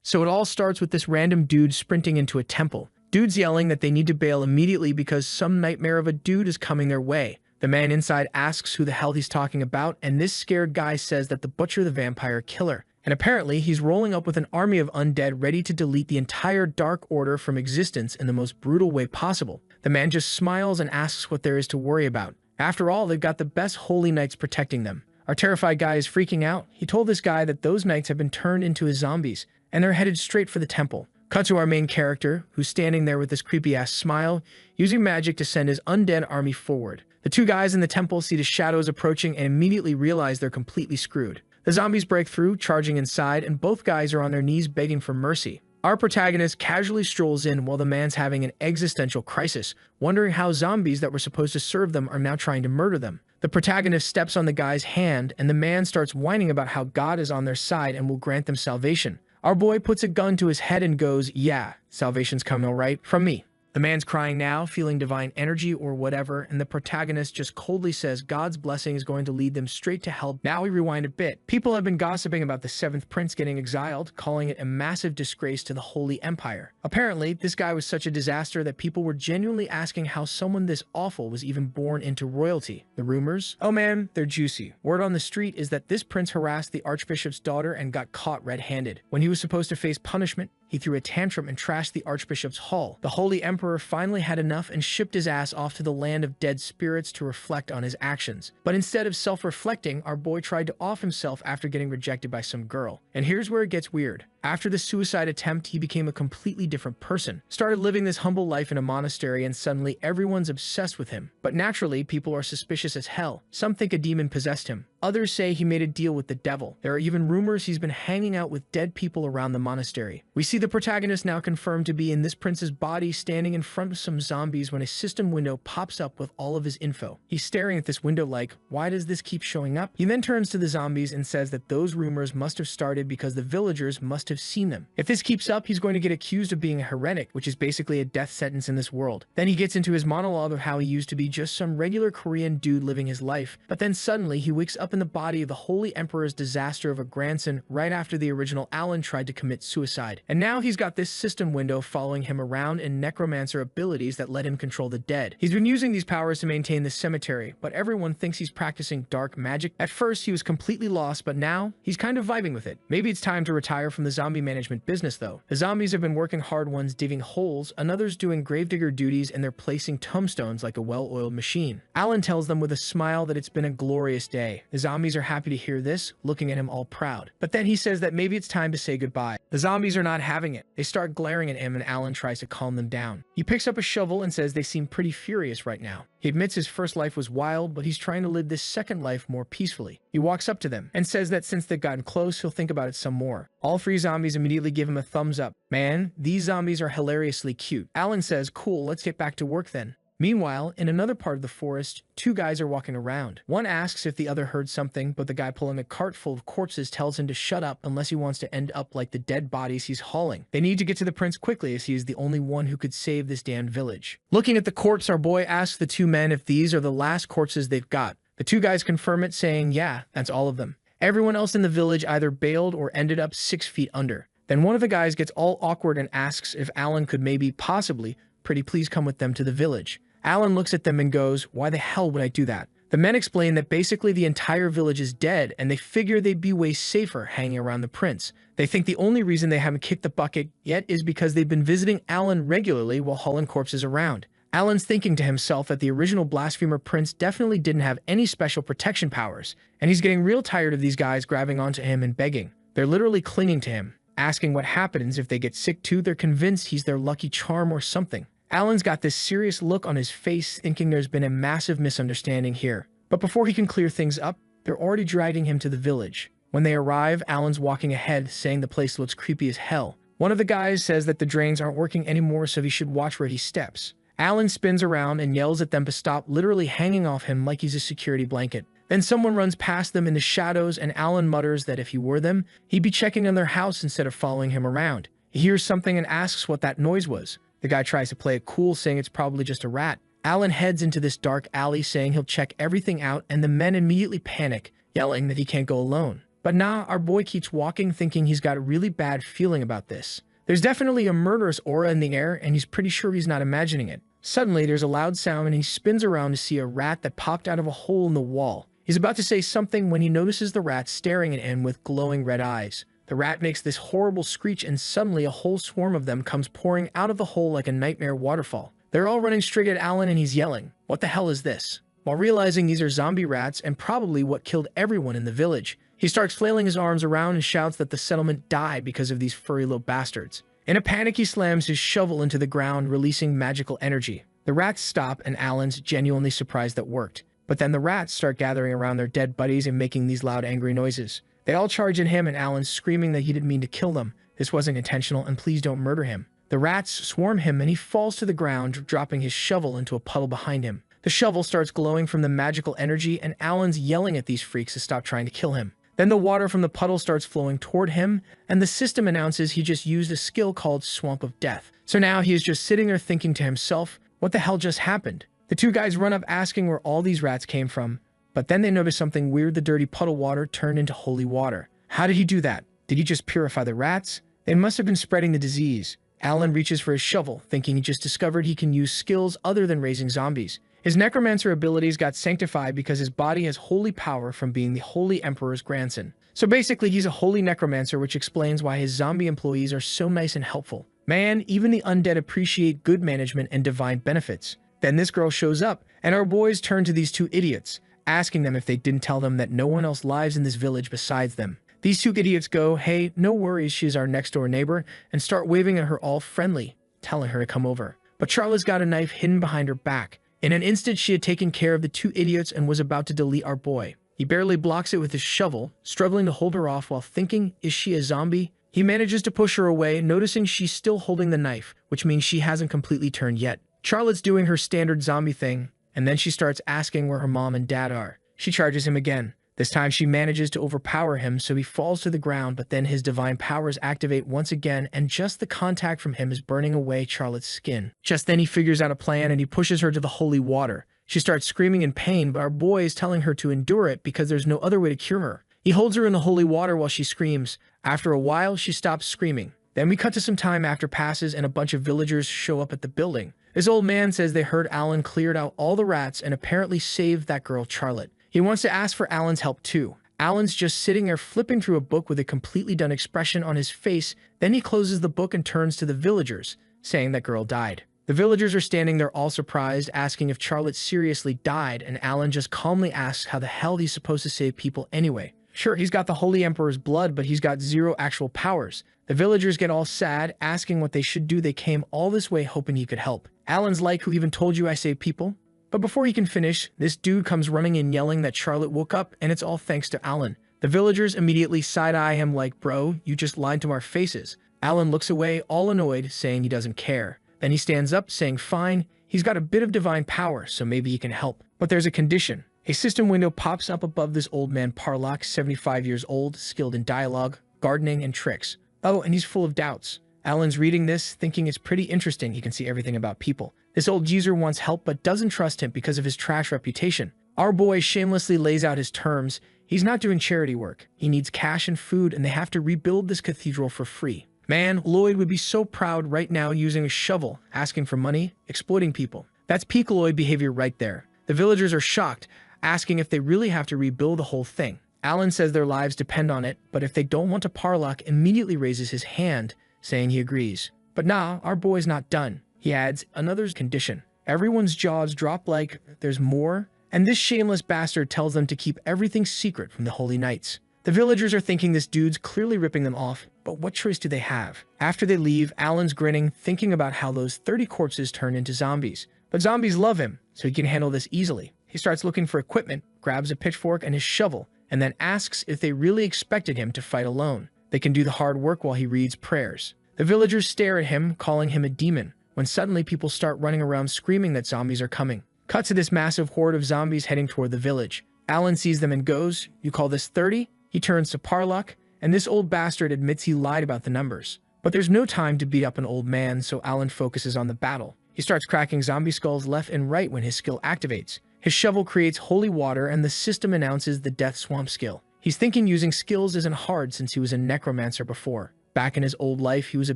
So it all starts with this random dude sprinting into a temple. Dude's yelling that they need to bail immediately because some nightmare of a dude is coming their way. The man inside asks who the hell he's talking about, and this scared guy says that the butcher the vampire killer. And apparently, he's rolling up with an army of undead ready to delete the entire Dark Order from existence in the most brutal way possible. The man just smiles and asks what there is to worry about. After all, they've got the best holy knights protecting them. Our terrified guy is freaking out. He told this guy that those knights have been turned into his zombies, and they're headed straight for the temple. Cut to our main character, who's standing there with this creepy-ass smile, using magic to send his undead army forward. The two guys in the temple see the shadows approaching and immediately realize they're completely screwed. The zombies break through, charging inside, and both guys are on their knees begging for mercy. Our protagonist casually strolls in while the man's having an existential crisis, wondering how zombies that were supposed to serve them are now trying to murder them. The protagonist steps on the guy's hand, and the man starts whining about how God is on their side and will grant them salvation. Our boy puts a gun to his head and goes, "Yeah, salvation's coming all right from me." The man's crying now, feeling divine energy or whatever, and the protagonist just coldly says God's blessing is going to lead them straight to hell. Now we rewind a bit. People have been gossiping about the 7th prince getting exiled, calling it a massive disgrace to the Holy Empire. Apparently, this guy was such a disaster that people were genuinely asking how someone this awful was even born into royalty. The rumors? Oh man, they're juicy. Word on the street is that this prince harassed the archbishop's daughter and got caught red-handed. When he was supposed to face punishment, he threw a tantrum and trashed the archbishop's hall. The Holy Emperor finally had enough and shipped his ass off to the land of dead spirits to reflect on his actions. But instead of self-reflecting, our boy tried to off himself after getting rejected by some girl. And here's where it gets weird. After the suicide attempt, he became a completely different person. Started living this humble life in a monastery, and suddenly everyone's obsessed with him. But naturally, people are suspicious as hell. Some think a demon possessed him. Others say he made a deal with the devil. There are even rumors he's been hanging out with dead people around the monastery. We see the protagonist now confirmed to be in this prince's body, standing in front of some zombies when a system window pops up with all of his info. He's staring at this window like, why does this keep showing up? He then turns to the zombies and says that those rumors must have started because the villagers must have seen them. If this keeps up, he's going to get accused of being a heretic, which is basically a death sentence in this world. Then he gets into his monologue of how he used to be just some regular Korean dude living his life, but then suddenly he wakes up in the body of the Holy Emperor's disaster of a grandson right after the original Alan tried to commit suicide. And now he's got this system window following him around and necromancer abilities that let him control the dead. He's been using these powers to maintain the cemetery, but everyone thinks he's practicing dark magic. At first he was completely lost, but now he's kind of vibing with it. Maybe it's time to retire from the zombie management business though. The zombies have been working hard, ones digging holes, and others doing gravedigger duties, and they're placing tombstones like a well-oiled machine. Alan tells them with a smile that it's been a glorious day. The zombies are happy to hear this, looking at him all proud. But then he says that maybe it's time to say goodbye. The zombies are not having it. They start glaring at him, and Alan tries to calm them down. He picks up a shovel and says they seem pretty furious right now. He admits his first life was wild, but he's trying to live this second life more peacefully. He walks up to them and says that since they've gotten close, he'll think about it some more. All 3 zombies immediately give him a thumbs up. Man, these zombies are hilariously cute. Alan says, cool, let's get back to work then. Meanwhile, in another part of the forest, 2 guys are walking around. One asks if the other heard something, but the guy pulling a cart full of corpses tells him to shut up unless he wants to end up like the dead bodies he's hauling. They need to get to the prince quickly, as he is the only one who could save this damned village. Looking at the corpse, our boy asks the 2 men if these are the last corpses they've got. The 2 guys confirm it, saying, yeah, that's all of them. Everyone else in the village either bailed or ended up 6 feet under. Then one of the guys gets all awkward and asks if Alan could possibly, pretty please come with them to the village. Alan looks at them and goes, why the hell would I do that? The men explain that basically the entire village is dead, and they figure they'd be way safer hanging around the prince. They think the only reason they haven't kicked the bucket yet is because they've been visiting Alan regularly while hauling corpses around. Alan's thinking to himself that the original blasphemer prince definitely didn't have any special protection powers, and he's getting real tired of these guys grabbing onto him and begging. They're literally clinging to him, asking what happens if they get sick too. They're convinced he's their lucky charm or something. Alan's got this serious look on his face, thinking there's been a massive misunderstanding here. But before he can clear things up, they're already dragging him to the village. When they arrive, Alan's walking ahead, saying the place looks creepy as hell. One of the guys says that the drains aren't working anymore, so he should watch where he steps. Alan spins around and yells at them to stop, literally hanging off him like he's a security blanket. Then someone runs past them in the shadows, and Alan mutters that if he were them, he'd be checking on their house instead of following him around. He hears something and asks what that noise was. The guy tries to play it cool, saying it's probably just a rat. Alan heads into this dark alley, saying he'll check everything out, and the men immediately panic, yelling that he can't go alone. But nah, our boy keeps walking thinking he's got a really bad feeling about this. There's definitely a murderous aura in the air and he's pretty sure he's not imagining it. Suddenly, there's a loud sound and he spins around to see a rat that popped out of a hole in the wall. He's about to say something when he notices the rat staring at him with glowing red eyes. The rat makes this horrible screech and suddenly a whole swarm of them comes pouring out of the hole like a nightmare waterfall. They're all running straight at Alan and he's yelling, "What the hell is this?" While realizing these are zombie rats and probably what killed everyone in the village. He starts flailing his arms around and shouts that the settlement died because of these furry little bastards. In a panic, he slams his shovel into the ground, releasing magical energy. The rats stop and Alan's genuinely surprised that worked. But then the rats start gathering around their dead buddies and making these loud angry noises. They all charge at him and Alan's screaming that he didn't mean to kill them. This wasn't intentional and please don't murder him. The rats swarm him and he falls to the ground, dropping his shovel into a puddle behind him. The shovel starts glowing from the magical energy and Alan's yelling at these freaks to stop trying to kill him. Then the water from the puddle starts flowing toward him, and the system announces he just used a skill called Swamp of Death. So now he is just sitting there thinking to himself, what the hell just happened? The two guys run up asking where all these rats came from, but then they notice something weird. The dirty puddle water turned into holy water. How did he do that? Did he just purify the rats? They must have been spreading the disease. Alan reaches for his shovel, thinking he just discovered he can use skills other than raising zombies. His necromancer abilities got sanctified because his body has holy power from being the Holy Emperor's grandson. So basically, he's a holy necromancer, which explains why his zombie employees are so nice and helpful. Man, even the undead appreciate good management and divine benefits. Then this girl shows up, and our boys turn to these two idiots, asking them if they didn't tell them that no one else lives in this village besides them. These two idiots go, "Hey, no worries, she's our next-door neighbor," and start waving at her all friendly, telling her to come over. But Charlotte's got a knife hidden behind her back. In an instant, she had taken care of the two idiots and was about to delete our boy. He barely blocks it with his shovel, struggling to hold her off while thinking, is she a zombie? He manages to push her away, noticing she's still holding the knife, which means she hasn't completely turned yet. Charlotte's doing her standard zombie thing, and then she starts asking where her mom and dad are. She charges him again. This time she manages to overpower him, so he falls to the ground, but then his divine powers activate once again, and just the contact from him is burning away Charlotte's skin. Just then he figures out a plan and he pushes her to the holy water. She starts screaming in pain, but our boy is telling her to endure it because there's no other way to cure her. He holds her in the holy water while she screams. After a while, she stops screaming. Then we cut to some time after passes and a bunch of villagers show up at the building. This old man says they heard Alan cleared out all the rats and apparently saved that girl Charlotte. He wants to ask for Alan's help too. Alan's just sitting there flipping through a book with a completely done expression on his face. Then he closes the book and turns to the villagers, saying that girl died. The villagers are standing there all surprised, asking if Charlotte seriously died, and Alan just calmly asks how the hell he's supposed to save people anyway. Sure, he's got the Holy Emperor's blood, but he's got zero actual powers. The villagers get all sad, asking what they should do. They came all this way hoping he could help. Alan's like, who even told you I save people? But before he can finish, this dude comes running in yelling that Charlotte woke up, and it's all thanks to Alan. The villagers immediately side-eye him like, bro, you just lied to our faces. Alan looks away, all annoyed, saying he doesn't care. Then he stands up, saying fine, he's got a bit of divine power, so maybe he can help. But there's a condition. A system window pops up above this old man Parlock, 75 years old, skilled in dialogue, gardening, and tricks. Oh, and he's full of doubts. Alan's reading this, thinking it's pretty interesting. He can see everything about people. This old geezer wants help but doesn't trust him because of his trash reputation. Our boy shamelessly lays out his terms. He's not doing charity work. He needs cash and food, and they have to rebuild this cathedral for free. Man, Lloyd would be so proud right now using a shovel, asking for money, exploiting people. That's peak Lloyd behavior right there. The villagers are shocked, asking if they really have to rebuild the whole thing. Alan says their lives depend on it, but if they don't want to Parlock, immediately raises his hand, saying he agrees. But nah, our boy's not done. He adds another condition. Everyone's jaws drop like there's more, and this shameless bastard tells them to keep everything secret from the Holy Knights. The villagers are thinking this dude's clearly ripping them off, but what choice do they have? After they leave, Alan's grinning, thinking about how those 30 corpses turn into zombies. But zombies love him, so he can handle this easily. He starts looking for equipment, grabs a pitchfork and his shovel, and then asks if they really expected him to fight alone. They can do the hard work while he reads prayers. The villagers stare at him, calling him a demon, when suddenly people start running around screaming that zombies are coming. Cut to this massive horde of zombies heading toward the village. Alan sees them and goes, "You call this 30? He turns to Parlock, and this old bastard admits he lied about the numbers. But there's no time to beat up an old man, so Alan focuses on the battle. He starts cracking zombie skulls left and right when his skill activates. His shovel creates holy water, and the system announces the Death Swamp skill. He's thinking using skills isn't hard since he was a necromancer before. Back in his old life, he was a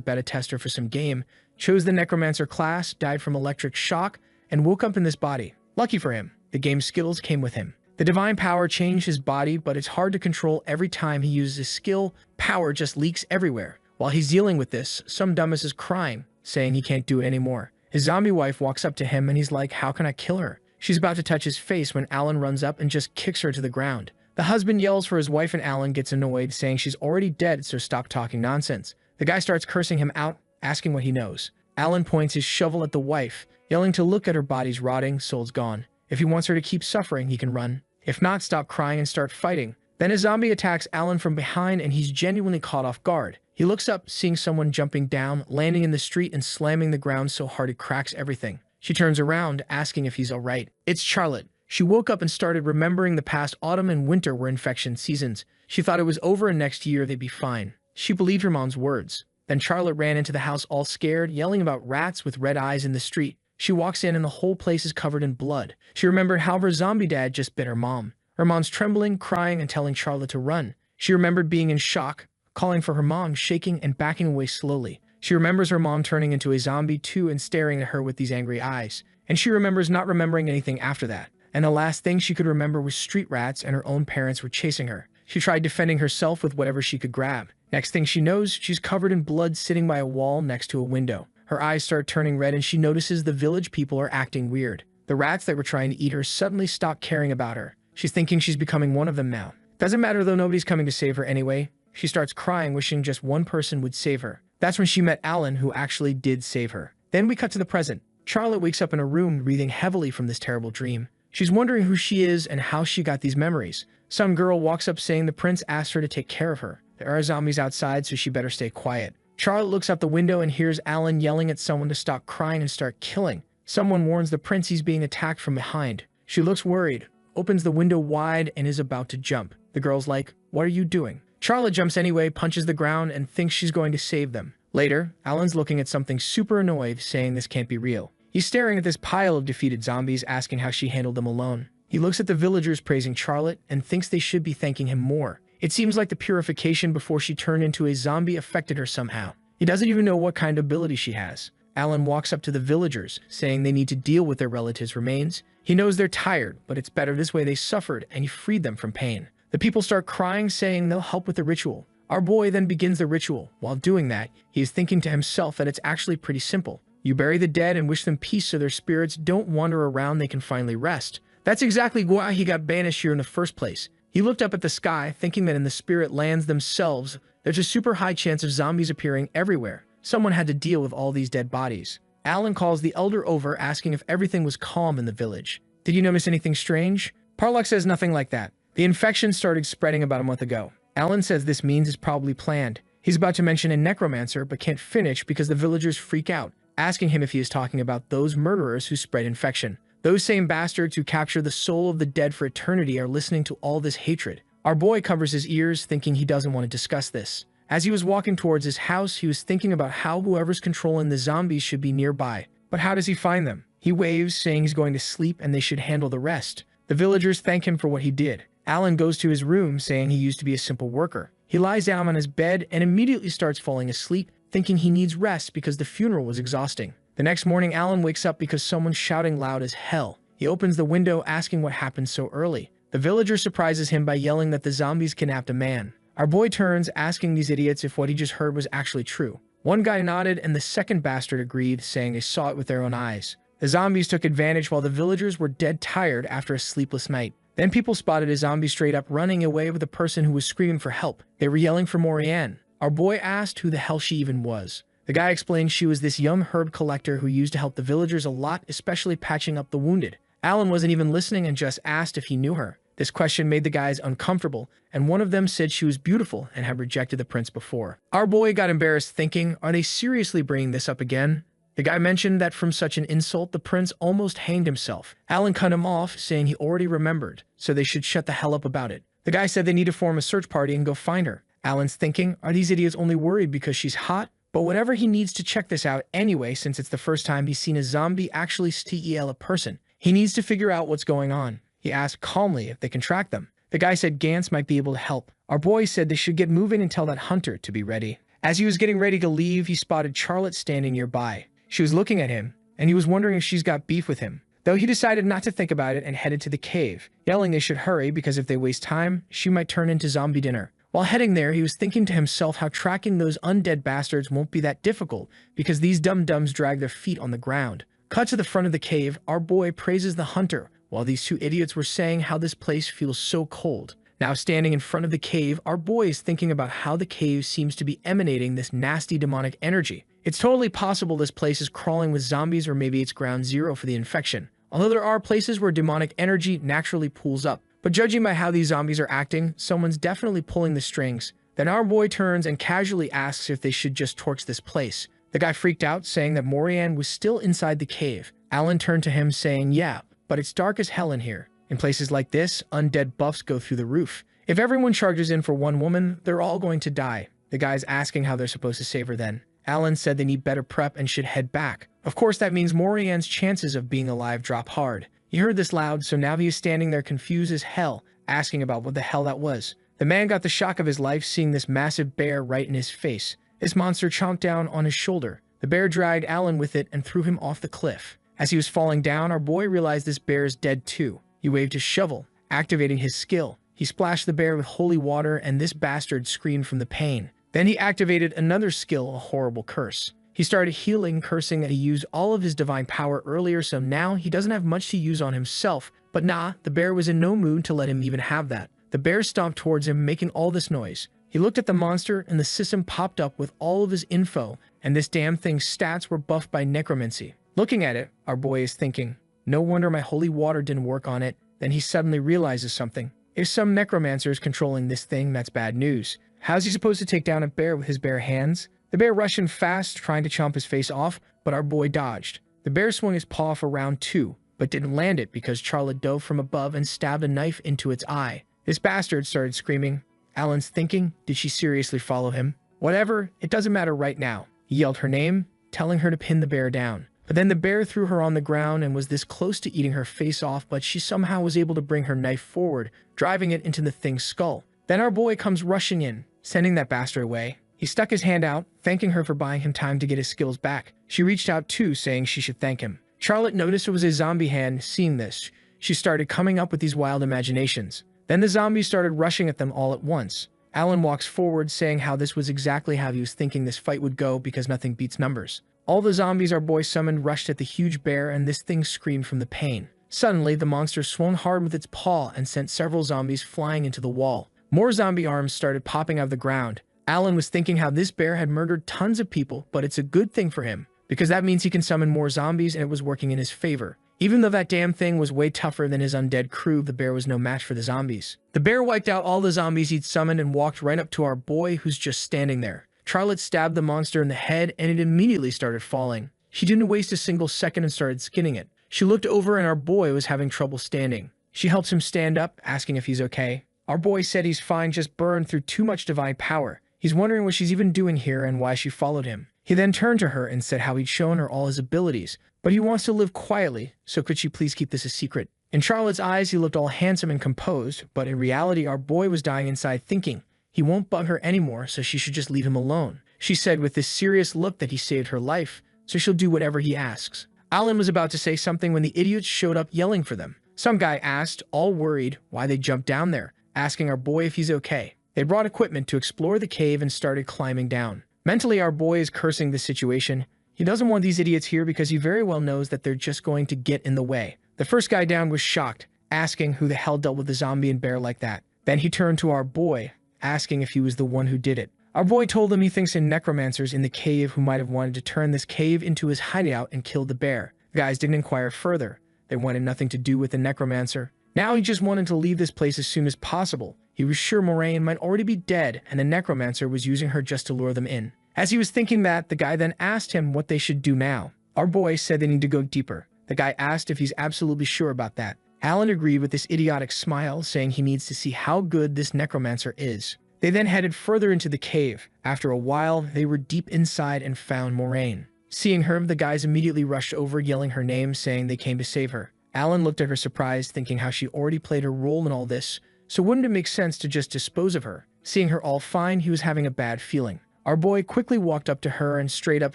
beta tester for some game, chose the necromancer class, died from electric shock, and woke up in this body. Lucky for him, the game's skills came with him. The divine power changed his body, but it's hard to control every time he uses his skill. Power just leaks everywhere. While he's dealing with this, some dumbass is crying, saying he can't do it anymore. His zombie wife walks up to him and he's like, how can I kill her? She's about to touch his face when Alan runs up and just kicks her to the ground. The husband yells for his wife and Alan gets annoyed, saying she's already dead, so stop talking nonsense. The guy starts cursing him out, asking what he knows. Alan points his shovel at the wife, yelling to look at her body's rotting, soul's gone. If he wants her to keep suffering, he can run. If not, stop crying and start fighting. Then a zombie attacks Alan from behind and he's genuinely caught off guard. He looks up, seeing someone jumping down, landing in the street and slamming the ground so hard it cracks everything. She turns around, asking if he's alright. It's Charlotte. She woke up and started remembering the past autumn and winter were infection seasons. She thought it was over and next year they'd be fine. She believed her mom's words. Then Charlotte ran into the house all scared, yelling about rats with red eyes in the street. She walks in and the whole place is covered in blood. She remembered how her zombie dad just bit her mom. Her mom's trembling, crying, and telling Charlotte to run. She remembered being in shock, calling for her mom, shaking and backing away slowly. She remembers her mom turning into a zombie too and staring at her with these angry eyes. And she remembers not remembering anything after that. And the last thing she could remember was street rats and her own parents were chasing her. She tried defending herself with whatever she could grab. Next thing she knows, she's covered in blood sitting by a wall next to a window. Her eyes start turning red and she notices the village people are acting weird. The rats that were trying to eat her suddenly stop caring about her. She's thinking she's becoming one of them now. Doesn't matter though, nobody's coming to save her anyway. She starts crying, wishing just one person would save her. That's when she met Alan, who actually did save her. Then we cut to the present. Charlotte wakes up in a room breathing heavily from this terrible dream. She's wondering who she is and how she got these memories. Some girl walks up saying the prince asked her to take care of her. There are zombies outside, so she better stay quiet. Charlotte looks out the window and hears Alan yelling at someone to stop crying and start killing. Someone warns the prince he's being attacked from behind. She looks worried, opens the window wide, and is about to jump. The girl's like, what are you doing? Charlotte jumps anyway, punches the ground, and thinks she's going to save them. Later, Alan's looking at something super annoyed, saying this can't be real. He's staring at this pile of defeated zombies, asking how she handled them alone. He looks at the villagers praising Charlotte and thinks they should be thanking him more. It seems like the purification before she turned into a zombie affected her somehow. He doesn't even know what kind of ability she has. Alan walks up to the villagers, saying they need to deal with their relatives' remains. He knows they're tired, but it's better this way they suffered, and he freed them from pain. The people start crying, saying they'll help with the ritual. Our boy then begins the ritual. While doing that, he is thinking to himself that it's actually pretty simple. You bury the dead and wish them peace so their spirits don't wander around, they can finally rest. That's exactly why he got banished here in the first place. He looked up at the sky, thinking that in the spirit lands themselves, there's a super high chance of zombies appearing everywhere. Someone had to deal with all these dead bodies. Alan calls the elder over, asking if everything was calm in the village. Did you notice anything strange? Parlock says nothing like that. The infection started spreading about a month ago. Alan says this means it's probably planned. He's about to mention a necromancer, but can't finish because the villagers freak out, asking him if he is talking about those murderers who spread infection. Those same bastards who capture the soul of the dead for eternity are listening to all this hatred. Our boy covers his ears, thinking he doesn't want to discuss this. As he was walking towards his house, he was thinking about how whoever's controlling the zombies should be nearby. But how does he find them? He waves, saying he's going to sleep and they should handle the rest. The villagers thank him for what he did. Alan goes to his room, saying he used to be a simple worker. He lies down on his bed and immediately starts falling asleep, thinking he needs rest because the funeral was exhausting. The next morning, Alan wakes up because someone's shouting loud as hell. He opens the window, asking what happened so early. The villager surprises him by yelling that the zombies kidnapped a man. Our boy turns, asking these idiots if what he just heard was actually true. One guy nodded and the second bastard agreed, saying they saw it with their own eyes. The zombies took advantage while the villagers were dead tired after a sleepless night. Then people spotted a zombie straight up running away with a person who was screaming for help. They were yelling for Morianne. Our boy asked who the hell she even was. The guy explained she was this young herb collector who used to help the villagers a lot, especially patching up the wounded. Alan wasn't even listening and just asked if he knew her. This question made the guys uncomfortable, and one of them said she was beautiful and had rejected the prince before. Our boy got embarrassed, thinking, are they seriously bringing this up again? The guy mentioned that from such an insult, the prince almost hanged himself. Alan cut him off, saying he already remembered, so they should shut the hell up about it. The guy said they need to form a search party and go find her. Alan's thinking, are these idiots only worried because she's hot? But whatever, he needs to check this out anyway, since it's the first time he's seen a zombie actually steal a person. He needs to figure out what's going on. He asked calmly if they can track them. The guy said Gantz might be able to help. Our boy said they should get moving and tell that hunter to be ready. As he was getting ready to leave, he spotted Charlotte standing nearby. She was looking at him, and he was wondering if she's got beef with him. Though he decided not to think about it and headed to the cave, yelling they should hurry because if they waste time, she might turn into zombie dinner. While heading there, he was thinking to himself how tracking those undead bastards won't be that difficult because these dum-dums drag their feet on the ground. Cut to the front of the cave, our boy praises the hunter, while these two idiots were saying how this place feels so cold. Now standing in front of the cave, our boy is thinking about how the cave seems to be emanating this nasty demonic energy. It's totally possible this place is crawling with zombies, or maybe it's ground zero for the infection. Although there are places where demonic energy naturally pools up. But judging by how these zombies are acting, someone's definitely pulling the strings. Then our boy turns and casually asks if they should just torch this place. The guy freaked out, saying that Morianne was still inside the cave. Alan turned to him saying, yeah, but it's dark as hell in here. In places like this, undead buffs go through the roof. If everyone charges in for one woman, they're all going to die. The guy's asking how they're supposed to save her then. Alan said they need better prep and should head back. Of course, that means Morianne's chances of being alive drop hard. He heard this loud, so now he is standing there confused as hell, asking about what the hell that was. The man got the shock of his life seeing this massive bear right in his face. This monster chomped down on his shoulder. The bear dragged Alan with it and threw him off the cliff. As he was falling down, our boy realized this bear is dead too. He waved his shovel, activating his skill. He splashed the bear with holy water and this bastard screamed from the pain. Then he activated another skill, a horrible curse. He started healing, cursing that he used all of his divine power earlier, so now he doesn't have much to use on himself. But nah, the bear was in no mood to let him even have that. The bear stomped towards him, making all this noise. He looked at the monster, and the system popped up with all of his info, and this damn thing's stats were buffed by necromancy. Looking at it, our boy is thinking, no wonder my holy water didn't work on it. Then he suddenly realizes something. If some necromancer is controlling this thing, that's bad news. How's he supposed to take down a bear with his bare hands? The bear rushed in fast, trying to chomp his face off, but our boy dodged. The bear swung his paw for round 2, but didn't land it because Charlotte dove from above and stabbed a knife into its eye. This bastard started screaming. Alan's thinking, did she seriously follow him? Whatever, it doesn't matter right now. He yelled her name, telling her to pin the bear down. But then the bear threw her on the ground and was this close to eating her face off, but she somehow was able to bring her knife forward, driving it into the thing's skull. Then our boy comes rushing in, sending that bastard away. He stuck his hand out, thanking her for buying him time to get his skills back. She reached out too, saying she should thank him. Charlotte noticed it was a zombie hand. Seeing this, she started coming up with these wild imaginations. Then the zombies started rushing at them all at once. Alan walks forward, saying how this was exactly how he was thinking this fight would go because nothing beats numbers. All the zombies our boy summoned rushed at the huge bear, and this thing screamed from the pain. Suddenly, the monster swung hard with its paw and sent several zombies flying into the wall. More zombie arms started popping out of the ground. Alan was thinking how this bear had murdered tons of people, but it's a good thing for him, because that means he can summon more zombies and it was working in his favor. Even though that damn thing was way tougher than his undead crew, the bear was no match for the zombies. The bear wiped out all the zombies he'd summoned and walked right up to our boy who's just standing there. Charlotte stabbed the monster in the head and it immediately started falling. She didn't waste a single second and started skinning it. She looked over and our boy was having trouble standing. She helps him stand up, asking if he's okay. Our boy said he's fine, just burned through too much divine power. He's wondering what she's even doing here and why she followed him. He then turned to her and said how he'd shown her all his abilities, but he wants to live quietly, so could she please keep this a secret? In Charlotte's eyes, he looked all handsome and composed, but in reality, our boy was dying inside thinking he won't bug her anymore, so she should just leave him alone. She said with this serious look that he saved her life, so she'll do whatever he asks. Alan was about to say something when the idiots showed up yelling for them. Some guy asked, all worried, why they jumped down there, asking our boy if he's okay. They brought equipment to explore the cave and started climbing down. Mentally, our boy is cursing the situation. He doesn't want these idiots here because he very well knows that they're just going to get in the way. The first guy down was shocked, asking who the hell dealt with the zombie and bear like that. Then he turned to our boy, asking if he was the one who did it. Our boy told him he thinks in necromancers in the cave who might have wanted to turn this cave into his hideout and kill the bear. The guys didn't inquire further. They wanted nothing to do with the necromancer. Now he just wanted to leave this place as soon as possible. He was sure Moraine might already be dead and the necromancer was using her just to lure them in. As he was thinking that, the guy then asked him what they should do now. Our boy said they need to go deeper. The guy asked if he's absolutely sure about that. Alan agreed with this idiotic smile, saying he needs to see how good this necromancer is. They then headed further into the cave. After a while, they were deep inside and found Moraine. Seeing her, the guys immediately rushed over, yelling her name, saying they came to save her. Alan looked at her surprised, thinking how she already played her role in all this, so wouldn't it make sense to just dispose of her? Seeing her all fine, he was having a bad feeling. Our boy quickly walked up to her and straight up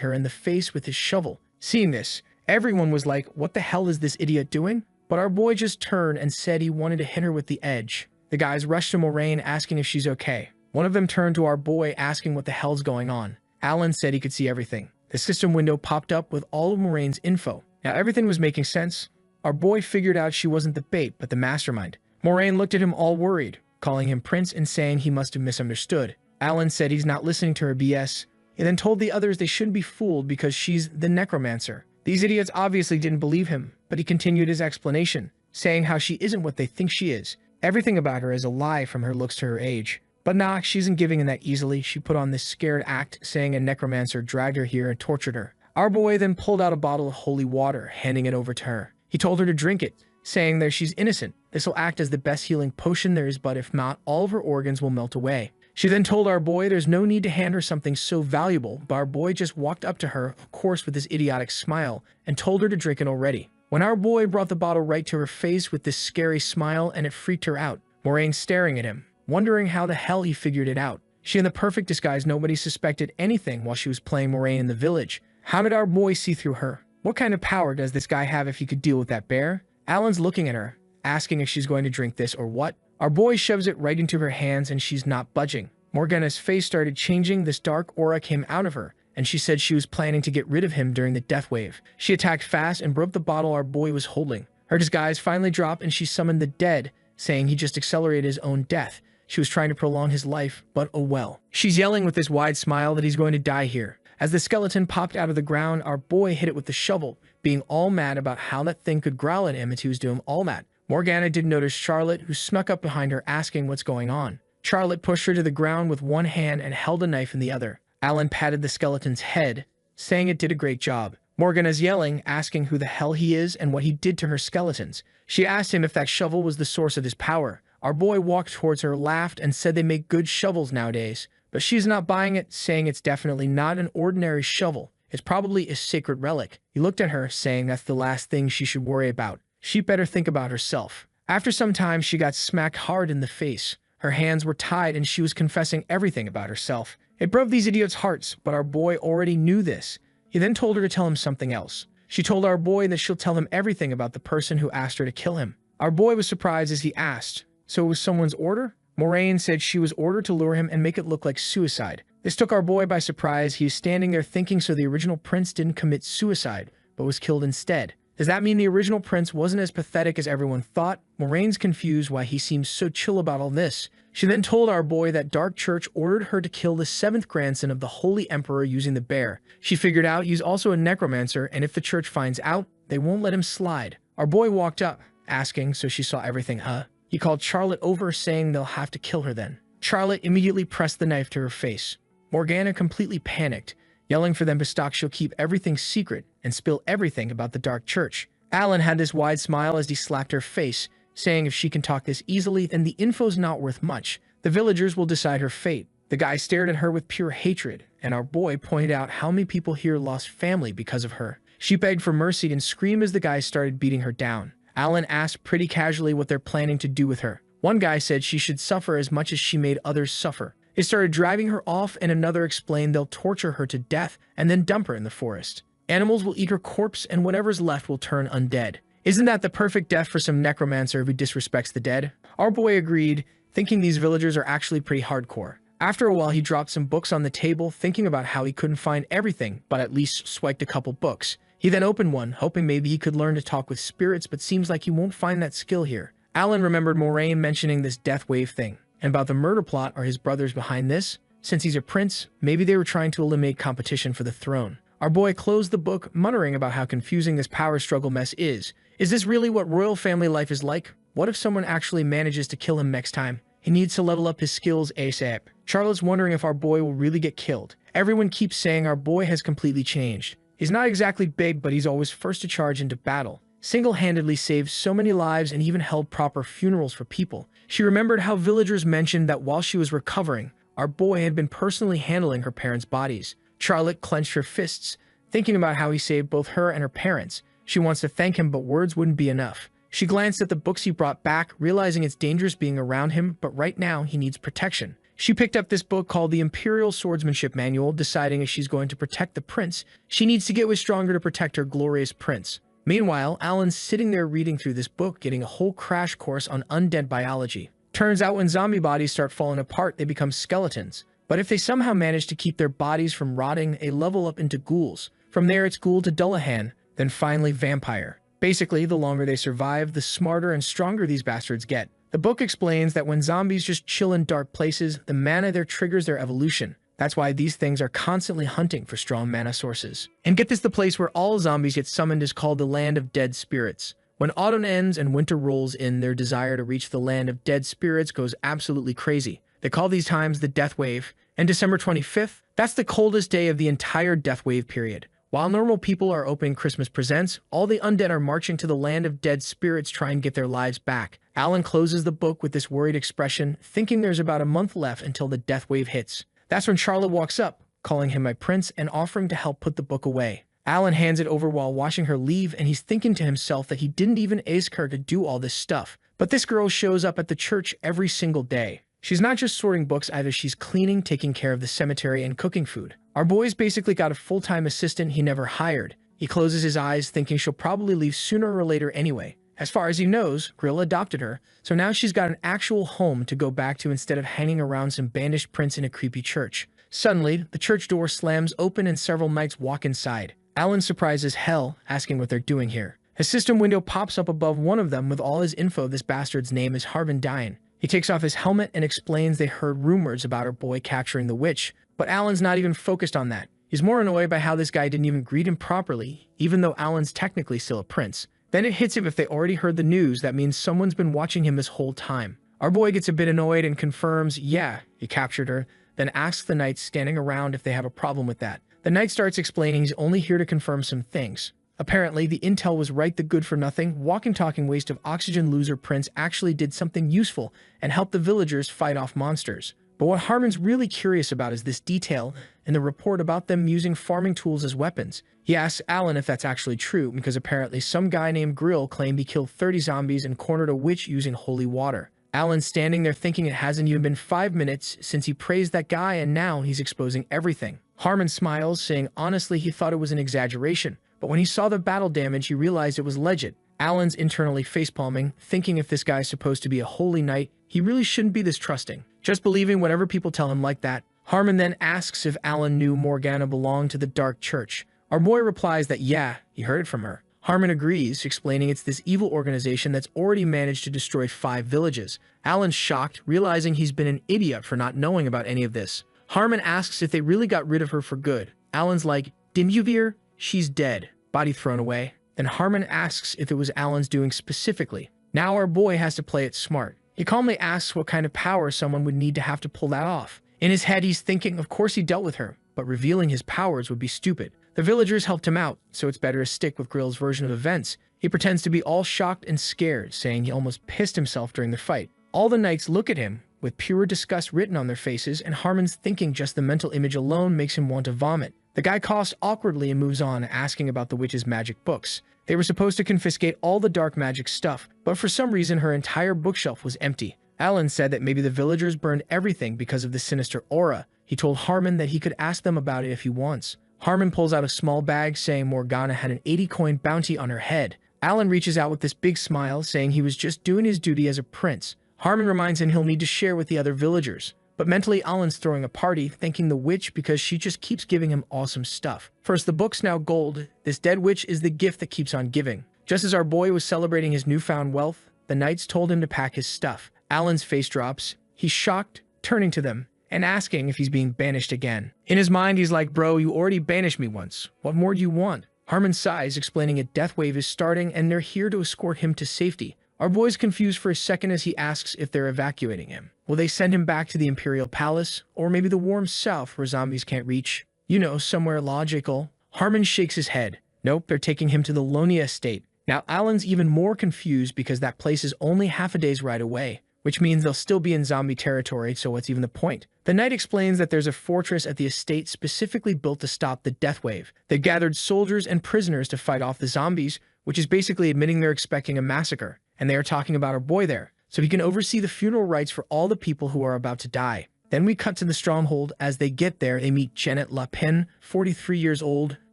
her in the face with his shovel. Seeing this, everyone was like, what the hell is this idiot doing? But our boy just turned and said he wanted to hit her with the edge. The guys rushed to Moraine asking if she's okay. One of them turned to our boy asking what the hell's going on. Alan said he could see everything. The system window popped up with all of Moraine's info. Now everything was making sense. Our boy figured out she wasn't the bait, but the mastermind. Moraine looked at him all worried, calling him Prince and saying he must have misunderstood. Alan said he's not listening to her BS. He then told the others they shouldn't be fooled because she's the necromancer. These idiots obviously didn't believe him, but he continued his explanation, saying how she isn't what they think she is. Everything about her is a lie from her looks to her age. But nah, she isn't giving in that easily. She put on this scared act, saying a necromancer dragged her here and tortured her. Our boy then pulled out a bottle of holy water, handing it over to her. He told her to drink it, saying that she's innocent. This will act as the best healing potion there is, but if not, all of her organs will melt away. She then told our boy there's no need to hand her something so valuable, but our boy just walked up to her, of course with his idiotic smile, and told her to drink it already. When our boy brought the bottle right to her face with this scary smile, and it freaked her out. Moraine staring at him, wondering how the hell he figured it out. She in the perfect disguise, nobody suspected anything while she was playing Moraine in the village. How did our boy see through her? What kind of power does this guy have if he could deal with that bear? Alan's looking at her, asking if she's going to drink this or what. Our boy shoves it right into her hands and she's not budging. Morgana's face started changing, this dark aura came out of her, and she said she was planning to get rid of him during the death wave. She attacked fast and broke the bottle our boy was holding. Her disguise finally dropped and she summoned the dead, saying he just accelerated his own death. She was trying to prolong his life, but oh well. She's yelling with this wide smile that he's going to die here. As the skeleton popped out of the ground, our boy hit it with the shovel, being all mad about how that thing could growl at him as he was doing all that. Morgana did notice Charlotte, who snuck up behind her asking what's going on. Charlotte pushed her to the ground with one hand and held a knife in the other. Alan patted the skeleton's head, saying it did a great job. Morgana's yelling, asking who the hell he is and what he did to her skeletons. She asked him if that shovel was the source of his power. Our boy walked towards her, laughed, and said they make good shovels nowadays. But she's not buying it, saying it's definitely not an ordinary shovel. It's probably a sacred relic. He looked at her, saying that's the last thing she should worry about. She better think about herself. After some time, she got smacked hard in the face. Her hands were tied and she was confessing everything about herself. It broke these idiots' hearts, but our boy already knew this. He then told her to tell him something else. She told our boy that she'll tell him everything about the person who asked her to kill him. Our boy was surprised as he asked, so it was someone's order? Moraine said she was ordered to lure him and make it look like suicide. This took our boy by surprise. He was standing there thinking so the original prince didn't commit suicide, but was killed instead. Does that mean the original prince wasn't as pathetic as everyone thought? Moraine's confused why he seems so chill about all this. She then told our boy that Dark Church ordered her to kill the 7th grandson of the Holy Emperor using the bear. She figured out he's also a necromancer, and if the church finds out, they won't let him slide. Our boy walked up, asking, so she saw everything, huh? He called Charlotte over, saying they'll have to kill her then. Charlotte immediately pressed the knife to her face. Morgana completely panicked, yelling for them to stop. She'll keep everything secret and spill everything about the Dark Church. Alan had this wide smile as he slapped her face, saying if she can talk this easily, then the info's not worth much. The villagers will decide her fate. The guy stared at her with pure hatred, and our boy pointed out how many people here lost family because of her. She begged for mercy and screamed as the guys started beating her down. Alan asked pretty casually what they're planning to do with her. One guy said she should suffer as much as she made others suffer. They started driving her off, and another explained they'll torture her to death and then dump her in the forest. Animals will eat her corpse, and whatever's left will turn undead. Isn't that the perfect death for some necromancer who disrespects the dead? Our boy agreed, thinking these villagers are actually pretty hardcore. After a while, he dropped some books on the table, thinking about how he couldn't find everything, but at least swiped a couple books. He then opened one, hoping maybe he could learn to talk with spirits, but seems like he won't find that skill here. Alan remembered Moraine mentioning this death wave thing, and about the murder plot. Are his brothers behind this? Since he's a prince, maybe they were trying to eliminate competition for the throne. Our boy closed the book, muttering about how confusing this power struggle mess is. Is this really what royal family life is like? What if someone actually manages to kill him next time? He needs to level up his skills ASAP. Charlotte's wondering if our boy will really get killed. Everyone keeps saying our boy has completely changed. He's not exactly big, but he's always first to charge into battle. Single-handedly saved so many lives and even held proper funerals for people. She remembered how villagers mentioned that while she was recovering, our boy had been personally handling her parents' bodies. Charlotte clenched her fists, thinking about how he saved both her and her parents. She wants to thank him, but words wouldn't be enough. She glanced at the books he brought back, realizing it's dangerous being around him, but right now he needs protection. She picked up this book called the Imperial Swordsmanship Manual, deciding if she's going to protect the prince, she needs to get way stronger to protect her glorious prince. Meanwhile, Alan's sitting there reading through this book, getting a whole crash course on undead biology. Turns out when zombie bodies start falling apart, they become skeletons. But if they somehow manage to keep their bodies from rotting, they level up into ghouls. From there, it's ghoul to Dullahan, then finally vampire. Basically, the longer they survive, the smarter and stronger these bastards get. The book explains that when zombies just chill in dark places, the mana there triggers their evolution. That's why these things are constantly hunting for strong mana sources. And get this, the place where all zombies get summoned is called the Land of Dead Spirits. When autumn ends and winter rolls in, their desire to reach the Land of Dead Spirits goes absolutely crazy. They call these times the Death Wave. And December 25th, that's the coldest day of the entire Death Wave period. While normal people are opening Christmas presents, all the undead are marching to the Land of Dead Spirits trying to get their lives back. Alan closes the book with this worried expression, thinking there's about a month left until the Death Wave hits. That's when Charlotte walks up, calling him my prince and offering to help put the book away. Alan hands it over while watching her leave, and he's thinking to himself that he didn't even ask her to do all this stuff. But this girl shows up at the church every single day. She's not just sorting books either, she's cleaning, taking care of the cemetery, and cooking food. Our boy's basically got a full-time assistant he never hired. He closes his eyes, thinking she'll probably leave sooner or later anyway. As far as he knows, Grill adopted her, so now she's got an actual home to go back to instead of hanging around some banished prince in a creepy church. Suddenly, the church door slams open and several knights walk inside. Alan's surprised as hell, asking what they're doing here. A system window pops up above one of them with all his info. This bastard's name is Harvin Dine. He takes off his helmet and explains they heard rumors about our boy capturing the witch, but Alan's not even focused on that. He's more annoyed by how this guy didn't even greet him properly, even though Alan's technically still a prince. Then it hits him, if they already heard the news, that means someone's been watching him this whole time. Our boy gets a bit annoyed and confirms, yeah, he captured her, then asks the knights standing around if they have a problem with that. The knight starts explaining he's only here to confirm some things. Apparently, the intel was right, the good-for-nothing, walking-talking waste of oxygen loser prince actually did something useful and helped the villagers fight off monsters. But what Harmon's really curious about is this detail in the report about them using farming tools as weapons. He asks Alan if that's actually true, because apparently some guy named Grill claimed he killed 30 zombies and cornered a witch using holy water. Alan's standing there thinking it hasn't even been 5 minutes since he praised that guy, and now he's exposing everything. Harmon smiles, saying honestly he thought it was an exaggeration. But when he saw the battle damage, he realized it was legit. Alan's internally facepalming, thinking if this guy's supposed to be a holy knight, he really shouldn't be this trusting, just believing whatever people tell him like that. Harmon then asks if Alan knew Morgana belonged to the Dark Church. Our boy replies that yeah, he heard it from her. Harmon agrees, explaining it's this evil organization that's already managed to destroy 5 villages. Alan's shocked, realizing he's been an idiot for not knowing about any of this. Harmon asks if they really got rid of her for good. Alan's like, didn't you hear? She's dead. Body thrown away. Then Harmon asks if it was Alan's doing specifically. Now our boy has to play it smart. He calmly asks what kind of power someone would need to have to pull that off. In his head, he's thinking, of course he dealt with her, but revealing his powers would be stupid. The villagers helped him out, so it's better to stick with Grill's version of events. He pretends to be all shocked and scared, saying he almost pissed himself during the fight. All the knights look at him, with pure disgust written on their faces, and Harmon's thinking just the mental image alone makes him want to vomit. The guy coughs awkwardly and moves on, asking about the witch's magic books. They were supposed to confiscate all the dark magic stuff, but for some reason her entire bookshelf was empty. Alan said that maybe the villagers burned everything because of the sinister aura. He told Harmon that he could ask them about it if he wants. Harmon pulls out a small bag, saying Morgana had an 80-coin bounty on her head. Alan reaches out with this big smile, saying he was just doing his duty as a prince. Harmon reminds him he'll need to share with the other villagers. But mentally, Alan's throwing a party, thanking the witch because she just keeps giving him awesome stuff. First, the book's now gold. This dead witch is the gift that keeps on giving. Just as our boy was celebrating his newfound wealth, the knights told him to pack his stuff. Alan's face drops. He's shocked, turning to them, and asking if he's being banished again. In his mind, he's like, bro, you already banished me once. What more do you want? Harmon sighs, explaining a death wave is starting and they're here to escort him to safety. Our boy's confused for a second as he asks if they're evacuating him. Will they send him back to the Imperial Palace, or maybe the warm south where zombies can't reach? You know, somewhere logical. Harmon shakes his head. Nope, they're taking him to the Lonia estate. Now Alan's even more confused because that place is only half a day's ride away, which means they'll still be in zombie territory, so what's even the point? The knight explains that there's a fortress at the estate specifically built to stop the death wave. They gathered soldiers and prisoners to fight off the zombies, which is basically admitting they're expecting a massacre, and they are talking about our boy there, so he can oversee the funeral rites for all the people who are about to die. Then we cut to the stronghold. As they get there, they meet Janet Lapin, 43 years old,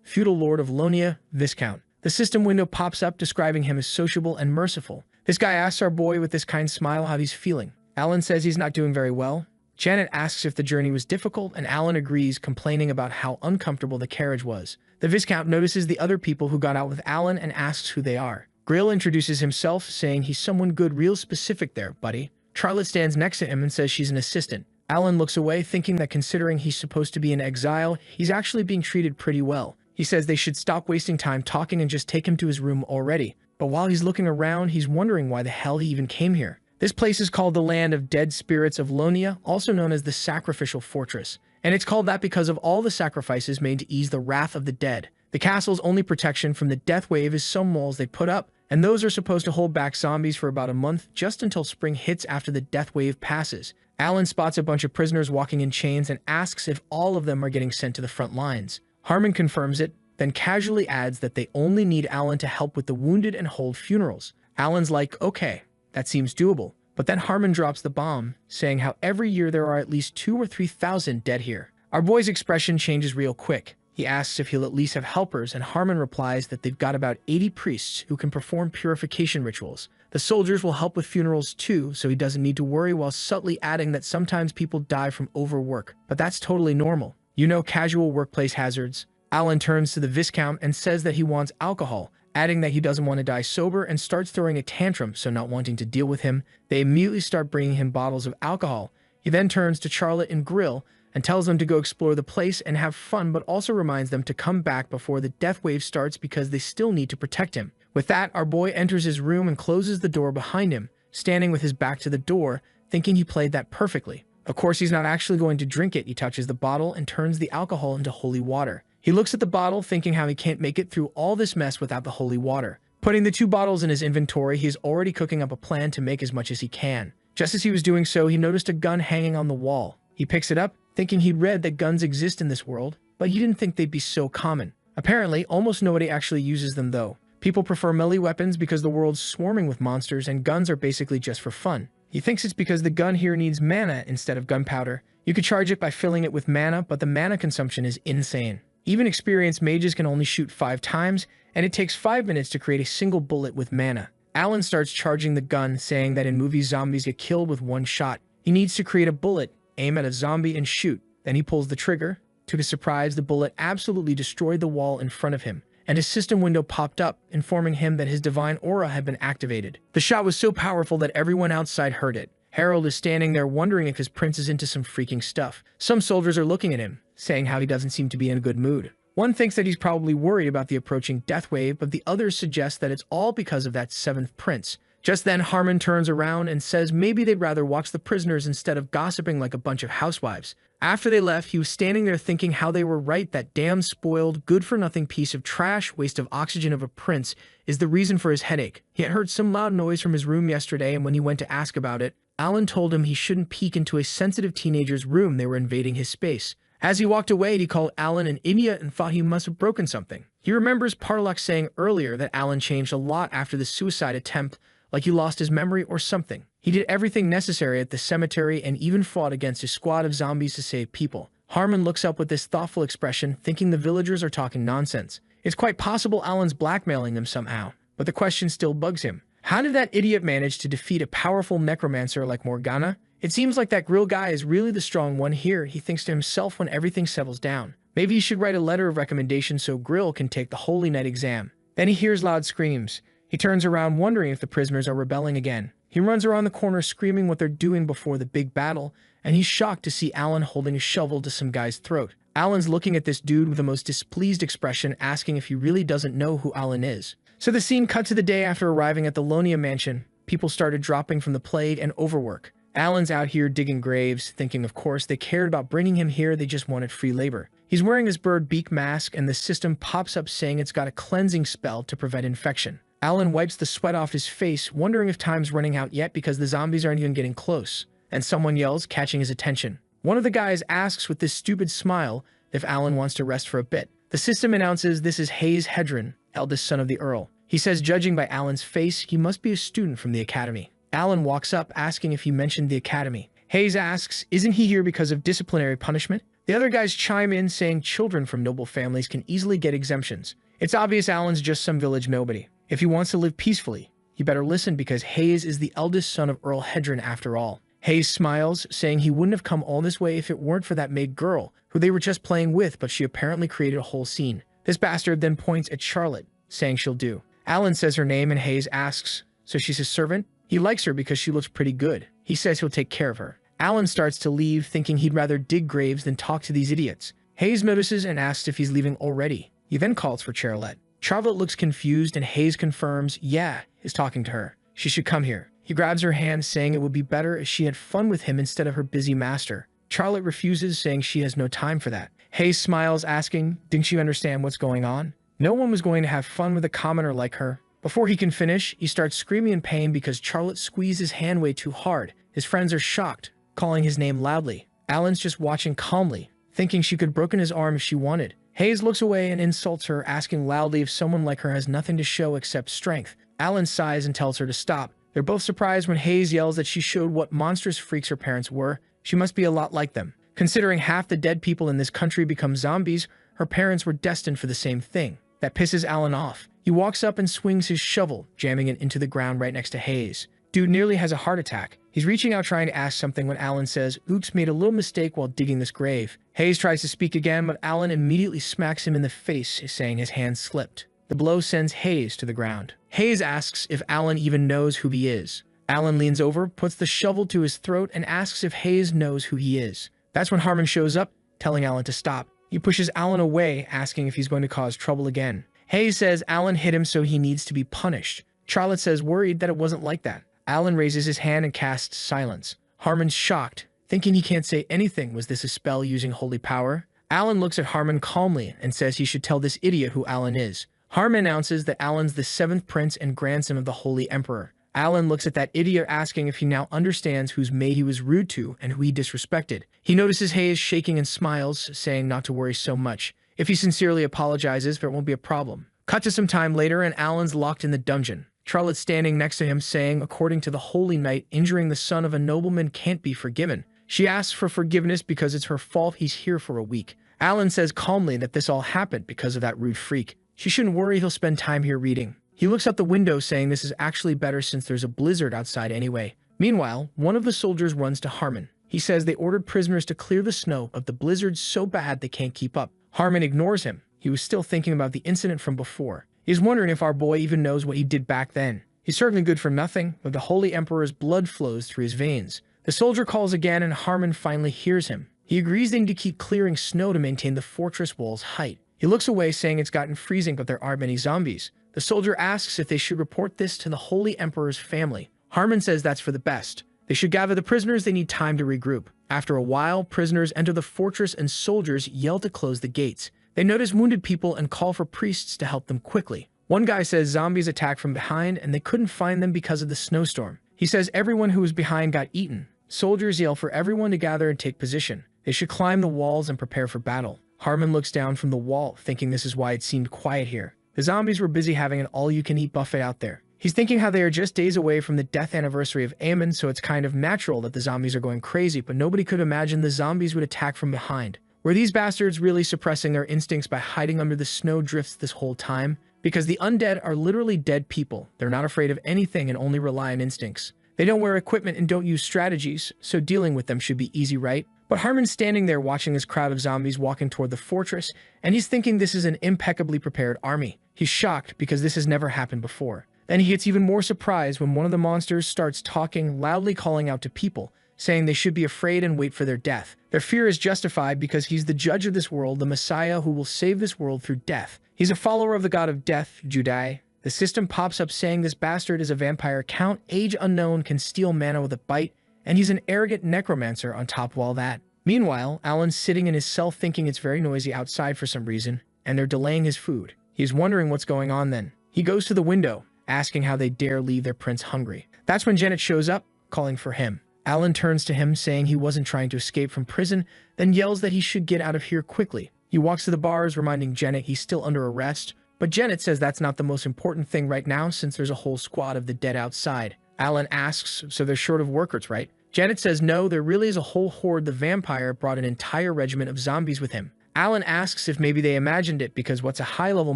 feudal lord of Lonia, Viscount. The system window pops up describing him as sociable and merciful. This guy asks our boy with this kind smile how he's feeling. Alan says he's not doing very well. Janet asks if the journey was difficult, and Alan agrees, complaining about how uncomfortable the carriage was. The Viscount notices the other people who got out with Alan and asks who they are. Grill introduces himself, saying he's someone good, real specific there, buddy. Charlotte stands next to him and says she's an assistant. Alan looks away, thinking that considering he's supposed to be in exile, he's actually being treated pretty well. He says they should stop wasting time talking and just take him to his room already. But while he's looking around, he's wondering why the hell he even came here. This place is called the Land of Dead Spirits of Lonia, also known as the Sacrificial Fortress. And it's called that because of all the sacrifices made to ease the wrath of the dead. The castle's only protection from the death wave is some walls they put up, and those are supposed to hold back zombies for about a month, just until spring hits after the death wave passes. Alan spots a bunch of prisoners walking in chains and asks if all of them are getting sent to the front lines. Harmon confirms it, then casually adds that they only need Alan to help with the wounded and hold funerals. Alan's like, okay, that seems doable. But then Harmon drops the bomb, saying how every year there are at least 2,000 or 3,000 dead here. Our boy's expression changes real quick. He asks if he'll at least have helpers, and Harmon replies that they've got about 80 priests who can perform purification rituals. The soldiers will help with funerals too, so he doesn't need to worry, while subtly adding that sometimes people die from overwork. But that's totally normal. You know, casual workplace hazards. Alan turns to the Viscount and says that he wants alcohol, adding that he doesn't want to die sober, and starts throwing a tantrum, so not wanting to deal with him, they immediately start bringing him bottles of alcohol. He then turns to Charlotte and Grill and tells them to go explore the place and have fun, but also reminds them to come back before the death wave starts because they still need to protect him. With that, our boy enters his room and closes the door behind him, standing with his back to the door, thinking he played that perfectly. Of course, he's not actually going to drink it. He touches the bottle and turns the alcohol into holy water. He looks at the bottle, thinking how he can't make it through all this mess without the holy water. Putting the 2 bottles in his inventory, he is already cooking up a plan to make as much as he can. Just as he was doing so, he noticed a gun hanging on the wall. He picks it up, thinking he'd read that guns exist in this world, but he didn't think they'd be so common. Apparently, almost nobody actually uses them though. People prefer melee weapons because the world's swarming with monsters, and guns are basically just for fun. He thinks it's because the gun here needs mana instead of gunpowder. You could charge it by filling it with mana, but the mana consumption is insane. Even experienced mages can only shoot 5 times, and it takes 5 minutes to create a single bullet with mana. Alan starts charging the gun, saying that in movies zombies get killed with 1 shot. He needs to create a bullet, aim at a zombie, and shoot. Then he pulls the trigger. To his surprise, the bullet absolutely destroyed the wall in front of him, and his system window popped up, informing him that his divine aura had been activated. The shot was so powerful that everyone outside heard it. Harold is standing there wondering if his prince is into some freaking stuff. Some soldiers are looking at him, saying how he doesn't seem to be in a good mood. One thinks that he's probably worried about the approaching death wave, but the others suggest that it's all because of that 7th prince. Just then, Harmon turns around and says maybe they'd rather watch the prisoners instead of gossiping like a bunch of housewives. After they left, he was standing there thinking how they were right, that damn spoiled, good-for-nothing piece of trash, waste of oxygen of a prince is the reason for his headache. He had heard some loud noise from his room yesterday, and when he went to ask about it, Alan told him he shouldn't peek into a sensitive teenager's room. They were invading his space. As he walked away, he called Alan an idiot and thought he must have broken something. He remembers Parlock saying earlier that Alan changed a lot after the suicide attempt, like he lost his memory or something. He did everything necessary at the cemetery and even fought against a squad of zombies to save people. Harmon looks up with this thoughtful expression, thinking the villagers are talking nonsense. It's quite possible Alan's blackmailing them somehow, but the question still bugs him. How did that idiot manage to defeat a powerful necromancer like Morgana? It seems like that Grill guy is really the strong one here, he thinks to himself when everything settles down. Maybe he should write a letter of recommendation so Grill can take the Holy Night exam. Then he hears loud screams. He turns around wondering if the prisoners are rebelling again. He runs around the corner screaming what they're doing before the big battle, and he's shocked to see Alan holding a shovel to some guy's throat. Alan's looking at this dude with the most displeased expression, asking if he really doesn't know who Alan is. So the scene cut to the day after arriving at the Lonia mansion. People started dropping from the plague and overwork. Alan's out here digging graves, thinking of course they cared about bringing him here, they just wanted free labor. He's wearing his bird beak mask, and the system pops up saying it's got a cleansing spell to prevent infection. Alan wipes the sweat off his face, wondering if time's running out yet because the zombies aren't even getting close. And someone yells, catching his attention. One of the guys asks with this stupid smile if Alan wants to rest for a bit. The system announces this is Hayes Hedron, eldest son of the Earl. He says, judging by Alan's face, he must be a student from the academy. Alan walks up, asking if he mentioned the academy. Hayes asks, isn't he here because of disciplinary punishment? The other guys chime in, saying children from noble families can easily get exemptions. It's obvious Alan's just some village nobody. If he wants to live peacefully, you better listen, because Hayes is the eldest son of Earl Hedron after all. Hayes smiles, saying he wouldn't have come all this way if it weren't for that maid girl, who they were just playing with, but she apparently created a whole scene. This bastard then points at Charlotte, saying she'll do. Alan says her name and Hayes asks, so she's his servant? He likes her because she looks pretty good. He says he'll take care of her. Alan starts to leave, thinking he'd rather dig graves than talk to these idiots. Hayes notices and asks if he's leaving already. He then calls for Charlotte. Charlotte looks confused and Hayes confirms, yeah, is talking to her. She should come here. He grabs her hand, saying it would be better if she had fun with him instead of her busy master. Charlotte refuses, saying she has no time for that. Hayes smiles, asking, didn't you understand what's going on? No one was going to have fun with a commoner like her. Before he can finish, he starts screaming in pain because Charlotte squeezed his hand way too hard. His friends are shocked, calling his name loudly. Alan's just watching calmly, thinking she could have broken his arm if she wanted. Hayes looks away and insults her, asking loudly if someone like her has nothing to show except strength. Alan sighs and tells her to stop. They're both surprised when Hayes yells that she showed what monstrous freaks her parents were. She must be a lot like them. Considering half the dead people in this country become zombies, her parents were destined for the same thing. That pisses Alan off. He walks up and swings his shovel, jamming it into the ground right next to Hayes. Dude nearly has a heart attack. He's reaching out trying to ask something when Alan says, oops, made a little mistake while digging this grave. Hayes tries to speak again, but Alan immediately smacks him in the face, saying his hand slipped. The blow sends Hayes to the ground. Hayes asks if Alan even knows who he is. Alan leans over, puts the shovel to his throat, and asks if Hayes knows who he is. That's when Harmon shows up, telling Alan to stop. He pushes Alan away, asking if he's going to cause trouble again. Hayes says Alan hit him, so he needs to be punished. Charlotte says worried that it wasn't like that. Alan raises his hand and casts silence. Harmon's shocked, thinking he can't say anything. Was this a spell using holy power? Alan looks at Harmon calmly and says he should tell this idiot who Alan is. Harmon announces that Alan's the 7th prince and grandson of the Holy Emperor. Alan looks at that idiot, asking if he now understands whose maid he was rude to and who he disrespected. He notices Hayes shaking and smiles, saying not to worry so much. If he sincerely apologizes, there won't be a problem. Cut to some time later, and Alan's locked in the dungeon. Charlotte's standing next to him, saying, according to the Holy Knight, injuring the son of a nobleman can't be forgiven. She asks for forgiveness because it's her fault he's here for a week. Alan says calmly that this all happened because of that rude freak. She shouldn't worry, he'll spend time here reading. He looks out the window, saying this is actually better since there's a blizzard outside anyway. Meanwhile, one of the soldiers runs to Harmon. He says they ordered prisoners to clear the snow of the blizzard so bad they can't keep up. Harmon ignores him. He was still thinking about the incident from before. He's wondering if our boy even knows what he did back then. He's certainly good for nothing, but the Holy Emperor's blood flows through his veins. The soldier calls again, and Harmon finally hears him. He agrees they need to keep clearing snow to maintain the fortress wall's height. He looks away, saying it's gotten freezing, but there aren't many zombies. The soldier asks if they should report this to the Holy Emperor's family. Harmon says that's for the best. They should gather the prisoners, they need time to regroup. After a while, prisoners enter the fortress and soldiers yell to close the gates. They notice wounded people and call for priests to help them quickly. One guy says zombies attack from behind and they couldn't find them because of the snowstorm. He says everyone who was behind got eaten. Soldiers yell for everyone to gather and take position. They should climb the walls and prepare for battle. Harmon looks down from the wall, thinking this is why it seemed quiet here. The zombies were busy having an all-you-can-eat buffet out there. He's thinking how they are just days away from the death anniversary of Aemon, so it's kind of natural that the zombies are going crazy, but nobody could imagine the zombies would attack from behind. Were these bastards really suppressing their instincts by hiding under the snow drifts this whole time? Because the undead are literally dead people. They're not afraid of anything and only rely on instincts. They don't wear equipment and don't use strategies, so dealing with them should be easy, right? But Harmon's standing there watching this crowd of zombies walking toward the fortress, and he's thinking this is an impeccably prepared army. He's shocked because this has never happened before. Then he gets even more surprised when one of the monsters starts talking, loudly calling out to people, saying they should be afraid and wait for their death. Their fear is justified because he's the judge of this world, the Messiah who will save this world through death. He's a follower of the god of death, Judai. The system pops up saying this bastard is a vampire count, age unknown, can steal mana with a bite, and he's an arrogant necromancer on top of all that. Meanwhile, Alan's sitting in his cell thinking it's very noisy outside for some reason, and they're delaying his food. He's wondering what's going on then. He goes to the window, asking how they dare leave their prince hungry. That's when Janet shows up, calling for him. Alan turns to him, saying he wasn't trying to escape from prison, then yells that he should get out of here quickly. He walks to the bars, reminding Janet he's still under arrest. But Janet says that's not the most important thing right now since there's a whole squad of the dead outside. Alan asks, so they're short of workers, right? Janet says no, there really is a whole horde. The vampire brought an entire regiment of zombies with him. Alan asks if maybe they imagined it because what's a high-level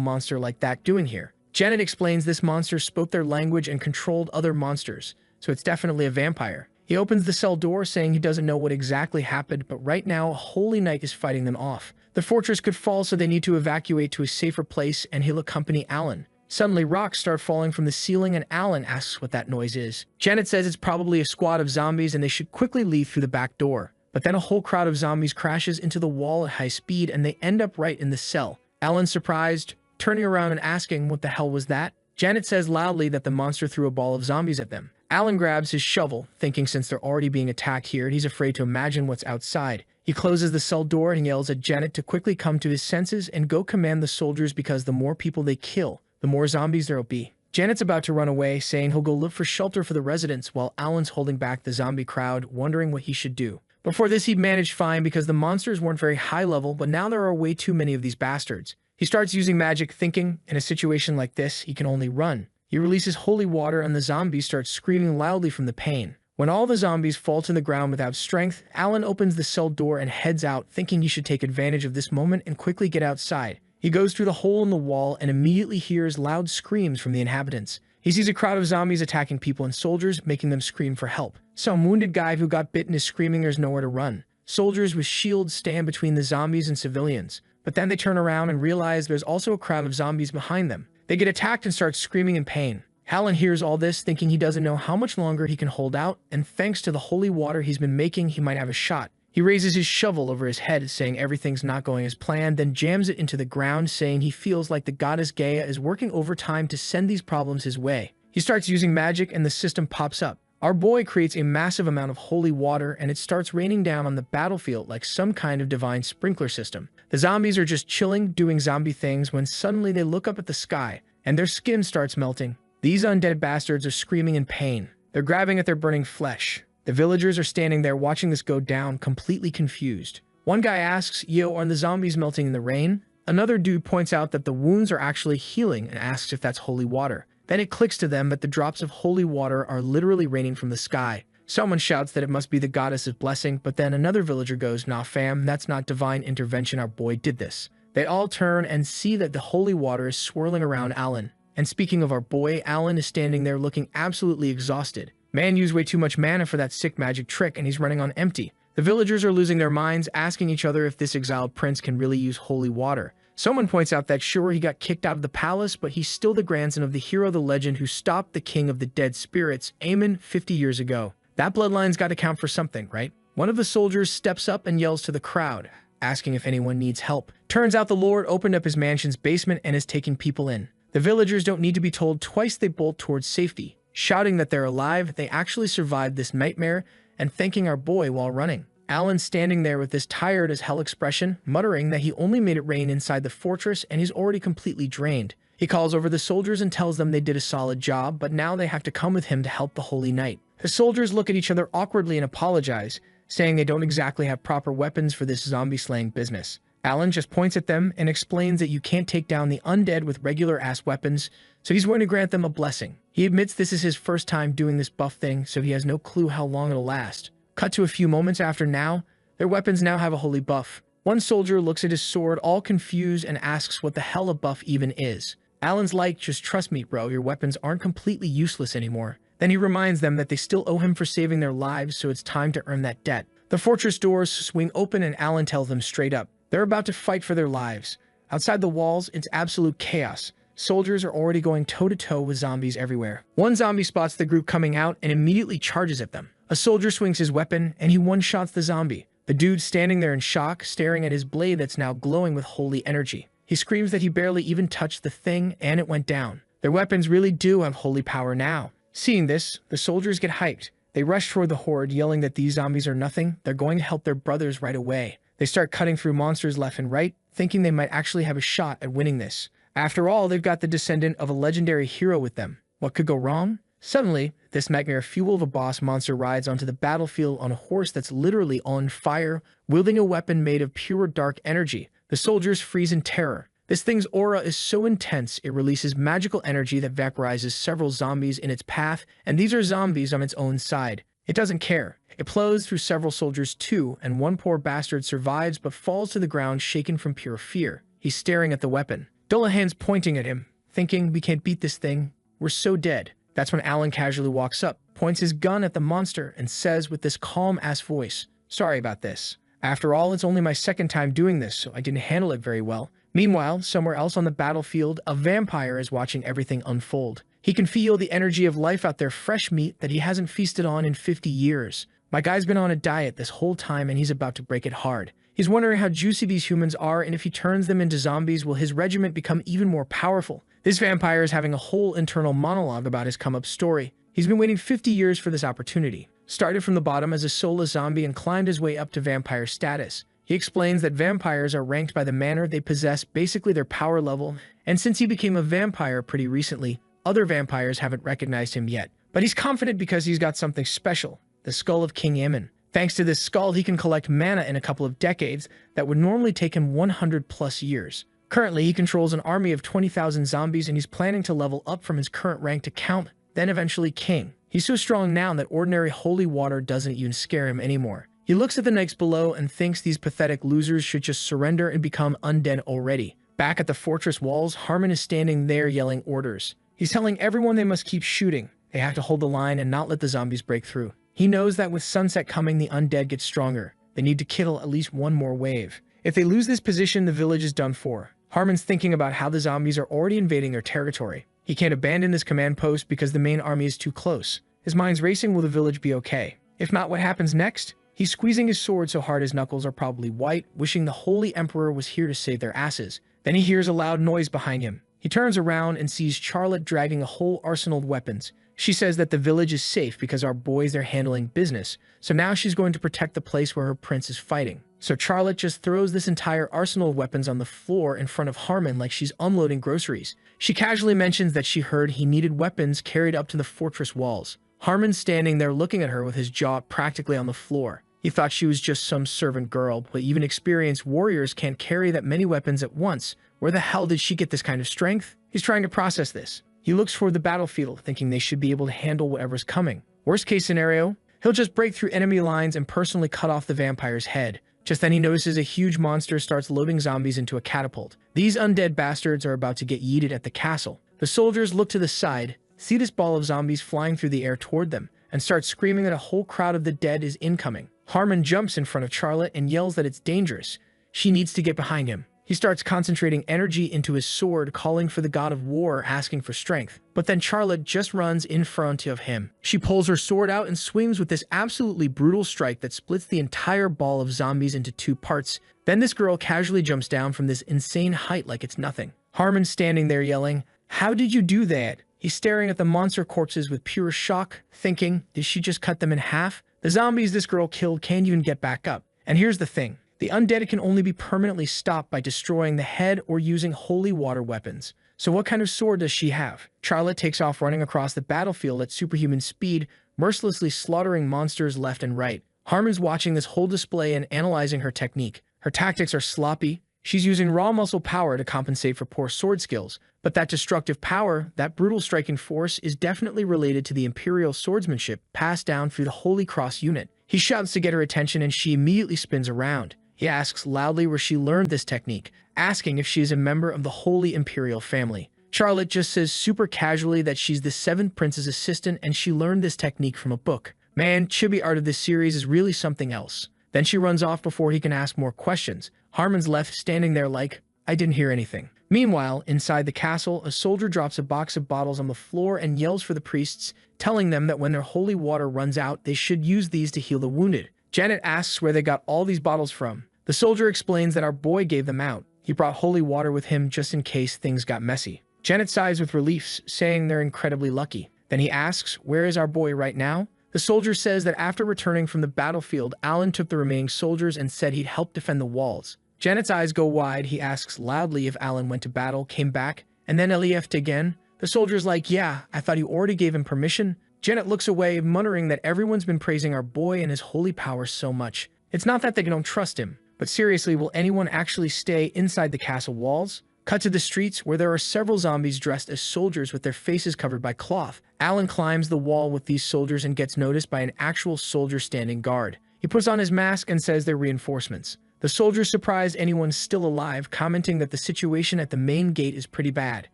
monster like that doing here? Janet explains this monster spoke their language and controlled other monsters, so it's definitely a vampire. He opens the cell door saying he doesn't know what exactly happened, but right now a holy knight is fighting them off. The fortress could fall, so they need to evacuate to a safer place, and he'll accompany Alan. Suddenly, rocks start falling from the ceiling, and Alan asks what that noise is. Janet says it's probably a squad of zombies and they should quickly leave through the back door. But then a whole crowd of zombies crashes into the wall at high speed, and they end up right in the cell. Alan's surprised, turning around and asking what the hell was that? Janet says loudly that the monster threw a ball of zombies at them. Alan grabs his shovel, thinking since they're already being attacked here, he's afraid to imagine what's outside. He closes the cell door and yells at Janet to quickly come to his senses and go command the soldiers because the more people they kill, the more zombies there'll be. Janet's about to run away, saying he'll go look for shelter for the residents while Alan's holding back the zombie crowd, wondering what he should do. Before this, he'd managed fine because the monsters weren't very high level, but now there are way too many of these bastards. He starts using magic, thinking, in a situation like this, he can only run. He releases holy water and the zombies start screaming loudly from the pain. When all the zombies fall to the ground without strength, Alan opens the cell door and heads out, thinking he should take advantage of this moment and quickly get outside. He goes through the hole in the wall and immediately hears loud screams from the inhabitants. He sees a crowd of zombies attacking people and soldiers, making them scream for help. Some wounded guy who got bitten is screaming there's nowhere to run. Soldiers with shields stand between the zombies and civilians, but then they turn around and realize there's also a crowd of zombies behind them. They get attacked and start screaming in pain. Alan hears all this, thinking he doesn't know how much longer he can hold out, and thanks to the holy water he's been making, he might have a shot. He raises his shovel over his head, saying everything's not going as planned, then jams it into the ground, saying he feels like the goddess Gaia is working overtime to send these problems his way. He starts using magic and the system pops up. Our boy creates a massive amount of holy water and it starts raining down on the battlefield like some kind of divine sprinkler system. The zombies are just chilling, doing zombie things when suddenly they look up at the sky and their skin starts melting. These undead bastards are screaming in pain. They're grabbing at their burning flesh. The villagers are standing there watching this go down, completely confused. One guy asks, "Yo, are the zombies melting in the rain?" Another dude points out that the wounds are actually healing and asks if that's holy water. Then it clicks to them that the drops of holy water are literally raining from the sky. Someone shouts that it must be the goddess's blessing, but then another villager goes, "Nah fam, that's not divine intervention, our boy did this." They all turn and see that the holy water is swirling around Alan. And speaking of our boy, Alan is standing there looking absolutely exhausted. Man used way too much mana for that sick magic trick and he's running on empty. The villagers are losing their minds, asking each other if this exiled prince can really use holy water. Someone points out that sure, he got kicked out of the palace, but he's still the grandson of the hero, the legend who stopped the king of the dead spirits, Aemon, 50 years ago. That bloodline's got to count for something, right? One of the soldiers steps up and yells to the crowd, asking if anyone needs help. Turns out the lord opened up his mansion's basement and is taking people in. The villagers don't need to be told twice, they bolt towards safety, shouting that they're alive, they actually survived this nightmare, and thanking our boy while running. Alan's standing there with this tired as hell expression, muttering that he only made it rain inside the fortress and he's already completely drained. He calls over the soldiers and tells them they did a solid job, but now they have to come with him to help the holy knight. The soldiers look at each other awkwardly and apologize, saying they don't exactly have proper weapons for this zombie-slaying business. Alan just points at them and explains that you can't take down the undead with regular-ass weapons, so he's going to grant them a blessing. He admits this is his first time doing this buff thing, so he has no clue how long it'll last. Cut to a few moments after now, their weapons now have a holy buff. One soldier looks at his sword all confused and asks what the hell a buff even is. Alan's like, "Just trust me, bro, your weapons aren't completely useless anymore." Then he reminds them that they still owe him for saving their lives, so it's time to earn that debt. The fortress doors swing open and Alan tells them straight up, they're about to fight for their lives. Outside the walls, it's absolute chaos. Soldiers are already going toe-to-toe with zombies everywhere. One zombie spots the group coming out and immediately charges at them. A soldier swings his weapon and he one-shots the zombie. The dude's standing there in shock, staring at his blade that's now glowing with holy energy. He screams that he barely even touched the thing and it went down. Their weapons really do have holy power now. Seeing this, the soldiers get hyped. They rush toward the horde, yelling that these zombies are nothing. They're going to help their brothers right away. They start cutting through monsters left and right, thinking they might actually have a shot at winning this. After all, they've got the descendant of a legendary hero with them. What could go wrong? Suddenly, this nightmare fuel of a boss monster rides onto the battlefield on a horse that's literally on fire, wielding a weapon made of pure dark energy. The soldiers freeze in terror. This thing's aura is so intense it releases magical energy that vaporizes several zombies in its path, and these are zombies on its own side. It doesn't care. It plows through several soldiers too, and one poor bastard survives but falls to the ground shaken from pure fear. He's staring at the weapon. Dullahan's pointing at him, thinking, we can't beat this thing. We're so dead. That's when Alan casually walks up, points his gun at the monster, and says with this calm-ass voice, sorry about this. After all, it's only my second time doing this, so I didn't handle it very well. Meanwhile, somewhere else on the battlefield, a vampire is watching everything unfold. He can feel the energy of life out there, fresh meat that he hasn't feasted on in 50 years. My guy's been on a diet this whole time and he's about to break it hard. He's wondering how juicy these humans are, and if he turns them into zombies, will his regiment become even more powerful? This vampire is having a whole internal monologue about his come-up story. He's been waiting 50 years for this opportunity. Started from the bottom as a soulless zombie and climbed his way up to vampire status. He explains that vampires are ranked by the manner they possess, basically their power level, and since he became a vampire pretty recently, other vampires haven't recognized him yet. But he's confident because he's got something special, the skull of King Ammon. Thanks to this skull, he can collect mana in a couple of decades that would normally take him 100 plus years. Currently, he controls an army of 20,000 zombies and he's planning to level up from his current rank to Count, then eventually King. He's so strong now that ordinary holy water doesn't even scare him anymore. He looks at the knights below and thinks these pathetic losers should just surrender and become undead already. Back at the fortress walls, Harmon is standing there yelling orders. He's telling everyone they must keep shooting. They have to hold the line and not let the zombies break through. He knows that with sunset coming, the undead get stronger. They need to kill at least one more wave. If they lose this position, the village is done for. Harmon's thinking about how the zombies are already invading their territory. He can't abandon this command post because the main army is too close. His mind's racing, will the village be okay? If not, what happens next? He's squeezing his sword so hard his knuckles are probably white, wishing the Holy Emperor was here to save their asses. Then he hears a loud noise behind him. He turns around and sees Charlotte dragging a whole arsenal of weapons. She says that the village is safe because our boys are handling business, so now she's going to protect the place where her prince is fighting. So Charlotte just throws this entire arsenal of weapons on the floor in front of Harmon like she's unloading groceries. She casually mentions that she heard he needed weapons carried up to the fortress walls. Harmon's standing there looking at her with his jaw practically on the floor. He thought she was just some servant girl, but even experienced warriors can't carry that many weapons at once. Where the hell did she get this kind of strength? He's trying to process this. He looks toward the battlefield, thinking they should be able to handle whatever's coming. Worst case scenario, he'll just break through enemy lines and personally cut off the vampire's head. Just then he notices a huge monster starts loading zombies into a catapult. These undead bastards are about to get yeeted at the castle. The soldiers look to the side, see this ball of zombies flying through the air toward them, and start screaming that a whole crowd of the dead is incoming. Harmon jumps in front of Charlotte and yells that it's dangerous. She needs to get behind him. He starts concentrating energy into his sword, calling for the god of war, asking for strength. But then Charlotte just runs in front of him. She pulls her sword out and swings with this absolutely brutal strike that splits the entire ball of zombies into two parts. Then this girl casually jumps down from this insane height like it's nothing. Harmon's standing there yelling, "How did you do that?" He's staring at the monster corpses with pure shock, thinking, did she just cut them in half? The zombies this girl killed can't even get back up. And here's the thing. The undead can only be permanently stopped by destroying the head or using holy water weapons. So what kind of sword does she have? Charlotte takes off running across the battlefield at superhuman speed, mercilessly slaughtering monsters left and right. Harmon's watching this whole display and analyzing her technique. Her tactics are sloppy. She's using raw muscle power to compensate for poor sword skills. But that destructive power, that brutal striking force, is definitely related to the imperial swordsmanship passed down through the Holy Cross unit. He shouts to get her attention and she immediately spins around. He asks loudly where she learned this technique, asking if she is a member of the Holy Imperial family. Charlotte just says super casually that she's the 7th Prince's assistant and she learned this technique from a book. Man, chibi art of this series is really something else. Then she runs off before he can ask more questions. Harmon's left standing there like, I didn't hear anything. Meanwhile, inside the castle, a soldier drops a box of bottles on the floor and yells for the priests, telling them that when their holy water runs out, they should use these to heal the wounded. Janet asks where they got all these bottles from. The soldier explains that our boy gave them out. He brought holy water with him just in case things got messy. Janet sighs with relief, saying they're incredibly lucky. Then he asks, where is our boy right now? The soldier says that after returning from the battlefield, Alan took the remaining soldiers and said he'd help defend the walls. Janet's eyes go wide. He asks loudly if Alan went to battle, came back, and then left again. The soldier's like, yeah, I thought you already gave him permission. Janet looks away, muttering that everyone's been praising our boy and his holy power so much. It's not that they don't trust him, but seriously, will anyone actually stay inside the castle walls? Cut to the streets where there are several zombies dressed as soldiers with their faces covered by cloth. Alan climbs the wall with these soldiers and gets noticed by an actual soldier standing guard. He puts on his mask and says they're reinforcements. The soldiers surprised anyone's still alive, commenting that the situation at the main gate is pretty bad.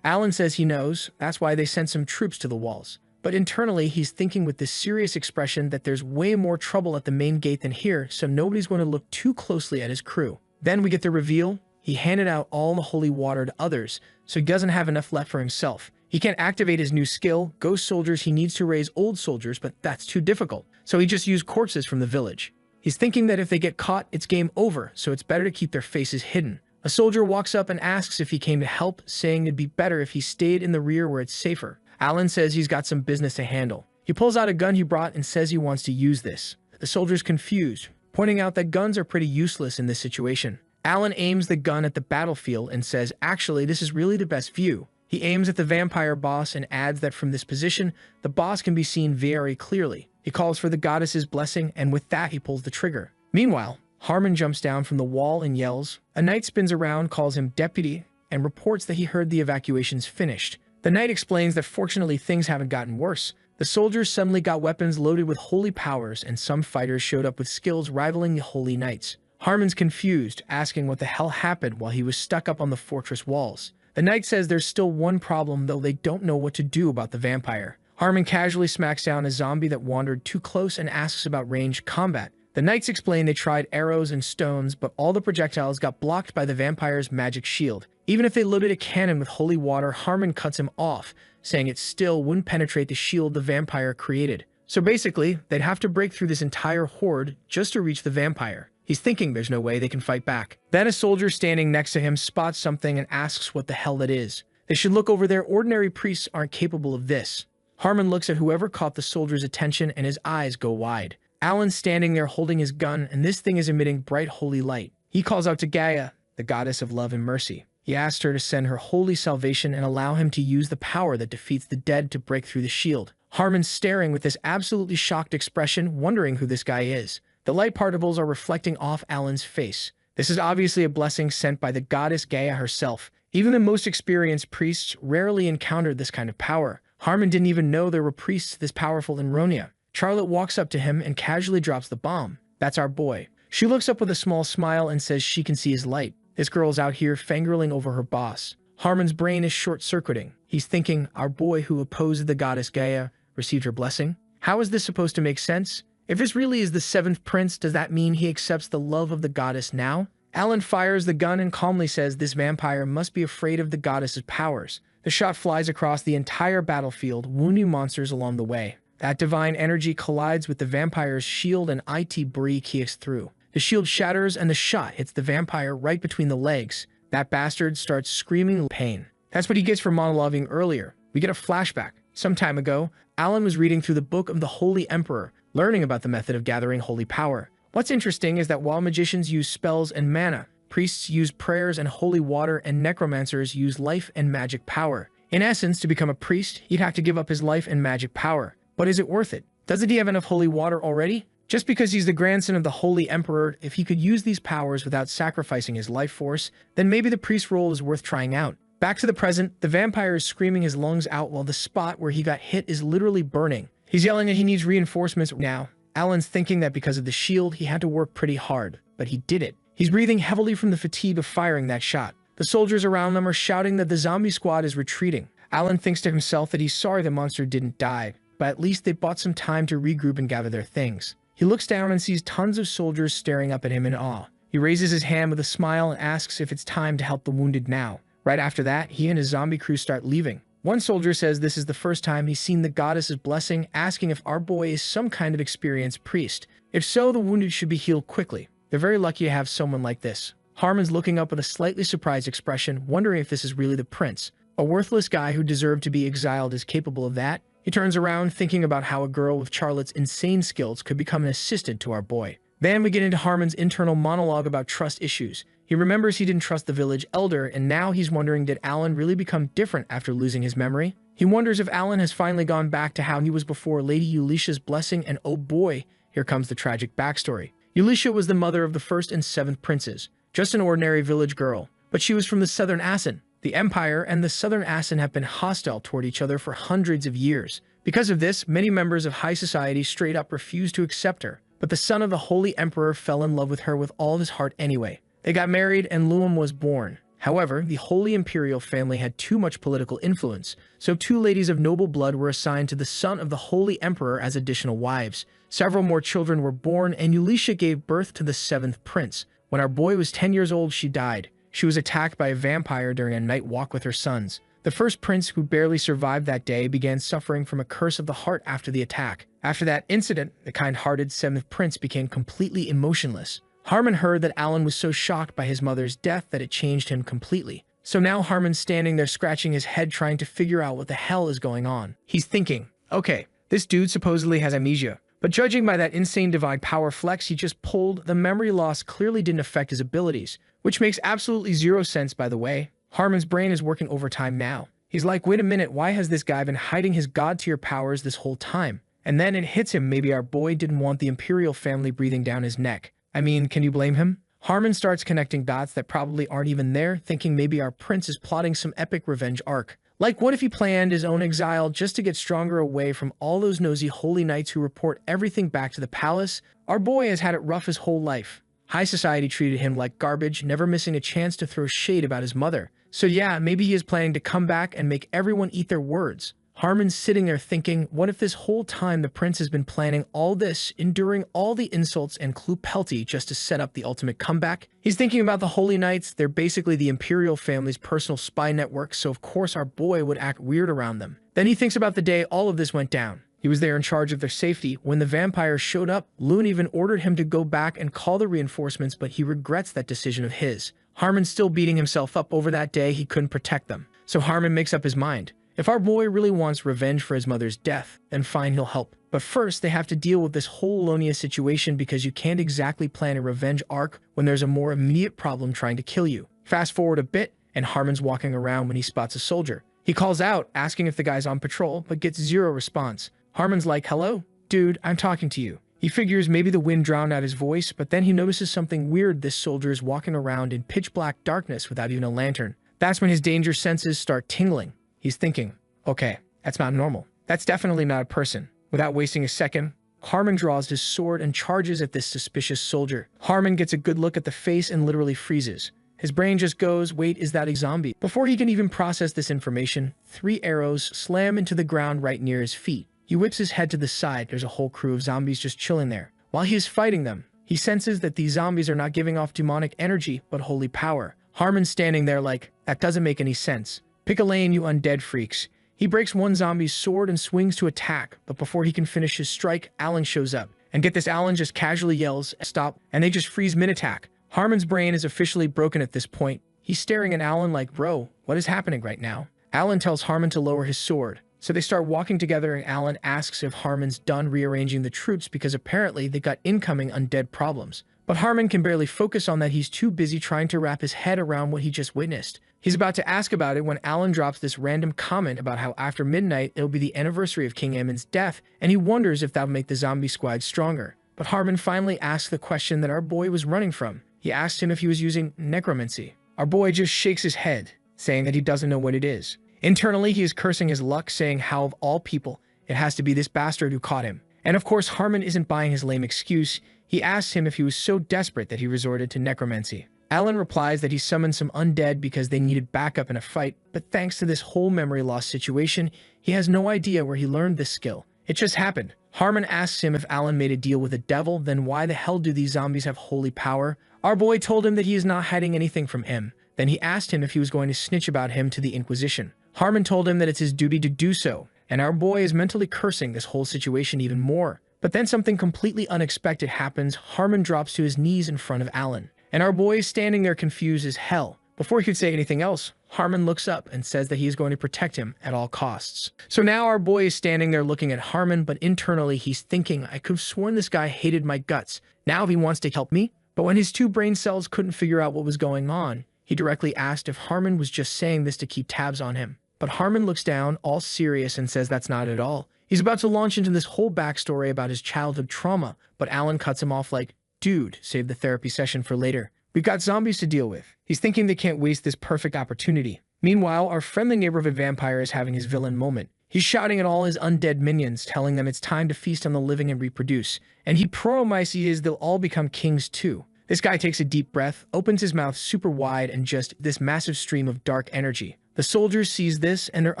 Alan says he knows, that's why they sent some troops to the walls. But internally, he's thinking with this serious expression that there's way more trouble at the main gate than here, so nobody's going to look too closely at his crew. Then we get the reveal. He handed out all the holy water to others, so he doesn't have enough left for himself. He can't activate his new skill, Ghost Soldiers. He needs to raise old soldiers, but that's too difficult. So he just used corpses from the village. He's thinking that if they get caught, it's game over, so it's better to keep their faces hidden. A soldier walks up and asks if he came to help, saying it'd be better if he stayed in the rear where it's safer. Alan says he's got some business to handle. He pulls out a gun he brought and says he wants to use this. The soldier's confused, pointing out that guns are pretty useless in this situation. Alan aims the gun at the battlefield and says, actually, this is really the best view. He aims at the vampire boss and adds that from this position, the boss can be seen very clearly. He calls for the goddess's blessing, and with that, he pulls the trigger. Meanwhile, Harmon jumps down from the wall and yells. A knight spins around, calls him deputy, and reports that he heard the evacuation's finished. The knight explains that fortunately things haven't gotten worse. The soldiers suddenly got weapons loaded with holy powers, and some fighters showed up with skills rivaling the holy knights. Harmon's confused, asking what the hell happened while he was stuck up on the fortress walls. The knight says there's still one problem, though they don't know what to do about the vampire. Harmon casually smacks down a zombie that wandered too close and asks about ranged combat. The knights explain they tried arrows and stones, but all the projectiles got blocked by the vampire's magic shield. Even if they loaded a cannon with holy water, Harmon cuts him off, saying it still wouldn't penetrate the shield the vampire created. So basically, they'd have to break through this entire horde just to reach the vampire. He's thinking there's no way they can fight back. Then a soldier standing next to him spots something and asks what the hell that is. They should look over there. Ordinary priests aren't capable of this. Harmon looks at whoever caught the soldier's attention and his eyes go wide. Alan's standing there holding his gun, and this thing is emitting bright holy light. He calls out to Gaia, the goddess of love and mercy. He asks her to send her holy salvation and allow him to use the power that defeats the dead to break through the shield. Harmon's staring with this absolutely shocked expression, wondering who this guy is. The light particles are reflecting off Alan's face. This is obviously a blessing sent by the goddess Gaia herself. Even the most experienced priests rarely encountered this kind of power. Harmon didn't even know there were priests this powerful in Ronia. Charlotte walks up to him and casually drops the bomb. That's our boy. She looks up with a small smile and says she can see his light. This girl's out here fangirling over her boss. Harmon's brain is short-circuiting. He's thinking, our boy who opposed the goddess Gaia received her blessing? How is this supposed to make sense? If this really is the seventh prince, does that mean he accepts the love of the goddess now? Alan fires the gun and calmly says this vampire must be afraid of the goddess's powers. The shot flies across the entire battlefield, wounding monsters along the way. That divine energy collides with the vampire's shield and it breaks through. The shield shatters and the shot hits the vampire right between the legs. That bastard starts screaming in pain. That's what he gets for monologuing earlier. We get a flashback. Some time ago, Alan was reading through the Book of the Holy Emperor, learning about the method of gathering holy power. What's interesting is that while magicians use spells and mana, priests use prayers and holy water, and necromancers use life and magic power. In essence, to become a priest, he'd have to give up his life and magic power. But is it worth it? Doesn't he have enough holy water already? Just because he's the grandson of the Holy Emperor, if he could use these powers without sacrificing his life force, then maybe the priest role is worth trying out. Back to the present, the vampire is screaming his lungs out while the spot where he got hit is literally burning. He's yelling that he needs reinforcements now. Alan's thinking that because of the shield, he had to work pretty hard, but he did it. He's breathing heavily from the fatigue of firing that shot. The soldiers around them are shouting that the zombie squad is retreating. Alan thinks to himself that he's sorry the monster didn't die, but at least they bought some time to regroup and gather their things. He looks down and sees tons of soldiers staring up at him in awe. He raises his hand with a smile and asks if it's time to help the wounded now. Right after that, he and his zombie crew start leaving. One soldier says this is the first time he's seen the goddess's blessing, asking if our boy is some kind of experienced priest. If so, the wounded should be healed quickly. They're very lucky to have someone like this. Harmon's looking up with a slightly surprised expression, wondering if this is really the prince. A worthless guy who deserved to be exiled is capable of that. He turns around, thinking about how a girl with Charlotte's insane skills could become an assistant to our boy. Then we get into Harmon's internal monologue about trust issues. He remembers he didn't trust the village elder, and now he's wondering, did Alan really become different after losing his memory? He wonders if Alan has finally gone back to how he was before Lady Eulicia's blessing, and oh boy, here comes the tragic backstory. Eulicia was the mother of the first and seventh princes, just an ordinary village girl, but she was from the southern Asin, The Empire and the Southern Asin have been hostile toward each other for hundreds of years. Because of this, many members of high society straight up refused to accept her. But the son of the Holy Emperor fell in love with her with all his heart anyway. They got married and Luum was born. However, the Holy Imperial family had too much political influence, so 2 ladies of noble blood were assigned to the son of the Holy Emperor as additional wives. Several more children were born, and Eulicia gave birth to the 7th prince. When our boy was 10 years old, she died. She was attacked by a vampire during a night walk with her sons. The first prince, who barely survived that day, began suffering from a curse of the heart after the attack. After that incident, the kind-hearted 7th prince became completely emotionless. Harmon heard that Alan was so shocked by his mother's death that it changed him completely. So now Harmon's standing there scratching his head trying to figure out what the hell is going on. He's thinking, okay, this dude supposedly has amnesia, but judging by that insane divine power flex he just pulled, the memory loss clearly didn't affect his abilities, which makes absolutely zero sense, by the way. Harmon's brain is working overtime now. He's like, wait a minute, why has this guy been hiding his god-tier powers this whole time? And then it hits him, maybe our boy didn't want the Imperial family breathing down his neck. I mean, can you blame him? Harmon starts connecting dots that probably aren't even there, thinking maybe our prince is plotting some epic revenge arc. Like, what if he planned his own exile just to get stronger away from all those nosy holy knights who report everything back to the palace? Our boy has had it rough his whole life. High society treated him like garbage, never missing a chance to throw shade about his mother. So yeah, maybe he is planning to come back and make everyone eat their words. Harmon's sitting there thinking, what if this whole time the prince has been planning all this, enduring all the insults and clupelty just to set up the ultimate comeback? He's thinking about the Holy Knights. They're basically the Imperial family's personal spy network, so of course our boy would act weird around them. Then he thinks about the day all of this went down. He was there in charge of their safety. When the vampires showed up, Loon even ordered him to go back and call the reinforcements, but he regrets that decision of his. Harmon's still beating himself up over that day he couldn't protect them. So Harmon makes up his mind. If our boy really wants revenge for his mother's death, then fine, he'll help. But first, they have to deal with this whole Lonia situation because you can't exactly plan a revenge arc when there's a more immediate problem trying to kill you. Fast forward a bit, and Harmon's walking around when he spots a soldier. He calls out, asking if the guy's on patrol, but gets zero response. Harmon's like, hello? Dude, I'm talking to you. He figures maybe the wind drowned out his voice, but then he notices something weird. This soldier is walking around in pitch-black darkness without even a lantern. That's when his danger senses start tingling. He's thinking, okay, that's not normal. That's definitely not a person. Without wasting a second, Harmon draws his sword and charges at this suspicious soldier. Harmon gets a good look at the face and literally freezes. His brain just goes, wait, is that a zombie? Before he can even process this information, 3 arrows slam into the ground right near his feet. He whips his head to the side. There's a whole crew of zombies just chilling there. While he is fighting them, he senses that these zombies are not giving off demonic energy, but holy power. Harmon's standing there like, that doesn't make any sense. Pick a lane, you undead freaks. He breaks one zombie's sword and swings to attack, but before he can finish his strike, Alan shows up. And get this, Alan just casually yells, stop, and they just freeze mid-attack. Harmon's brain is officially broken at this point. He's staring at Alan like, bro, what is happening right now? Alan tells Harmon to lower his sword. So they start walking together and Alan asks if Harmon's done rearranging the troops because apparently they got incoming undead problems. But Harmon can barely focus on that. He's too busy trying to wrap his head around what he just witnessed. He's about to ask about it when Alan drops this random comment about how after midnight it'll be the anniversary of King Ammon's death, and he wonders if that'll make the zombie squad stronger. But Harmon finally asks the question that our boy was running from. He asked him if he was using necromancy. Our boy just shakes his head, saying that he doesn't know what it is. Internally, he is cursing his luck, saying how of all people, it has to be this bastard who caught him. And of course, Harmon isn't buying his lame excuse. He asks him if he was so desperate that he resorted to necromancy. Alan replies that he summoned some undead because they needed backup in a fight, but thanks to this whole memory loss situation, he has no idea where he learned this skill. It just happened. Harmon asks him if Alan made a deal with the devil, then why the hell do these zombies have holy power? Our boy told him that he is not hiding anything from him. Then he asked him if he was going to snitch about him to the Inquisition. Harmon told him that it's his duty to do so, and our boy is mentally cursing this whole situation even more. But then something completely unexpected happens. Harmon drops to his knees in front of Alan, and our boy is standing there confused as hell. Before he could say anything else, Harmon looks up and says that he is going to protect him at all costs. So now our boy is standing there looking at Harmon, but internally he's thinking, I could have sworn this guy hated my guts. Now he wants to help me? But when his 2 brain cells couldn't figure out what was going on, he directly asked if Harmon was just saying this to keep tabs on him. But Harmon looks down, all serious, and says that's not at all. He's about to launch into this whole backstory about his childhood trauma, but Alan cuts him off like, dude, save the therapy session for later. We've got zombies to deal with. He's thinking they can't waste this perfect opportunity. Meanwhile, our friendly neighborhood vampire is having his villain moment. He's shouting at all his undead minions, telling them it's time to feast on the living and reproduce. And he promises they'll all become kings too. This guy takes a deep breath, opens his mouth super wide, and just this massive stream of dark energy. The soldiers sees this and they're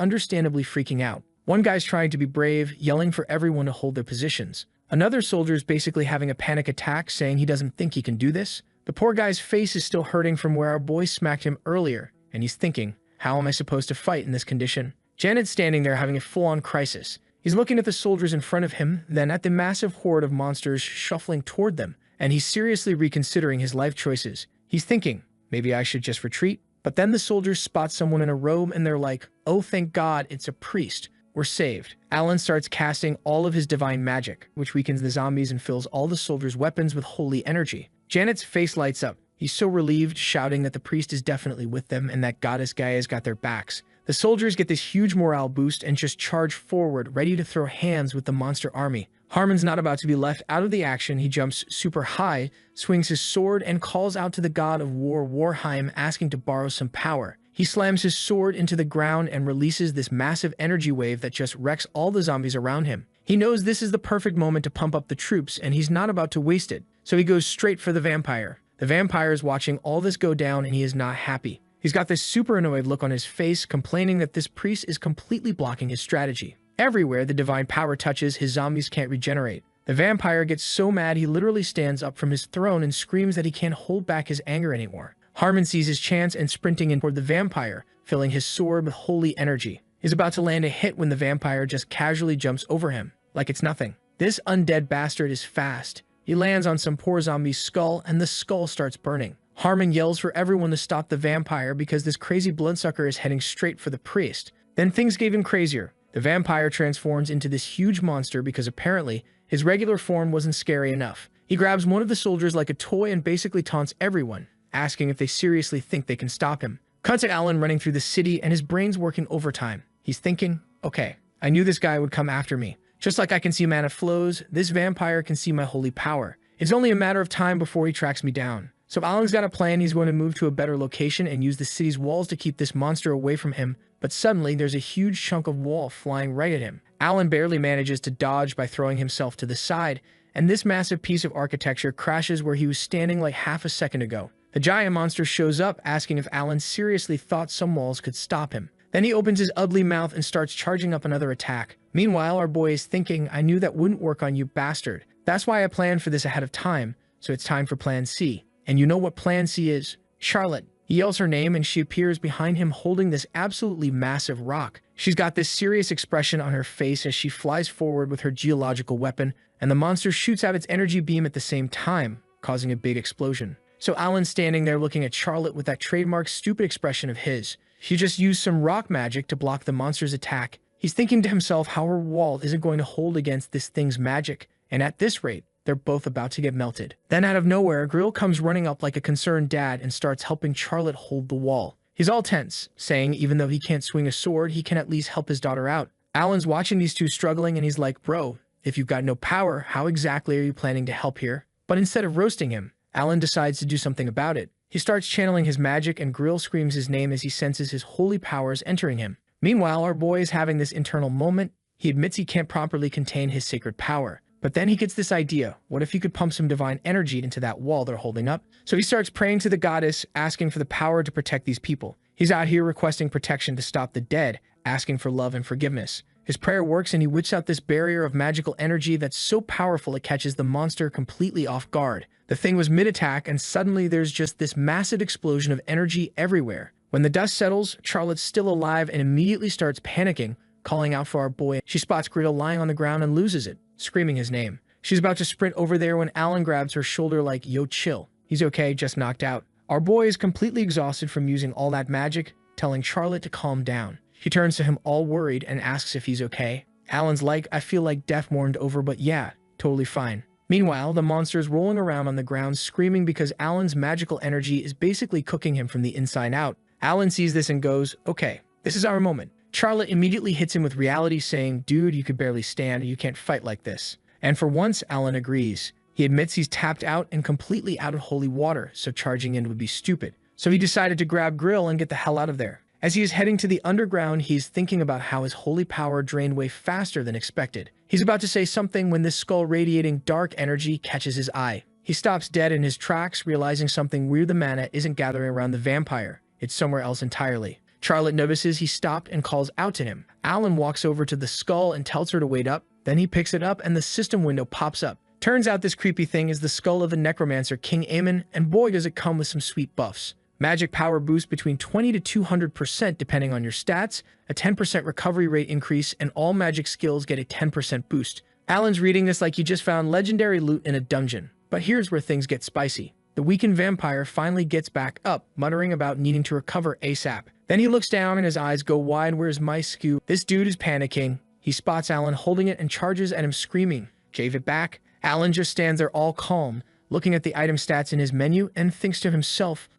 understandably freaking out. One guy's trying to be brave, yelling for everyone to hold their positions. Another soldier's basically having a panic attack, saying he doesn't think he can do this. The poor guy's face is still hurting from where our boy smacked him earlier, and he's thinking, how am I supposed to fight in this condition? Janet's standing there having a full-on crisis. He's looking at the soldiers in front of him, then at the massive horde of monsters shuffling toward them, and he's seriously reconsidering his life choices. He's thinking, maybe I should just retreat? But then the soldiers spot someone in a robe and they're like, oh thank God, it's a priest. We're saved. Alan starts casting all of his divine magic, which weakens the zombies and fills all the soldiers' weapons with holy energy. Janet's face lights up. He's so relieved, shouting that the priest is definitely with them and that goddess Gaia's got their backs. The soldiers get this huge morale boost and just charge forward, ready to throw hands with the monster army. Harmon's not about to be left out of the action. He jumps super high, swings his sword, and calls out to the god of war, Warheim, asking to borrow some power. He slams his sword into the ground and releases this massive energy wave that just wrecks all the zombies around him. He knows this is the perfect moment to pump up the troops, and he's not about to waste it, so he goes straight for the vampire. The vampire is watching all this go down, and he is not happy. He's got this super annoyed look on his face, complaining that this priest is completely blocking his strategy. Everywhere the divine power touches, his zombies can't regenerate. The vampire gets so mad he literally stands up from his throne and screams that he can't hold back his anger anymore. Harmon sees his chance and sprinting in toward the vampire, filling his sword with holy energy. He's about to land a hit when the vampire just casually jumps over him, like it's nothing. This undead bastard is fast. He lands on some poor zombie's skull and the skull starts burning. Harmon yells for everyone to stop the vampire because this crazy bloodsucker is heading straight for the priest. Then things get even crazier. The vampire transforms into this huge monster because apparently his regular form wasn't scary enough. He grabs one of the soldiers like a toy and basically taunts everyone, asking if they seriously think they can stop him. Cut to Alan running through the city and his brain's working overtime. He's thinking, okay, I knew this guy would come after me. Just like I can see mana flows, this vampire can see my holy power. It's only a matter of time before he tracks me down. So Alan's got a plan. He's going to move to a better location and use the city's walls to keep this monster away from him. But suddenly, there's a huge chunk of wall flying right at him. Alan barely manages to dodge by throwing himself to the side, and this massive piece of architecture crashes where he was standing like half a second ago. The giant monster shows up, asking if Alan seriously thought some walls could stop him. Then he opens his ugly mouth and starts charging up another attack. Meanwhile, our boy is thinking, I knew that wouldn't work on you, bastard. That's why I planned for this ahead of time, so it's time for Plan C. And you know what Plan C is? Charlotte. He yells her name and she appears behind him holding this absolutely massive rock. She's got this serious expression on her face as she flies forward with her geological weapon, and the monster shoots out its energy beam at the same time, causing a big explosion. So Alan's standing there looking at Charlotte with that trademark stupid expression of his. She just used some rock magic to block the monster's attack. He's thinking to himself how her wall isn't going to hold against this thing's magic, and at this rate, they're both about to get melted. Then out of nowhere, Grill comes running up like a concerned dad and starts helping Charlotte hold the wall. He's all tense, saying even though he can't swing a sword, he can at least help his daughter out. Alan's watching these two struggling and he's like, bro, if you've got no power, how exactly are you planning to help here? But instead of roasting him, Alan decides to do something about it. He starts channeling his magic and Grill screams his name as he senses his holy powers entering him. Meanwhile, our boy is having this internal moment. He admits he can't properly contain his sacred power. But then he gets this idea, what if he could pump some divine energy into that wall they're holding up? So he starts praying to the goddess, asking for the power to protect these people. He's out here requesting protection to stop the dead, asking for love and forgiveness. His prayer works and he whips out this barrier of magical energy that's so powerful it catches the monster completely off guard. The thing was mid-attack and suddenly there's just this massive explosion of energy everywhere. When the dust settles, Charlotte's still alive and immediately starts panicking, calling out for our boy. She spots Greedo lying on the ground and loses it, screaming his name. She's about to sprint over there when Alan grabs her shoulder like, yo, chill. He's okay, just knocked out. Our boy is completely exhausted from using all that magic, telling Charlotte to calm down. She turns to him all worried and asks if he's okay. Alan's like, I feel like death mourned over, but yeah, totally fine. Meanwhile, the monster's rolling around on the ground screaming because Alan's magical energy is basically cooking him from the inside out. Alan sees this and goes, okay, this is our moment. Charlotte immediately hits him with reality saying, dude, you could barely stand, you can't fight like this. And for once, Alan agrees. He admits he's tapped out and completely out of holy water, so charging in would be stupid. So he decided to grab Grill and get the hell out of there. As he is heading to the underground, he's thinking about how his holy power drained way faster than expected. He's about to say something when this skull radiating dark energy catches his eye. He stops dead in his tracks, realizing something weird. The mana isn't gathering around the vampire. It's somewhere else entirely. Charlotte notices he stopped and calls out to him. Alan walks over to the skull and tells her to wait up. Then he picks it up and the system window pops up. Turns out this creepy thing is the skull of the necromancer King Aemon, and boy does it come with some sweet buffs. Magic power boost between 20 to 200% depending on your stats, a 10% recovery rate increase, and all magic skills get a 10% boost. Alan's reading this like you just found legendary loot in a dungeon. But here's where things get spicy. The weakened vampire finally gets back up, muttering about needing to recover ASAP. Then he looks down and his eyes go wide. Where's my skew? This dude is panicking. He spots Alan holding it and charges at him screaming, "Gave it back." Alan just stands there all calm, looking at the item stats in his menu and thinks to himself,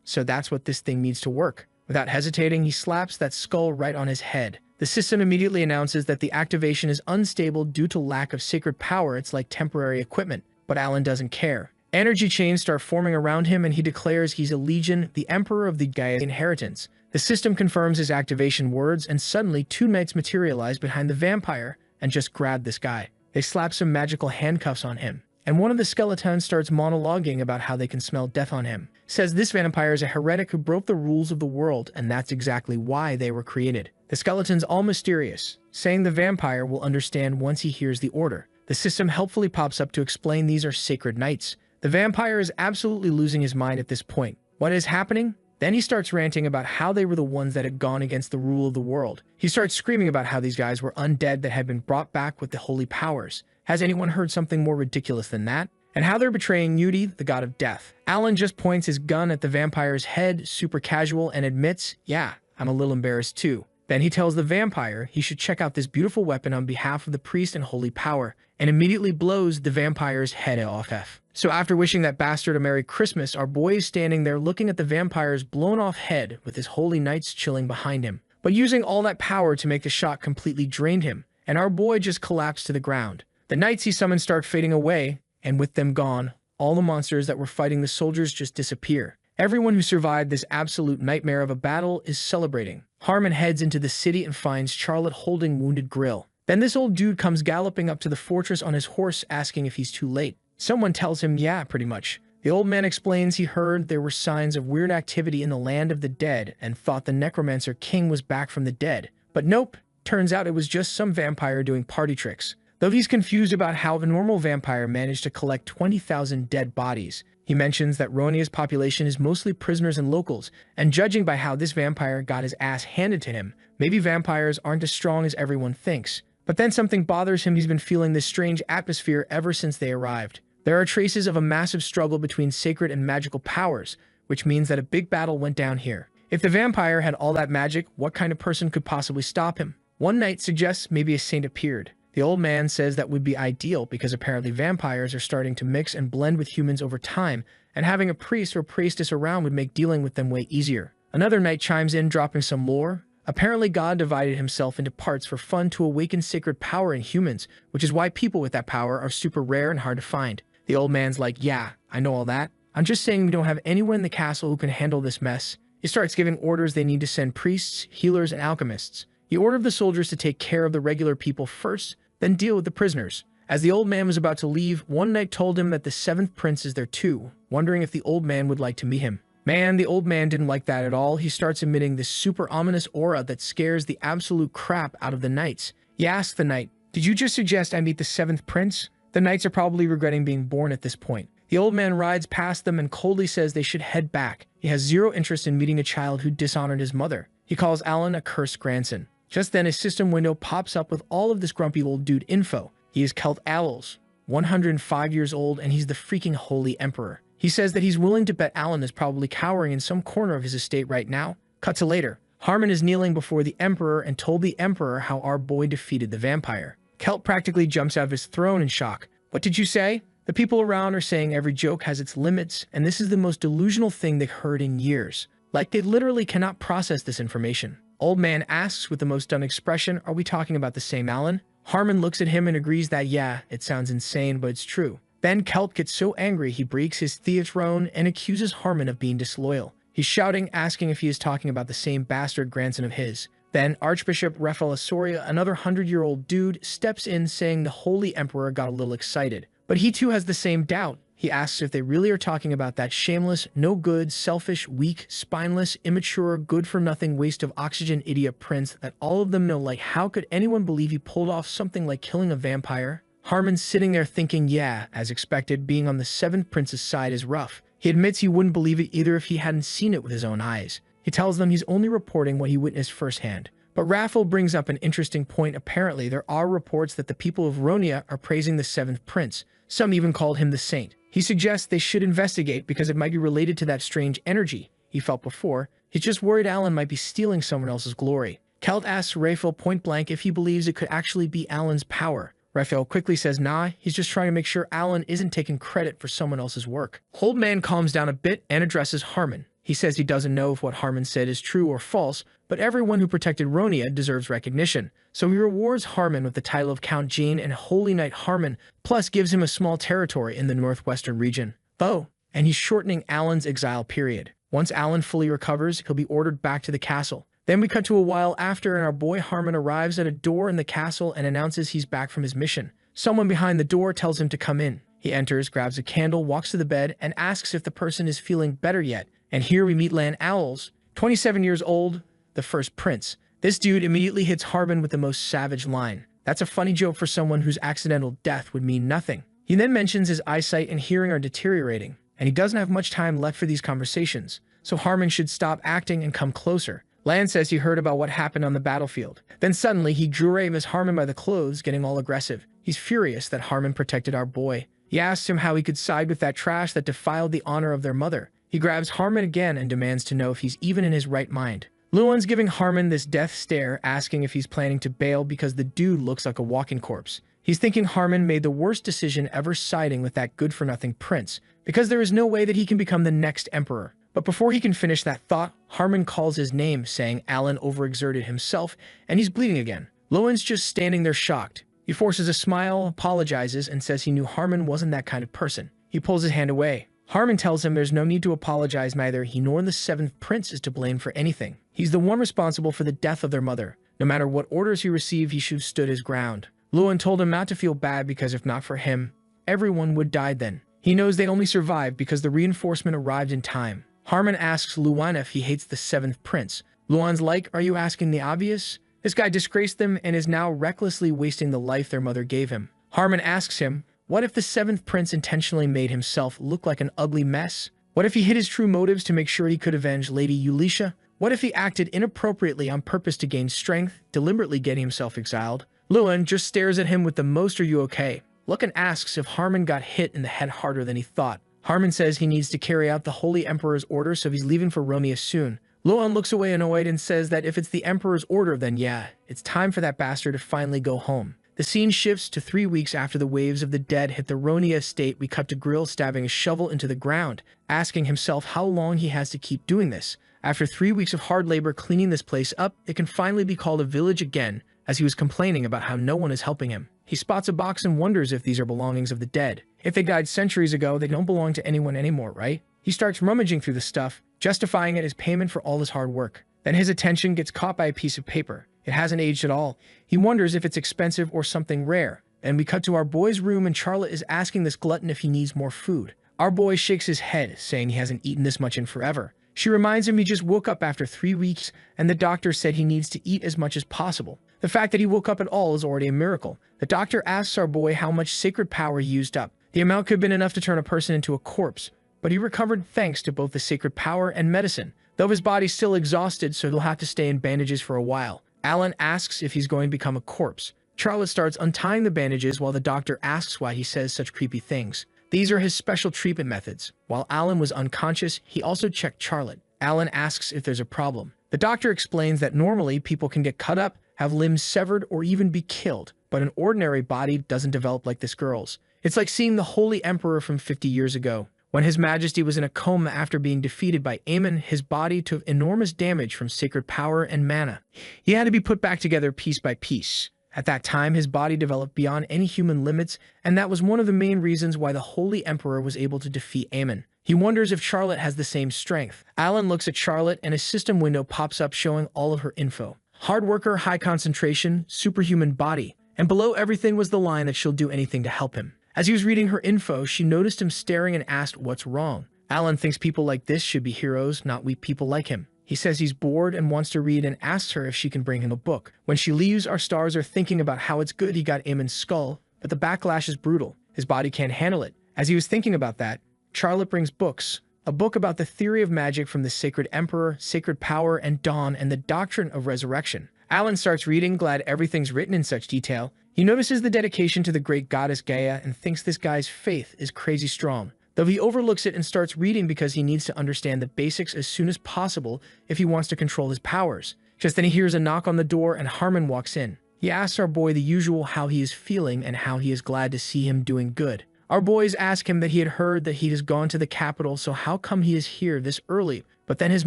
so that's what this thing needs to work. Without hesitating, he slaps that skull right on his head. The system immediately announces that the activation is unstable due to lack of sacred power. It's like temporary equipment, but Alan doesn't care. Energy chains start forming around him and he declares he's a legion, the emperor of the Gaia inheritance. The system confirms his activation words and suddenly two knights materialize behind the vampire and just grab this guy. They slap some magical handcuffs on him. And one of the skeletons starts monologuing about how they can smell death on him. Says this vampire is a heretic who broke the rules of the world, and that's exactly why they were created. The skeleton's all mysterious, saying the vampire will understand once he hears the order. The system helpfully pops up to explain these are sacred knights. The vampire is absolutely losing his mind at this point. What is happening? Then he starts ranting about how they were the ones that had gone against the rule of the world. He starts screaming about how these guys were undead that had been brought back with the holy powers. Has anyone heard something more ridiculous than that? And how they're betraying Yudi, the god of death. Alan just points his gun at the vampire's head, super casual, and admits, yeah, I'm a little embarrassed too. Then he tells the vampire he should check out this beautiful weapon on behalf of the priest and holy power, and immediately blows the vampire's head off. So after wishing that bastard a Merry Christmas, our boy is standing there looking at the vampire's blown off head with his holy knights chilling behind him. But using all that power to make the shot completely drained him, and our boy just collapsed to the ground. The knights he summoned start fading away, and with them gone, all the monsters that were fighting the soldiers just disappear. Everyone who survived this absolute nightmare of a battle is celebrating. Harmon heads into the city and finds Charlotte holding wounded Grill. Then this old dude comes galloping up to the fortress on his horse asking if he's too late. Someone tells him, yeah, pretty much. The old man explains he heard there were signs of weird activity in the land of the dead and thought the Necromancer King was back from the dead. But nope, turns out it was just some vampire doing party tricks. Though he's confused about how the normal vampire managed to collect 20,000 dead bodies. He mentions that Ronia's population is mostly prisoners and locals, and judging by how this vampire got his ass handed to him, maybe vampires aren't as strong as everyone thinks. But then something bothers him. He's been feeling this strange atmosphere ever since they arrived. There are traces of a massive struggle between sacred and magical powers, which means that a big battle went down here. If the vampire had all that magic, what kind of person could possibly stop him? One knight suggests maybe a saint appeared. The old man says that would be ideal because apparently vampires are starting to mix and blend with humans over time, and having a priest or priestess around would make dealing with them way easier. Another knight chimes in, dropping some lore. Apparently God divided himself into parts for fun to awaken sacred power in humans, which is why people with that power are super rare and hard to find. The old man's like, yeah, I know all that. I'm just saying we don't have anyone in the castle who can handle this mess. He starts giving orders they need to send priests, healers, and alchemists. He ordered the soldiers to take care of the regular people first, then deal with the prisoners. As the old man was about to leave, one knight told him that the 7th prince is there too, wondering if the old man would like to meet him. Man, the old man didn't like that at all. He starts emitting this super ominous aura that scares the absolute crap out of the knights. He asks the knight, "Did you just suggest I meet the 7th prince?" The knights are probably regretting being born at this point. The old man rides past them and coldly says they should head back. He has zero interest in meeting a child who dishonored his mother. He calls Alan a cursed grandson. Just then, his system window pops up with all of this grumpy old dude info. He is Kelt Alols, 105 years old, and he's the freaking holy emperor. He says that he's willing to bet Alan is probably cowering in some corner of his estate right now. Cut to later. Harmon is kneeling before the emperor and told the emperor how our boy defeated the vampire. Kelt practically jumps out of his throne in shock. What did you say? The people around are saying every joke has its limits, and this is the most delusional thing they've heard in years. Like they literally cannot process this information. Old man asks with the most done expression, are we talking about the same Alan? Harmon looks at him and agrees that yeah, it sounds insane, but it's true. Then Kelt gets so angry he breaks his theathrone and accuses Harmon of being disloyal. He's shouting, asking if he is talking about the same bastard grandson of his. Then Archbishop Raphael Asura, another 100-year-old dude, steps in saying the Holy Emperor got a little excited. But he too has the same doubt. He asks if they really are talking about that shameless, no good, selfish, weak, spineless, immature, good-for-nothing waste of oxygen idiot prince that all of them know. Like, how could anyone believe he pulled off something like killing a vampire? Harmon's sitting there thinking, yeah, as expected, being on the 7th prince's side is rough. He admits he wouldn't believe it either if he hadn't seen it with his own eyes. He tells them he's only reporting what he witnessed firsthand. But Raphael brings up an interesting point. Apparently, there are reports that the people of Ronia are praising the 7th prince. Some even called him the saint. He suggests they should investigate because it might be related to that strange energy he felt before. He's just worried Alan might be stealing someone else's glory. Kelt asks Raphael point blank if he believes it could actually be Alan's power. Raphael quickly says nah, he's just trying to make sure Alan isn't taking credit for someone else's work. Old Man calms down a bit and addresses Harmon. He says he doesn't know if what Harmon said is true or false, but everyone who protected Ronia deserves recognition. So he rewards Harmon with the title of Count Jane and Holy Knight Harmon, plus gives him a small territory in the northwestern region. Oh, and he's shortening Alan's exile period. Once Alan fully recovers, he'll be ordered back to the castle. Then we cut to a while after and our boy Harmon arrives at a door in the castle and announces he's back from his mission. Someone behind the door tells him to come in. He enters, grabs a candle, walks to the bed, and asks if the person is feeling better yet. And here we meet Lan Owls, 27 years old, the first prince. This dude immediately hits Harmon with the most savage line. That's a funny joke for someone whose accidental death would mean nothing. He then mentions his eyesight and hearing are deteriorating, and he doesn't have much time left for these conversations, so Harmon should stop acting and come closer. Lan says he heard about what happened on the battlefield. Then suddenly he grabs Harmon by the clothes, getting all aggressive. He's furious that Harmon protected our boy. He asks him how he could side with that trash that defiled the honor of their mother. He grabs Harmon again and demands to know if he's even in his right mind. Luan's giving Harmon this death stare, asking if he's planning to bail because the dude looks like a walking corpse. He's thinking Harmon made the worst decision ever siding with that good-for-nothing prince, because there is no way that he can become the next emperor. But before he can finish that thought, Harmon calls his name, saying Alan overexerted himself, and he's bleeding again. Luan's just standing there shocked. He forces a smile, apologizes, and says he knew Harmon wasn't that kind of person. He pulls his hand away. Harmon tells him there's no need to apologize, neither he nor the 7th prince is to blame for anything. He's the one responsible for the death of their mother. No matter what orders he received, he should have stood his ground. Luan told him not to feel bad because if not for him, everyone would die then. He knows they only survived because the reinforcement arrived in time. Harmon asks Luan if he hates the 7th prince. Luan's like, are you asking the obvious? This guy disgraced them and is now recklessly wasting the life their mother gave him. Harmon asks him, what if the 7th prince intentionally made himself look like an ugly mess? What if he hid his true motives to make sure he could avenge Lady Eulicia? What if he acted inappropriately on purpose to gain strength, deliberately getting himself exiled? Luan just stares at him with the most "are you okay?" look and asks if Harmon got hit in the head harder than he thought. Harmon says he needs to carry out the Holy Emperor's order, so he's leaving for Ronia soon. Luan looks away annoyed and says that if it's the Emperor's order, then yeah, it's time for that bastard to finally go home. The scene shifts to 3 weeks after the waves of the dead hit the Ronia estate. We cut to Grill stabbing a shovel into the ground, asking himself how long he has to keep doing this. After 3 weeks of hard labor cleaning this place up, it can finally be called a village again, as he was complaining about how no one is helping him. He spots a box and wonders if these are belongings of the dead. If they died centuries ago, they don't belong to anyone anymore, right? He starts rummaging through the stuff, justifying it as payment for all his hard work. Then his attention gets caught by a piece of paper. It hasn't aged at all. He wonders if it's expensive or something rare. And we cut to our boy's room and Charlotte is asking this glutton if he needs more food. Our boy shakes his head, saying he hasn't eaten this much in forever. She reminds him he just woke up after 3 weeks and the doctor said he needs to eat as much as possible. The fact that he woke up at all is already a miracle. The doctor asks our boy how much sacred power he used up. The amount could have been enough to turn a person into a corpse, but he recovered thanks to both the sacred power and medicine, though his body's still exhausted, so he'll have to stay in bandages for a while. Alan asks if he's going to become a corpse. Charlotte starts untying the bandages while the doctor asks why he says such creepy things. These are his special treatment methods. While Alan was unconscious, he also checked Charlotte. Alan asks if there's a problem. The doctor explains that normally people can get cut up, have limbs severed, or even be killed, but an ordinary body doesn't develop like this girl's. It's like seeing the Holy Emperor from 50 years ago. When His Majesty was in a coma after being defeated by Aemon, his body took enormous damage from sacred power and mana. He had to be put back together piece by piece. At that time, his body developed beyond any human limits, and that was one of the main reasons why the Holy Emperor was able to defeat Aemon. He wonders if Charlotte has the same strength. Alan looks at Charlotte and a system window pops up showing all of her info. Hard worker, high concentration, superhuman body. And below everything was the line that she'll do anything to help him. As he was reading her info, she noticed him staring and asked what's wrong. Alan thinks people like this should be heroes, not weak people like him. He says he's bored and wants to read and asks her if she can bring him a book. When she leaves, our stars are thinking about how it's good he got Eamon's skull, but the backlash is brutal. His body can't handle it. As he was thinking about that, Charlotte brings books. A book about the theory of magic from the Sacred Emperor, Sacred Power, and Dawn, and the doctrine of resurrection. Alan starts reading, glad everything's written in such detail. He notices the dedication to the great goddess Gaia and thinks this guy's faith is crazy strong. Though he overlooks it and starts reading because he needs to understand the basics as soon as possible if he wants to control his powers. Just then he hears a knock on the door and Harmon walks in. He asks our boy the usual how he is feeling and how he is glad to see him doing good. Our boys ask him that he had heard that he has gone to the capital, so how come he is here this early? But then his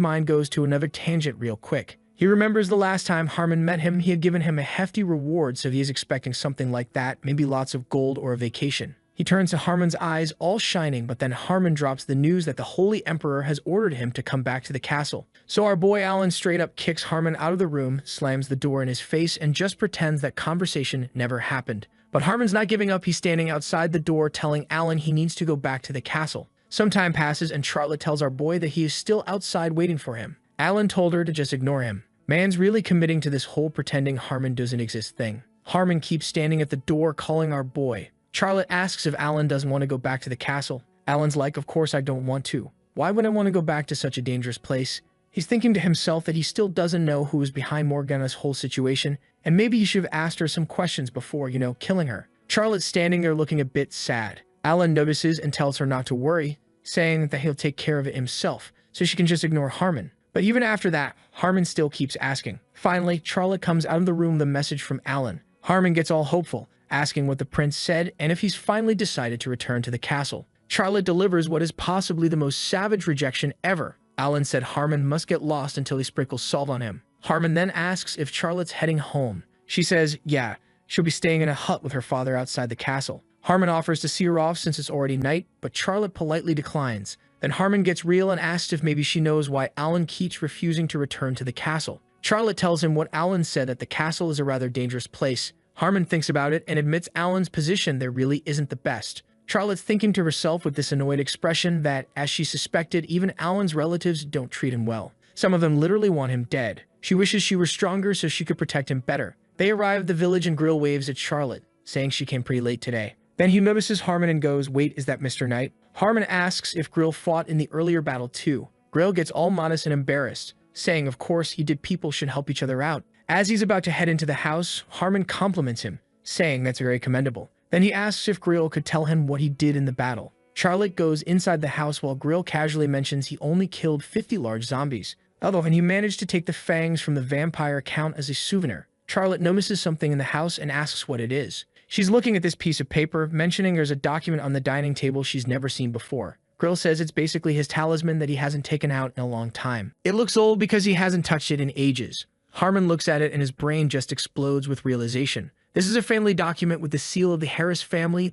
mind goes to another tangent real quick. He remembers the last time Harmon met him, he had given him a hefty reward, so he is expecting something like that, maybe lots of gold or a vacation. He turns to Harmon's eyes, all shining, but then Harmon drops the news that the Holy Emperor has ordered him to come back to the castle. So our boy Alan straight up kicks Harmon out of the room, slams the door in his face, and just pretends that conversation never happened. But Harmon's not giving up. He's standing outside the door telling Alan he needs to go back to the castle. Some time passes and Charlotte tells our boy that he is still outside waiting for him. Alan told her to just ignore him. Man's really committing to this whole pretending Harmon doesn't exist thing. Harmon keeps standing at the door calling our boy. Charlotte asks if Alan doesn't want to go back to the castle. Alan's like, of course I don't want to. Why would I want to go back to such a dangerous place? He's thinking to himself that he still doesn't know who is behind Morgana's whole situation, and maybe he should have asked her some questions before, killing her. Charlotte's standing there looking a bit sad. Alan notices and tells her not to worry, saying that he'll take care of it himself, so she can just ignore Harmon. But even after that, Harmon still keeps asking. Finally, Charlotte comes out of the room with a message from Alan. Harmon gets all hopeful, asking what the prince said and if he's finally decided to return to the castle. Charlotte delivers what is possibly the most savage rejection ever. Alan said Harmon must get lost until he sprinkles salt on him. Harmon then asks if Charlotte's heading home. She says, yeah, she'll be staying in a hut with her father outside the castle. Harmon offers to see her off since it's already night, but Charlotte politely declines. Then Harmon gets real and asks if maybe she knows why Alan keeps refusing to return to the castle. Charlotte tells him what Alan said, that the castle is a rather dangerous place. Harmon thinks about it and admits Alan's position there really isn't the best. Charlotte's thinking to herself with this annoyed expression that, as she suspected, even Alan's relatives don't treat him well. Some of them literally want him dead. She wishes she were stronger so she could protect him better. They arrive at the village and Grill waves at Charlotte, saying she came pretty late today. Then he notices Harmon and goes, wait, is that Mr. Knight? Harmon asks if Grill fought in the earlier battle too. Grill gets all modest and embarrassed, saying of course he did, people should help each other out. As he's about to head into the house, Harmon compliments him, saying that's very commendable. Then he asks if Grill could tell him what he did in the battle. Charlotte goes inside the house while Grill casually mentions he only killed 50 large zombies. Although he managed to take the fangs from the vampire count as a souvenir. Charlotte notices something in the house and asks what it is. She's looking at this piece of paper, mentioning there's a document on the dining table she's never seen before. Grill says it's basically his talisman that he hasn't taken out in a long time. It looks old because he hasn't touched it in ages. Harmon looks at it and his brain just explodes with realization. This is a family document with the seal of the Harris family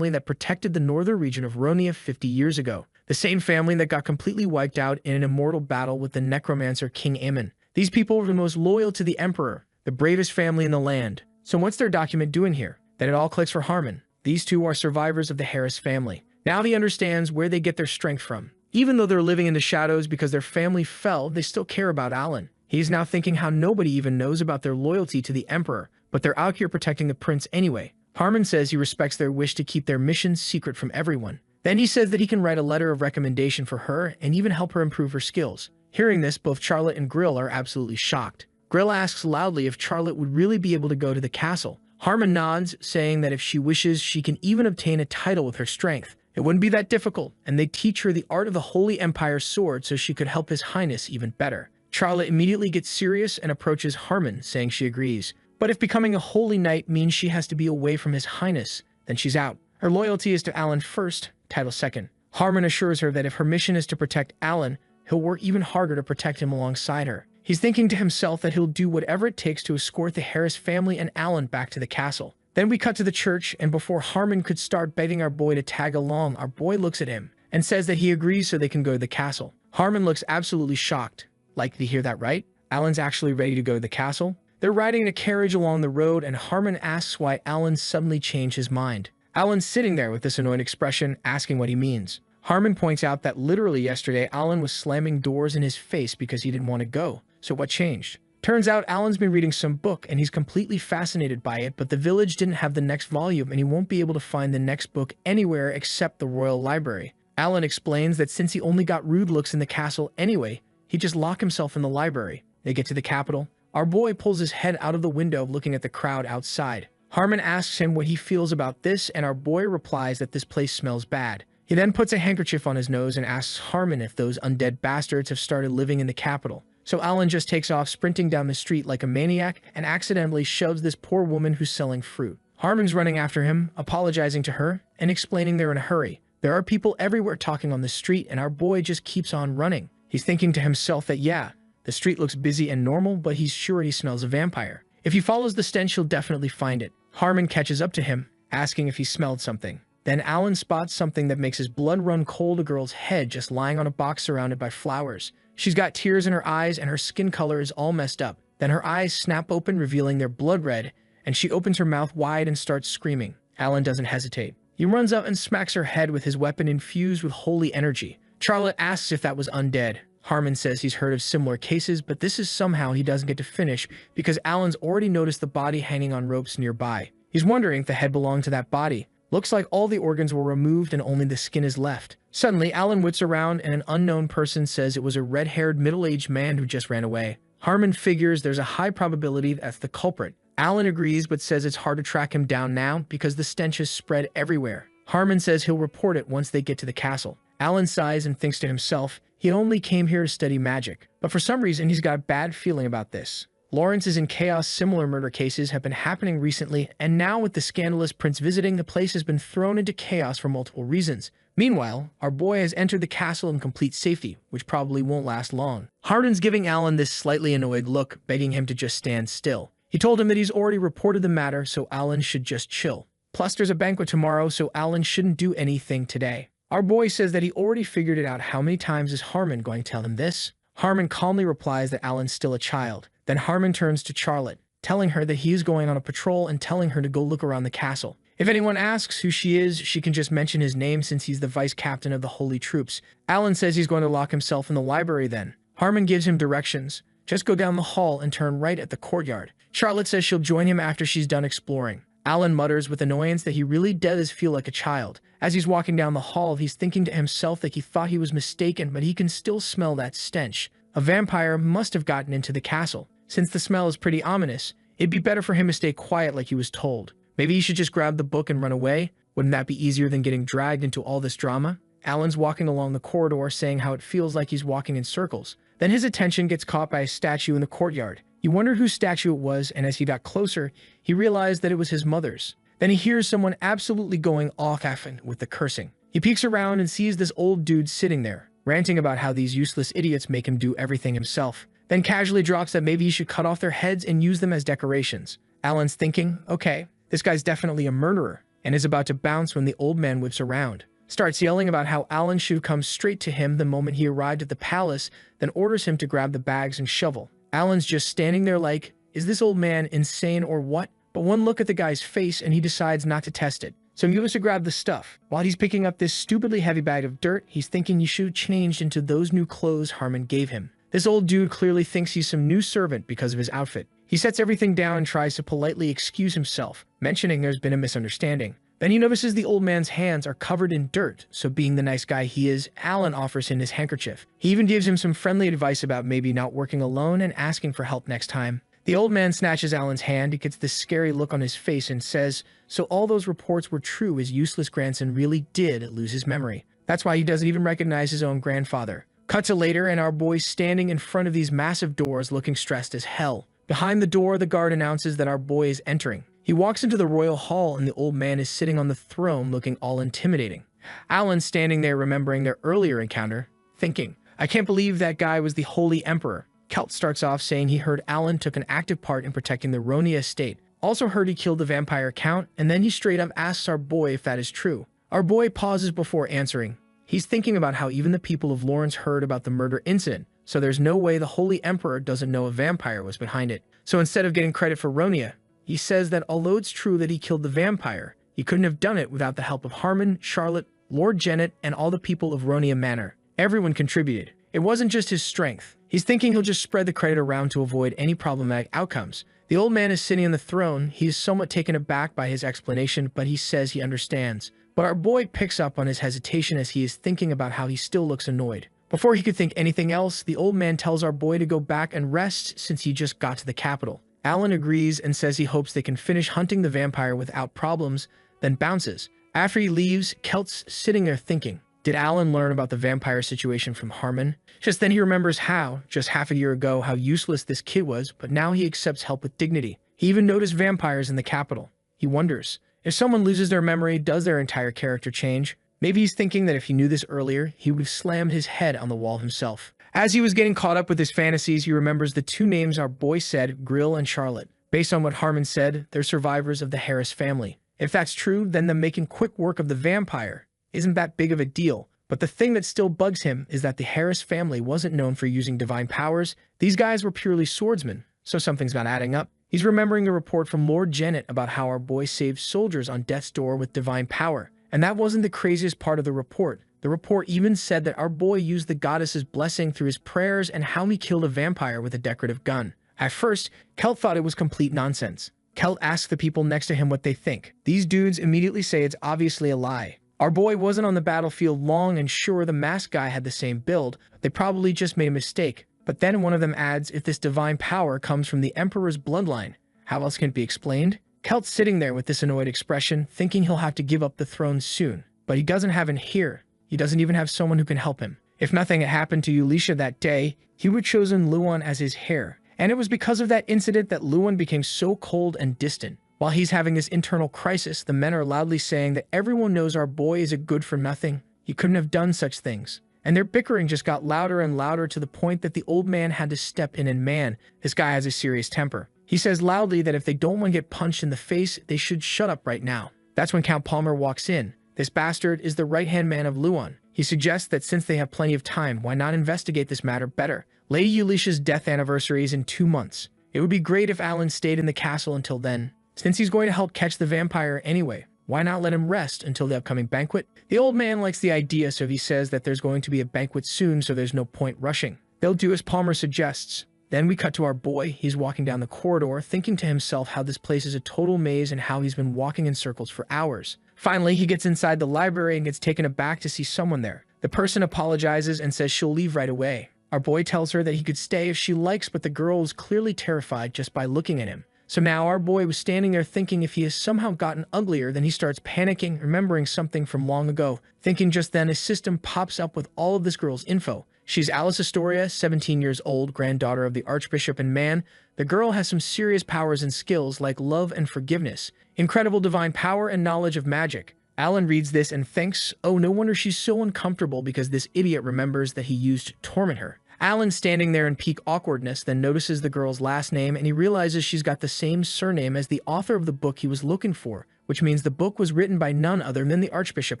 that protected the northern region of Ronia 50 years ago. The same family that got completely wiped out in an immortal battle with the necromancer King Aemon. These people were the most loyal to the Emperor, the bravest family in the land. So what's their document doing here? Then it all clicks for Harmon. These two are survivors of the Harris family. Now he understands where they get their strength from. Even though they're living in the shadows because their family fell, they still care about Alan. He's now thinking how nobody even knows about their loyalty to the Emperor, but they're out here protecting the prince anyway. Harmon says he respects their wish to keep their mission secret from everyone. Then he says that he can write a letter of recommendation for her and even help her improve her skills. Hearing this, both Charlotte and Grill are absolutely shocked. Grill asks loudly if Charlotte would really be able to go to the castle. Harmon nods, saying that if she wishes, she can even obtain a title with her strength. It wouldn't be that difficult, and they teach her the art of the Holy Empire's sword so she could help His Highness even better. Charlotte immediately gets serious and approaches Harmon, saying she agrees. But if becoming a holy knight means she has to be away from His Highness, then she's out. Her loyalty is to Alan first, title second. Harmon assures her that if her mission is to protect Alan, he'll work even harder to protect him alongside her. He's thinking to himself that he'll do whatever it takes to escort the Harris family and Alan back to the castle. Then we cut to the church, and before Harmon could start begging our boy to tag along, our boy looks at him. and says that he agrees so they can go to the castle. Harmon looks absolutely shocked. Like, did you hear that right? Alan's actually ready to go to the castle? They're riding in a carriage along the road, and Harmon asks why Alan suddenly changed his mind. Alan's sitting there with this annoyed expression, asking what he means. Harmon points out that literally yesterday, Alan was slamming doors in his face because he didn't want to go. So what changed? Turns out Alan's been reading some book and he's completely fascinated by it, but the village didn't have the next volume and he won't be able to find the next book anywhere except the royal library. Alan explains that since he only got rude looks in the castle anyway, he'd just lock himself in the library. They get to the capital. Our boy pulls his head out of the window looking at the crowd outside. Harmon asks him what he feels about this, and our boy replies that this place smells bad. He then puts a handkerchief on his nose and asks Harmon if those undead bastards have started living in the capital. So Alan just takes off sprinting down the street like a maniac and accidentally shoves this poor woman who's selling fruit. Harmon's running after him, apologizing to her, and explaining they're in a hurry. There are people everywhere talking on the street, and our boy just keeps on running. He's thinking to himself that yeah, the street looks busy and normal, but he's sure he smells a vampire. If he follows the stench, he'll definitely find it. Harmon catches up to him, asking if he smelled something. Then Alan spots something that makes his blood run cold, a girl's head just lying on a box surrounded by flowers. She's got tears in her eyes and her skin color is all messed up. Then her eyes snap open, revealing they're blood red, and she opens her mouth wide and starts screaming. Alan doesn't hesitate. He runs up and smacks her head with his weapon infused with holy energy. Charlotte asks if that was undead. Harmon says he's heard of similar cases, but this is somehow he doesn't get to finish because Alan's already noticed the body hanging on ropes nearby. He's wondering if the head belonged to that body. Looks like all the organs were removed and only the skin is left. Suddenly, Alan whips around and an unknown person says it was a red-haired middle-aged man who just ran away. Harmon figures there's a high probability that's the culprit. Alan agrees but says it's hard to track him down now because the stench has spread everywhere. Harmon says he'll report it once they get to the castle. Alan sighs and thinks to himself he only came here to study magic, but for some reason he's got a bad feeling about this. Lawrence is in chaos. Similar murder cases have been happening recently, and now with the scandalous prince visiting, the place has been thrown into chaos for multiple reasons. Meanwhile, our boy has entered the castle in complete safety, which probably won't last long. Harmon's giving Alan this slightly annoyed look, begging him to just stand still. He told him that he's already reported the matter, so Alan should just chill. Plus, there's a banquet tomorrow, so Alan shouldn't do anything today. Our boy says that he already figured it out. How many times is Harmon going to tell him this? Harmon calmly replies that Alan's still a child. Then Harmon turns to Charlotte, telling her that he is going on a patrol and telling her to go look around the castle. If anyone asks who she is, she can just mention his name since he's the vice captain of the holy troops. Alan says he's going to lock himself in the library then. Harmon gives him directions. Just go down the hall and turn right at the courtyard. Charlotte says she'll join him after she's done exploring. Alan mutters with annoyance that he really does feel like a child. As he's walking down the hall, he's thinking to himself that he thought he was mistaken, but he can still smell that stench. A vampire must have gotten into the castle. Since the smell is pretty ominous, it'd be better for him to stay quiet like he was told. Maybe he should just grab the book and run away? Wouldn't that be easier than getting dragged into all this drama? Alan's walking along the corridor saying how it feels like he's walking in circles. Then his attention gets caught by a statue in the courtyard. He wondered whose statue it was, and as he got closer, he realized that it was his mother's. Then he hears someone absolutely going off with the cursing. He peeks around and sees this old dude sitting there, ranting about how these useless idiots make him do everything himself. Then casually drops that maybe he should cut off their heads and use them as decorations. Alan's thinking, okay, this guy's definitely a murderer, and is about to bounce when the old man whips around. Starts yelling about how Alan should come straight to him the moment he arrived at the palace, then orders him to grab the bags and shovel. Alan's just standing there like, is this old man insane or what? But one look at the guy's face and he decides not to test it. So he goes to grab the stuff. While he's picking up this stupidly heavy bag of dirt, he's thinking he should have changed into those new clothes Harmon gave him. This old dude clearly thinks he's some new servant because of his outfit. He sets everything down and tries to politely excuse himself, mentioning there's been a misunderstanding. Then he notices the old man's hands are covered in dirt, so being the nice guy he is, Alan offers him his handkerchief. He even gives him some friendly advice about maybe not working alone and asking for help next time. The old man snatches Alan's hand, he gets this scary look on his face and says, so all those reports were true, his useless grandson really did lose his memory. That's why he doesn't even recognize his own grandfather. Cut to later, and our boy's standing in front of these massive doors looking stressed as hell. Behind the door, the guard announces that our boy is entering. He walks into the royal hall and the old man is sitting on the throne looking all intimidating. Alan's standing there remembering their earlier encounter, thinking, I can't believe that guy was the holy emperor. Kelt starts off saying he heard Alan took an active part in protecting the Ronia estate, also heard he killed the vampire count, and then he straight up asks our boy if that is true. Our boy pauses before answering. He's thinking about how even the people of Lawrence heard about the murder incident, so there's no way the Holy Emperor doesn't know a vampire was behind it. So instead of getting credit for Ronia, he says that although it's true that he killed the vampire, he couldn't have done it without the help of Harmon, Charlotte, Lord Janet, and all the people of Ronia Manor. Everyone contributed. It wasn't just his strength. He's thinking he'll just spread the credit around to avoid any problematic outcomes. The old man is sitting on the throne. He is somewhat taken aback by his explanation, but he says he understands. But our boy picks up on his hesitation as he is thinking about how he still looks annoyed. Before he could think anything else, the old man tells our boy to go back and rest since he just got to the capital. Alan agrees and says he hopes they can finish hunting the vampire without problems, then bounces. After he leaves, Kelt's sitting there thinking, did Alan learn about the vampire situation from Harmon? Just then he remembers how, just half a year ago, how useless this kid was, but now he accepts help with dignity. He even noticed vampires in the capital. He wonders, if someone loses their memory, does their entire character change? Maybe he's thinking that if he knew this earlier, he would have slammed his head on the wall himself. As he was getting caught up with his fantasies, he remembers the two names our boy said, Grill and Charlotte. Based on what Harmon said, they're survivors of the Harris family. If that's true, then them making quick work of the vampire isn't that big of a deal. But the thing that still bugs him is that the Harris family wasn't known for using divine powers. These guys were purely swordsmen, so something's not adding up. He's remembering a report from Lord Janet about how our boy saved soldiers on death's door with divine power. And that wasn't the craziest part of the report. The report even said that our boy used the goddess's blessing through his prayers and how he killed a vampire with a decorative gun. At first, Kelt thought it was complete nonsense. Kelt asks the people next to him what they think. These dudes immediately say it's obviously a lie. Our boy wasn't on the battlefield long and sure the masked guy had the same build. They probably just made a mistake. But then one of them adds if this divine power comes from the Emperor's bloodline. How else can it be explained? Kelt's sitting there with this annoyed expression, thinking he'll have to give up the throne soon. But he doesn't have an heir. He doesn't even have someone who can help him. If nothing had happened to Elisha that day, he would have chosen Luan as his heir. And it was because of that incident that Luan became so cold and distant. While he's having this internal crisis, the men are loudly saying that everyone knows our boy is a good-for-nothing. He couldn't have done such things. And their bickering just got louder and louder to the point that the old man had to step in and man, this guy has a serious temper. He says loudly that if they don't want to get punched in the face, they should shut up right now. That's when Count Palmer walks in. This bastard is the right-hand man of Luan. He suggests that since they have plenty of time, why not investigate this matter better? Lady Elisha's death anniversary is in 2 months. It would be great if Alan stayed in the castle until then. Since he's going to help catch the vampire anyway, why not let him rest until the upcoming banquet? The old man likes the idea, so he says that there's going to be a banquet soon, so there's no point rushing. They'll do as Palmer suggests. Then we cut to our boy. He's walking down the corridor, thinking to himself how this place is a total maze and how he's been walking in circles for hours. Finally, he gets inside the library and gets taken aback to see someone there. The person apologizes and says she'll leave right away. Our boy tells her that he could stay if she likes, but the girl is clearly terrified just by looking at him. So now our boy was standing there thinking if he has somehow gotten uglier, then he starts panicking, remembering something from long ago. Thinking just then, his system pops up with all of this girl's info. She's Alice Astoria, 17 years old, granddaughter of the Archbishop and Man. The girl has some serious powers and skills like love and forgiveness, incredible divine power and knowledge of magic. Alan reads this and thinks, oh, no wonder she's so uncomfortable because this idiot remembers that he used to torment her. Alan's standing there in peak awkwardness, then notices the girl's last name, and he realizes she's got the same surname as the author of the book he was looking for, which means the book was written by none other than the Archbishop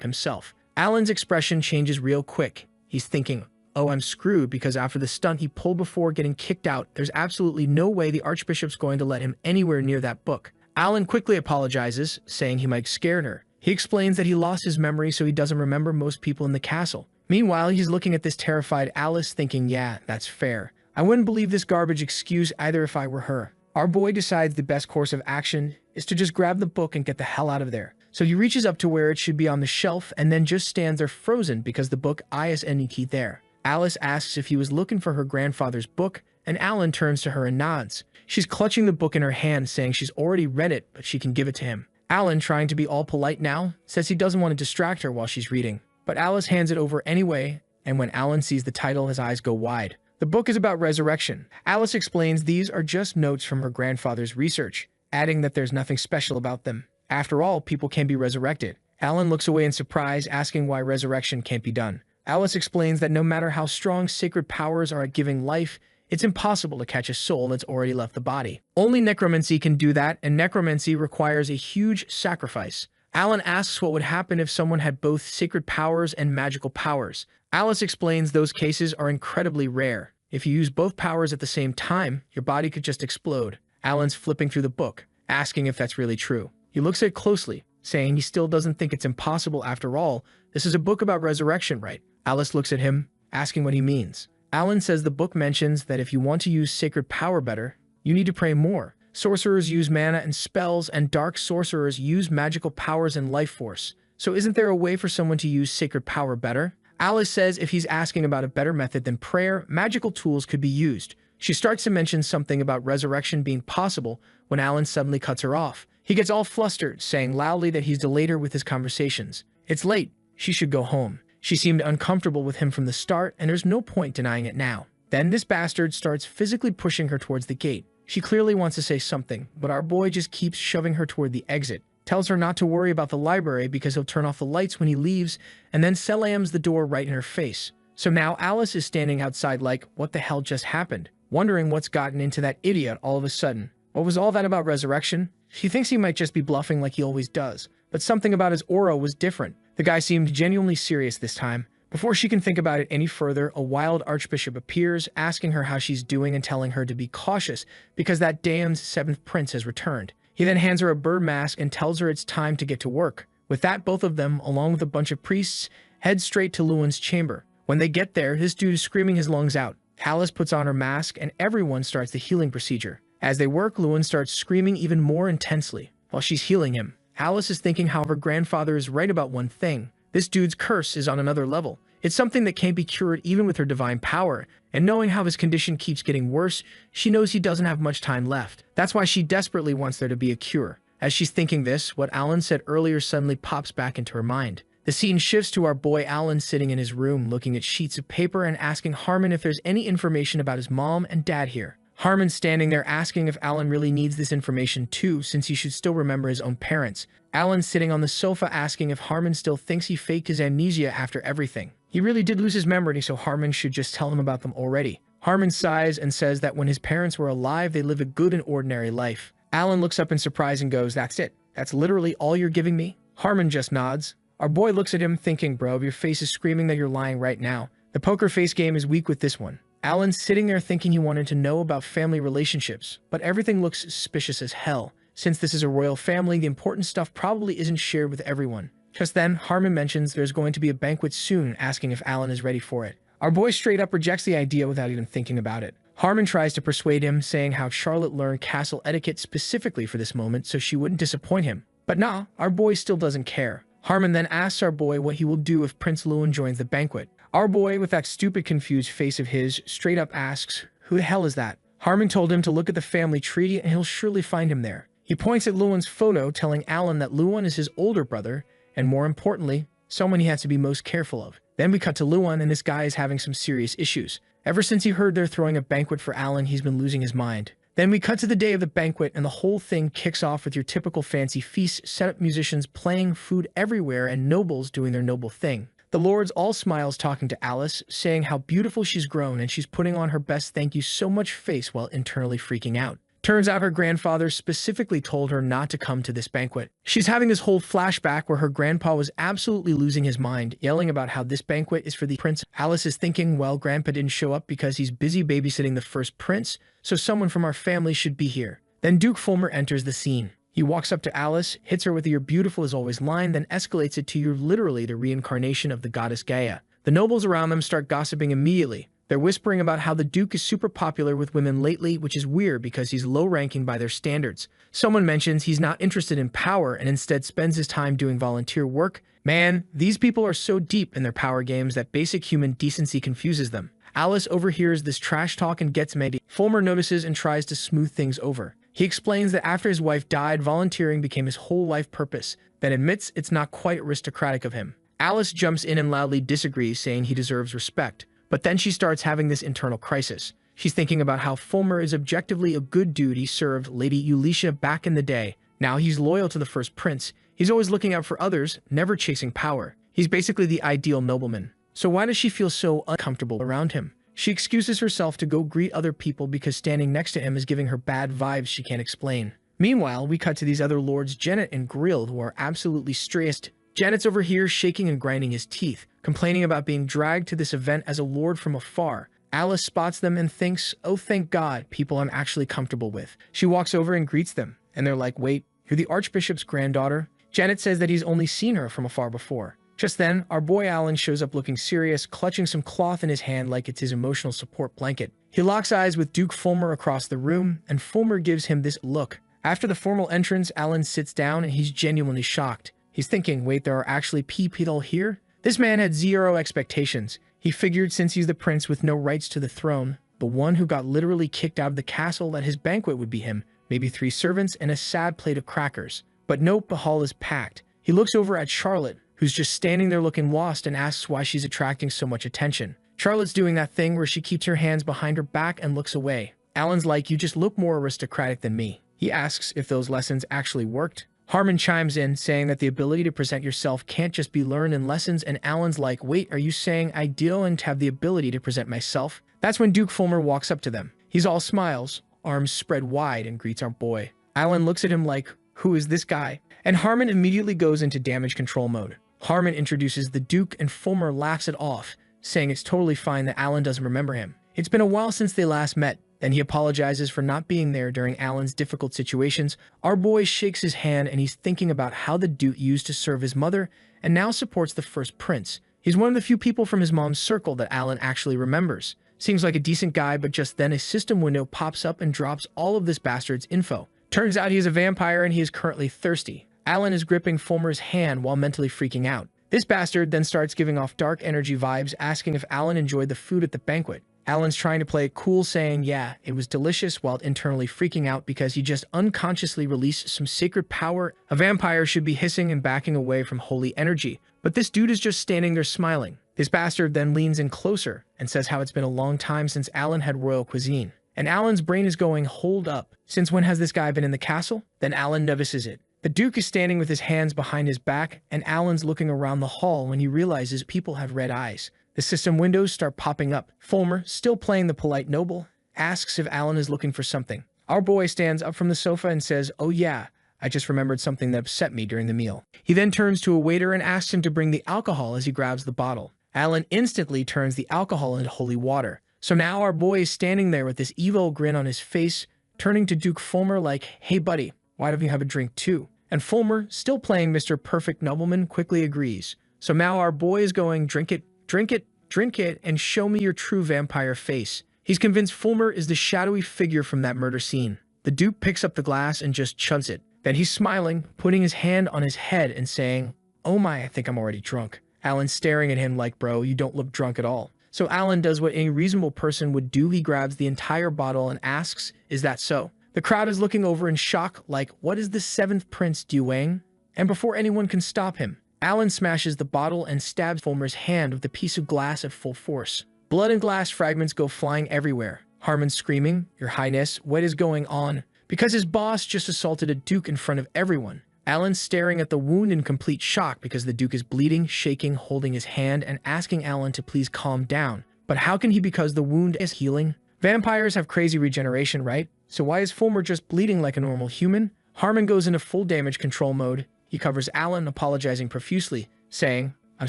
himself. Alan's expression changes real quick. He's thinking, oh, I'm screwed, because after the stunt he pulled before getting kicked out, there's absolutely no way the Archbishop's going to let him anywhere near that book. Alan quickly apologizes, saying he might scare her. He explains that he lost his memory, so he doesn't remember most people in the castle. Meanwhile, he's looking at this terrified Alice thinking, yeah, that's fair. I wouldn't believe this garbage excuse either if I were her. Our boy decides the best course of action is to just grab the book and get the hell out of there. So he reaches up to where it should be on the shelf and then just stands there frozen because the book is there. Alice asks if he was looking for her grandfather's book, and Alan turns to her and nods. She's clutching the book in her hand, saying she's already read it, but she can give it to him. Alan, trying to be all polite now, says he doesn't want to distract her while she's reading. But Alice hands it over anyway, and when Alan sees the title, his eyes go wide. The book is about resurrection. Alice explains these are just notes from her grandfather's research, adding that there's nothing special about them. After all, people can be resurrected. Alan looks away in surprise, asking why resurrection can't be done. Alice explains that no matter how strong sacred powers are at giving life, it's impossible to catch a soul that's already left the body. Only necromancy can do that, and necromancy requires a huge sacrifice. Alan asks what would happen if someone had both sacred powers and magical powers. Alice explains those cases are incredibly rare. If you use both powers at the same time, your body could just explode. Alan's flipping through the book, asking if that's really true. He looks at it closely, saying he still doesn't think it's impossible after all. This is a book about resurrection, right? Alice looks at him, asking what he means. Alan says the book mentions that if you want to use sacred power better, you need to pray more. Sorcerers use mana and spells, and dark sorcerers use magical powers and life force. So isn't there a way for someone to use sacred power better? Alice says if he's asking about a better method than prayer, magical tools could be used. She starts to mention something about resurrection being possible when Alan suddenly cuts her off. He gets all flustered, saying loudly that he's delayed her with his conversations. It's late. She should go home. She seemed uncomfortable with him from the start, and there's no point denying it now. Then this bastard starts physically pushing her towards the gate. She clearly wants to say something, but our boy just keeps shoving her toward the exit, tells her not to worry about the library because he'll turn off the lights when he leaves, and then slams the door right in her face. So now Alice is standing outside like, what the hell just happened? Wondering what's gotten into that idiot all of a sudden. What was all that about resurrection? She thinks he might just be bluffing like he always does, but something about his aura was different. The guy seemed genuinely serious this time. Before she can think about it any further, a wild archbishop appears, asking her how she's doing and telling her to be cautious because that damned seventh prince has returned. He then hands her a bird mask and tells her it's time to get to work. With that, both of them, along with a bunch of priests, head straight to Lewin's chamber. When they get there, this dude is screaming his lungs out. Alice puts on her mask and everyone starts the healing procedure. As they work, Lewin starts screaming even more intensely while she's healing him. Alice is thinking how her grandfather is right about one thing. This dude's curse is on another level. It's something that can't be cured even with her divine power, and knowing how his condition keeps getting worse, she knows he doesn't have much time left. That's why she desperately wants there to be a cure. As she's thinking this, what Alan said earlier suddenly pops back into her mind. The scene shifts to our boy Alan sitting in his room looking at sheets of paper and asking Harmon if there's any information about his mom and dad here. Harmon's standing there asking if Alan really needs this information too, since he should still remember his own parents. Alan's sitting on the sofa asking if Harmon still thinks he faked his amnesia after everything. He really did lose his memory, so Harmon should just tell him about them already. Harmon sighs and says that when his parents were alive, they lived a good and ordinary life. Alan looks up in surprise and goes, "That's it? That's literally all you're giving me?" Harmon just nods. Our boy looks at him thinking, bro, your face is screaming that you're lying right now. The poker face game is weak with this one. Alan's sitting there thinking he wanted to know about family relationships, but everything looks suspicious as hell. Since this is a royal family, the important stuff probably isn't shared with everyone. Just then, Harmon mentions there's going to be a banquet soon, asking if Alan is ready for it. Our boy straight up rejects the idea without even thinking about it. Harmon tries to persuade him, saying how Charlotte learned castle etiquette specifically for this moment so she wouldn't disappoint him. But nah, our boy still doesn't care. Harmon then asks our boy what he will do if Prince Lewin joins the banquet. Our boy, with that stupid confused face of his, straight up asks, who the hell is that? Harmon told him to look at the family tree and he'll surely find him there. He points at Lewin's photo, telling Alan that Lewin is his older brother, and more importantly, someone he has to be most careful of. Then we cut to Lewin, and this guy is having some serious issues. Ever since he heard they're throwing a banquet for Alan, he's been losing his mind. Then we cut to the day of the banquet, and the whole thing kicks off with your typical fancy feast, set-up musicians playing, food everywhere, and nobles doing their noble thing. The lords all smiles talking to Alice, saying how beautiful she's grown and she's putting on her best thank you so much face while internally freaking out. Turns out her grandfather specifically told her not to come to this banquet. She's having this whole flashback where her grandpa was absolutely losing his mind, yelling about how this banquet is for the prince. Alice is thinking, well, grandpa didn't show up because he's busy babysitting the first prince, so someone from our family should be here. Then Duke Fulmer enters the scene. He walks up to Alice, hits her with the "you're beautiful as always" line, then escalates it to "you're literally the reincarnation of the goddess Gaia." The nobles around them start gossiping immediately. They're whispering about how the Duke is super popular with women lately, which is weird because he's low-ranking by their standards. Someone mentions he's not interested in power and instead spends his time doing volunteer work. Man, these people are so deep in their power games that basic human decency confuses them. Alice overhears this trash talk and gets mad. Fulmer notices and tries to smooth things over. He explains that after his wife died, volunteering became his whole life purpose, then admits it's not quite aristocratic of him. Alice jumps in and loudly disagrees, saying he deserves respect. But then she starts having this internal crisis. She's thinking about how Fulmer is objectively a good dude. He served Lady Elisha back in the day. Now he's loyal to the first prince. He's always looking out for others, never chasing power. He's basically the ideal nobleman. So why does she feel so uncomfortable around him? She excuses herself to go greet other people because standing next to him is giving her bad vibes she can't explain. Meanwhile, we cut to these other lords, Janet and Grill, who are absolutely stressed. Janet's over here shaking and grinding his teeth, complaining about being dragged to this event as a lord from afar. Alice spots them and thinks, oh thank God, people I'm actually comfortable with. She walks over and greets them, and they're like, wait, you're the Archbishop's granddaughter? Janet says that he's only seen her from afar before. Just then, our boy Alan shows up looking serious, clutching some cloth in his hand like it's his emotional support blanket. He locks eyes with Duke Fulmer across the room, and Fulmer gives him this look. After the formal entrance, Alan sits down and he's genuinely shocked. He's thinking, wait, there are actually people here? This man had zero expectations. He figured since he's the prince with no rights to the throne, the one who got literally kicked out of the castle, that his banquet would be him, maybe 3 servants and a sad plate of crackers. But nope, the hall is packed. He looks over at Charlotte, who's just standing there looking lost, and asks why she's attracting so much attention. Charlotte's doing that thing where she keeps her hands behind her back and looks away. Alan's like, you just look more aristocratic than me. He asks if those lessons actually worked. Harmon chimes in, saying that the ability to present yourself can't just be learned in lessons, and Alan's like, wait, are you saying I don't have the ability to present myself? That's when Duke Fulmer walks up to them. He's all smiles, arms spread wide, and greets our boy. Alan looks at him like, who is this guy? And Harmon immediately goes into damage control mode. Harmon introduces the Duke, and Fulmer laughs it off, saying it's totally fine that Alan doesn't remember him. It's been a while since they last met. Then he apologizes for not being there during Alan's difficult situations. Our boy shakes his hand, and he's thinking about how the Duke used to serve his mother and now supports the first prince. He's one of the few people from his mom's circle that Alan actually remembers. Seems like a decent guy, but just then a system window pops up and drops all of this bastard's info. Turns out he is a vampire and he is currently thirsty. Alan is gripping Fulmer's hand while mentally freaking out. This bastard then starts giving off dark energy vibes, asking if Alan enjoyed the food at the banquet. Alan's trying to play it cool, saying, yeah, it was delicious, while internally freaking out because he just unconsciously released some sacred power. A vampire should be hissing and backing away from holy energy, but this dude is just standing there smiling. This bastard then leans in closer and says how it's been a long time since Alan had royal cuisine. And Alan's brain is going, hold up, since when has this guy been in the castle? Then Alan notices it. The Duke is standing with his hands behind his back, and Alan's looking around the hall when he realizes people have red eyes. The system windows start popping up. Fulmer, still playing the polite noble, asks if Alan is looking for something. Our boy stands up from the sofa and says, oh yeah, I just remembered something that upset me during the meal. He then turns to a waiter and asks him to bring the alcohol as he grabs the bottle. Alan instantly turns the alcohol into holy water. So now our boy is standing there with this evil grin on his face, turning to Duke Fulmer like, hey buddy, why don't you have a drink too? And Fulmer, still playing Mr. Perfect Nobleman, quickly agrees. So now our boy is going, drink it, drink it, drink it, and show me your true vampire face. He's convinced Fulmer is the shadowy figure from that murder scene. The Duke picks up the glass and just chugs it. Then he's smiling, putting his hand on his head and saying, oh my, I think I'm already drunk. Alan's staring at him like, bro, you don't look drunk at all. So Alan does what any reasonable person would do. He grabs the entire bottle and asks, is that so? The crowd is looking over in shock like, what is the 7th prince doing? And before anyone can stop him, Alan smashes the bottle and stabs Fulmer's hand with a piece of glass at full force. Blood and glass fragments go flying everywhere. Harmon screaming, your highness, what is going on? Because his boss just assaulted a Duke in front of everyone. Alan staring at the wound in complete shock because the Duke is bleeding, shaking, holding his hand, and asking Alan to please calm down. But how can he, because the wound is healing? Vampires have crazy regeneration, right? So why is Fulmer just bleeding like a normal human? Harmon goes into full damage control mode. He covers Alan, apologizing profusely, saying, I'm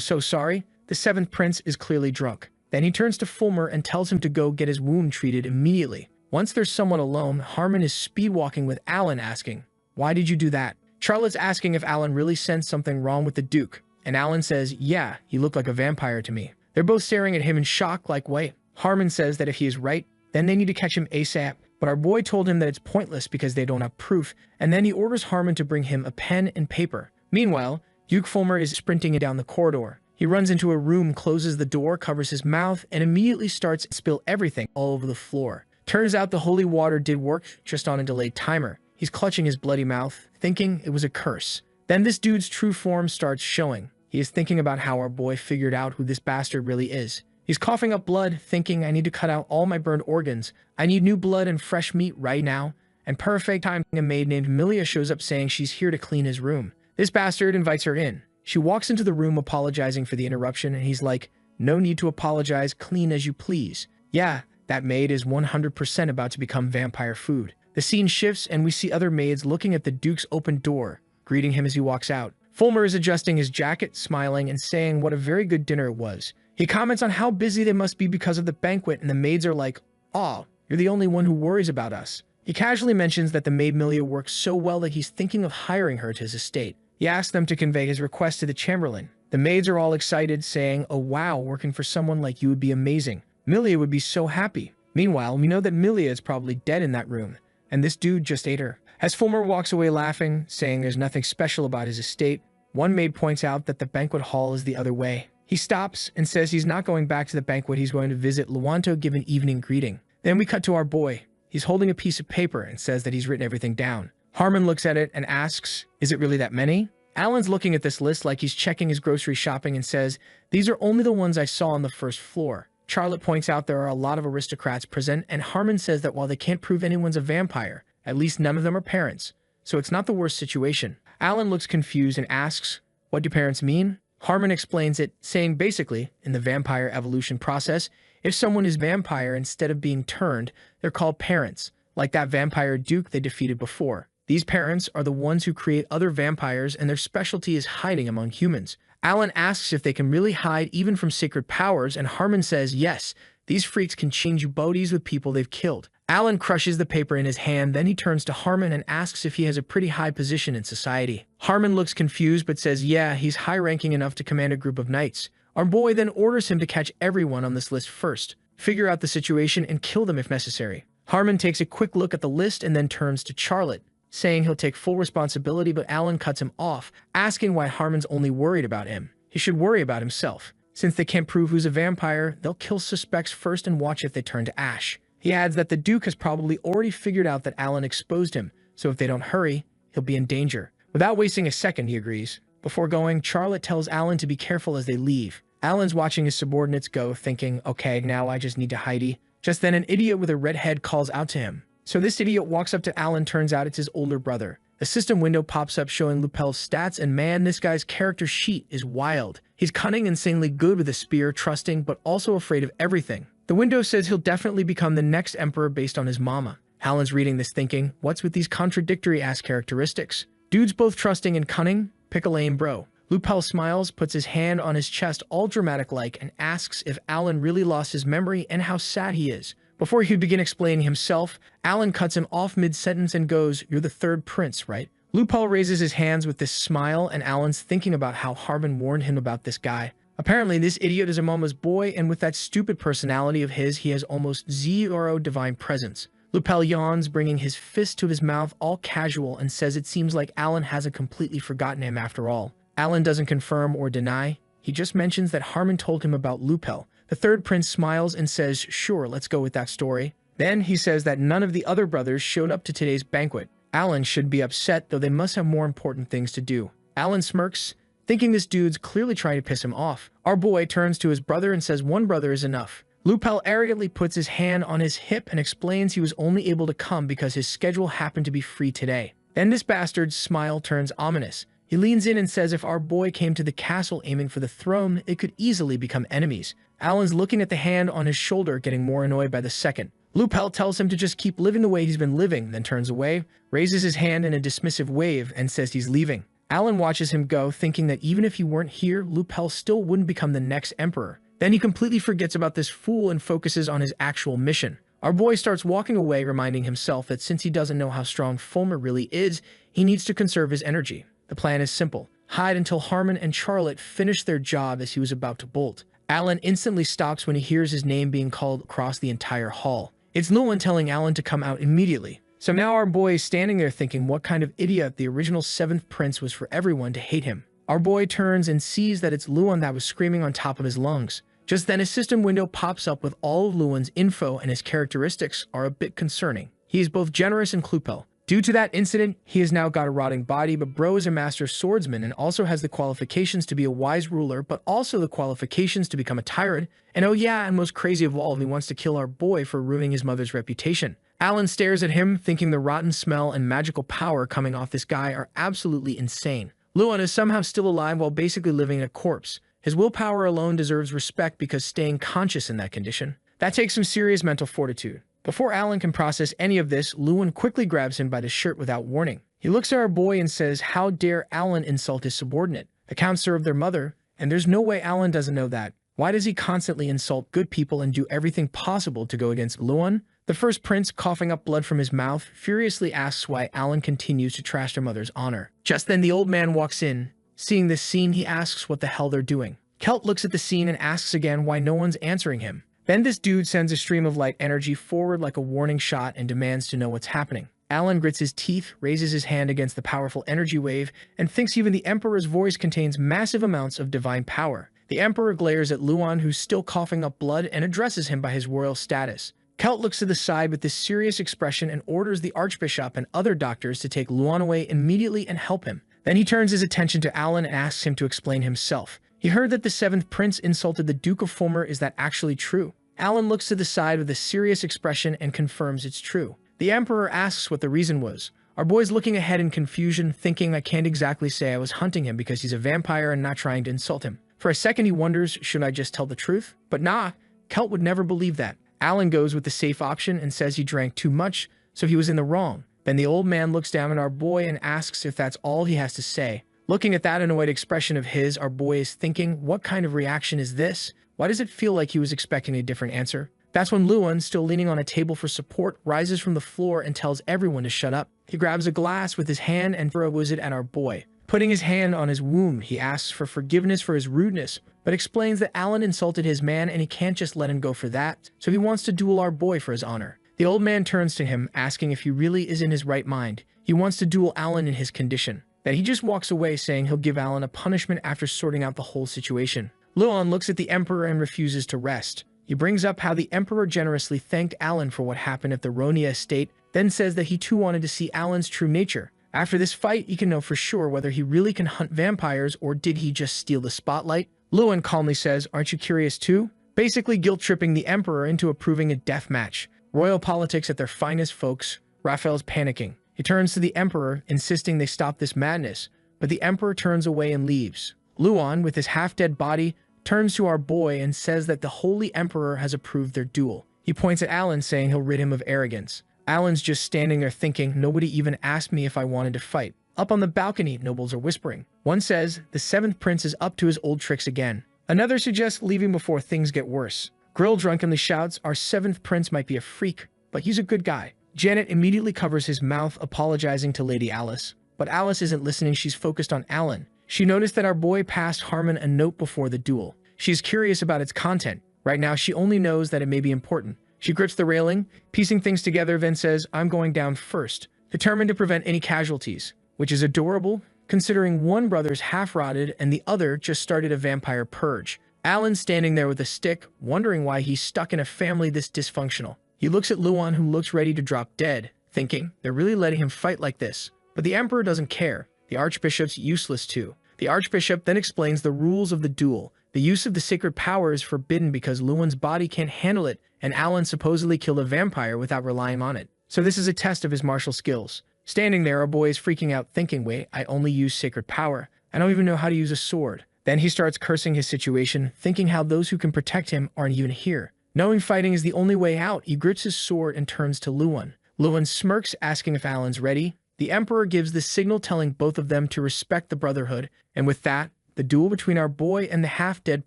so sorry, the 7th prince is clearly drunk. Then he turns to Fulmer and tells him to go get his wound treated immediately. Once there's someone alone, Harmon is speed-walking with Alan, asking, why did you do that? Charlotte's asking if Alan really sensed something wrong with the Duke, and Alan says, yeah, he looked like a vampire to me. They're both staring at him in shock like, wait. Harmon says that if he is right, then they need to catch him ASAP, but our boy told him that it's pointless because they don't have proof, and then he orders Harmon to bring him a pen and paper. Meanwhile, Duke Fulmer is sprinting down the corridor. He runs into a room, closes the door, covers his mouth, and immediately starts to spill everything all over the floor. Turns out the holy water did work, just on a delayed timer. He's clutching his bloody mouth, thinking it was a curse. Then this dude's true form starts showing. He is thinking about how our boy figured out who this bastard really is. He's coughing up blood, thinking, I need to cut out all my burned organs. I need new blood and fresh meat right now. And perfect time, a maid named Amelia shows up saying she's here to clean his room. This bastard invites her in. She walks into the room apologizing for the interruption, and he's like, no need to apologize, clean as you please. Yeah, that maid is 100% about to become vampire food. The scene shifts and we see other maids looking at the Duke's open door, greeting him as he walks out. Fulmer is adjusting his jacket, smiling and saying what a very good dinner it was. He comments on how busy they must be because of the banquet, and the maids are like, "Aw, you're the only one who worries about us." He casually mentions that the maid Milia works so well that he's thinking of hiring her to his estate. He asks them to convey his request to the Chamberlain. The maids are all excited, saying, "Oh wow, working for someone like you would be amazing. Milia would be so happy." Meanwhile, we know that Milia is probably dead in that room, and this dude just ate her. As Fulmer walks away laughing, saying there's nothing special about his estate, one maid points out that the banquet hall is the other way. He stops and says he's not going back to the banquet, he's going to visit Luanto give an evening greeting. Then we cut to our boy. He's holding a piece of paper and says that he's written everything down. Harmon looks at it and asks, "Is it really that many?" Alan's looking at this list like he's checking his grocery shopping and says, "These are only the ones I saw on the first floor." Charlotte points out there are a lot of aristocrats present, and Harmon says that while they can't prove anyone's a vampire, at least none of them are parents, so it's not the worst situation. Alan looks confused and asks, "What do parents mean?" Harmon explains it, saying basically, in the vampire evolution process, if someone is vampire instead of being turned, they're called parents, like that vampire Duke they defeated before. These parents are the ones who create other vampires, and their specialty is hiding among humans. Alan asks if they can really hide even from sacred powers, and Harmon says yes, these freaks can change bodies with people they've killed. Alan crushes the paper in his hand, then he turns to Harmon and asks if he has a pretty high position in society. Harmon looks confused but says yeah, he's high-ranking enough to command a group of knights. Our boy then orders him to catch everyone on this list first, figure out the situation, and kill them if necessary. Harmon takes a quick look at the list and then turns to Charlotte, saying he'll take full responsibility, but Alan cuts him off, asking why Harmon's only worried about him. He should worry about himself. Since they can't prove who's a vampire, they'll kill suspects first and watch if they turn to ash. He adds that the Duke has probably already figured out that Alan exposed him, so if they don't hurry, he'll be in danger. Without wasting a second, he agrees. Before going, Charlotte tells Alan to be careful as they leave. Alan's watching his subordinates go, thinking, okay, now I just need to hidey. Just then an idiot with a red head calls out to him. So this idiot walks up to Alan, turns out it's his older brother. The system window pops up showing Lupel's stats, and man, this guy's character sheet is wild. He's cunning, insanely good with a spear, trusting, but also afraid of everything. The window says he'll definitely become the next emperor based on his mama. Alan's reading this thinking, what's with these contradictory-ass characteristics? Dude's both trusting and cunning? Pick a lane, bro. Lupel smiles, puts his hand on his chest all dramatic-like, and asks if Alan really lost his memory and how sad he is. Before he could begin explaining himself, Alan cuts him off mid-sentence and goes, "You're the third prince, right?" Lupel raises his hands with this smile, and Alan's thinking about how Harmon warned him about this guy. Apparently, this idiot is a mama's boy, and with that stupid personality of his, he has almost zero divine presence. Lupel yawns, bringing his fist to his mouth all casual, and says it seems like Alan hasn't completely forgotten him after all. Alan doesn't confirm or deny. He just mentions that Harmon told him about Lupel. The third prince smiles and says, sure, let's go with that story. Then he says that none of the other brothers showed up to today's banquet. Alan should be upset, though they must have more important things to do. Alan smirks, thinking this dude's clearly trying to piss him off. Our boy turns to his brother and says one brother is enough. Lupel arrogantly puts his hand on his hip and explains he was only able to come because his schedule happened to be free today. Then this bastard's smile turns ominous. He leans in and says if our boy came to the castle aiming for the throne, it could easily become enemies. Alan's looking at the hand on his shoulder, getting more annoyed by the second. Lupel tells him to just keep living the way he's been living, then turns away, raises his hand in a dismissive wave, and says he's leaving. Alan watches him go, thinking that even if he weren't here, Lupel still wouldn't become the next emperor. Then he completely forgets about this fool and focuses on his actual mission. Our boy starts walking away, reminding himself that since he doesn't know how strong Fulmer really is, he needs to conserve his energy. The plan is simple. Hide until Harmon and Charlotte finish their job as he was about to bolt. Alan instantly stops when he hears his name being called across the entire hall. It's Luan telling Alan to come out immediately. So now our boy is standing there thinking what kind of idiot the original 7th prince was for everyone to hate him. Our boy turns and sees that it's Luan that was screaming on top of his lungs. Just then a system window pops up with all of Luan's info, and his characteristics are a bit concerning. He is both generous and Klupel. Due to that incident, he has now got a rotting body, but bro is a master swordsman and also has the qualifications to be a wise ruler, but also the qualifications to become a tyrant. And oh yeah, and most crazy of all, he wants to kill our boy for ruining his mother's reputation. Alan stares at him, thinking the rotten smell and magical power coming off this guy are absolutely insane. Luan is somehow still alive while basically living in a corpse. His willpower alone deserves respect because staying conscious in that condition. That takes some serious mental fortitude. Before Alan can process any of this, Luan quickly grabs him by the shirt without warning. He looks at our boy and says, "How dare Alan insult his subordinate? The counts serve their mother, and there's no way Alan doesn't know that. Why does he constantly insult good people and do everything possible to go against Luan?" The first prince, coughing up blood from his mouth, furiously asks why Alan continues to trash their mother's honor. Just then the old man walks in. Seeing this scene, he asks what the hell they're doing. Kelt looks at the scene and asks again why no one's answering him. Then this dude sends a stream of light energy forward like a warning shot and demands to know what's happening. Alan grits his teeth, raises his hand against the powerful energy wave, and thinks even the Emperor's voice contains massive amounts of divine power. The Emperor glares at Luan, who's still coughing up blood, and addresses him by his royal status. Kelt looks to the side with this serious expression and orders the Archbishop and other doctors to take Luan away immediately and help him. Then he turns his attention to Alan and asks him to explain himself. He heard that the 7th prince insulted the Duke of Fulmer. Is that actually true? Alan looks to the side with a serious expression and confirms it's true. The Emperor asks what the reason was. Our boy's looking ahead in confusion, thinking, I can't exactly say I was hunting him because he's a vampire and not trying to insult him. For a second he wonders, should I just tell the truth? But nah, Kelt would never believe that. Alan goes with the safe option and says he drank too much, so he was in the wrong. Then the old man looks down at our boy and asks if that's all he has to say. Looking at that annoyed expression of his, our boy is thinking, what kind of reaction is this? Why does it feel like he was expecting a different answer? That's when Luan, still leaning on a table for support, rises from the floor and tells everyone to shut up. He grabs a glass with his hand and throws it at our boy. Putting his hand on his womb, he asks for forgiveness for his rudeness, but explains that Alan insulted his man and he can't just let him go for that, so he wants to duel our boy for his honor. The old man turns to him, asking if he really is in his right mind. He wants to duel Alan in his condition. Then he just walks away, saying he'll give Alan a punishment after sorting out the whole situation. Luan looks at the Emperor and refuses to rest. He brings up how the Emperor generously thanked Alan for what happened at the Ronia estate, then says that he too wanted to see Alan's true nature. After this fight, he can know for sure whether he really can hunt vampires or did he just steal the spotlight. Luan calmly says, aren't you curious too? Basically guilt-tripping the Emperor into approving a death match. Royal politics at their finest, folks. Raphael's panicking. He turns to the Emperor, insisting they stop this madness, but the Emperor turns away and leaves. Luan, with his half-dead body, turns to our boy and says that the Holy Emperor has approved their duel. He points at Alan, saying he'll rid him of arrogance. Alan's just standing there thinking, nobody even asked me if I wanted to fight. Up on the balcony, nobles are whispering. One says, the 7th prince is up to his old tricks again. Another suggests leaving before things get worse. Grill drunkenly shouts, our 7th prince might be a freak, but he's a good guy. Janet immediately covers his mouth, apologizing to Lady Alice. But Alice isn't listening, she's focused on Alan. She noticed that our boy passed Harmon a note before the duel. She's curious about its content. Right now, she only knows that it may be important. She grips the railing, piecing things together, then says, I'm going down first, determined to prevent any casualties, which is adorable, considering one brother's half-rotted and the other just started a vampire purge. Alan's standing there with a stick, wondering why he's stuck in a family this dysfunctional. He looks at Luan, who looks ready to drop dead, thinking, they're really letting him fight like this. But the Emperor doesn't care. The Archbishop's useless too. The Archbishop then explains the rules of the duel. The use of the sacred power is forbidden because Luan's body can't handle it, and Alan supposedly killed a vampire without relying on it. So this is a test of his martial skills. Standing there, our boy is freaking out, thinking, wait, I only use sacred power. I don't even know how to use a sword. Then he starts cursing his situation, thinking how those who can protect him aren't even here. Knowing fighting is the only way out, he grips his sword and turns to Luan. Luan smirks, asking if Alan's ready. The Emperor gives the signal telling both of them to respect the Brotherhood, and with that, the duel between our boy and the half-dead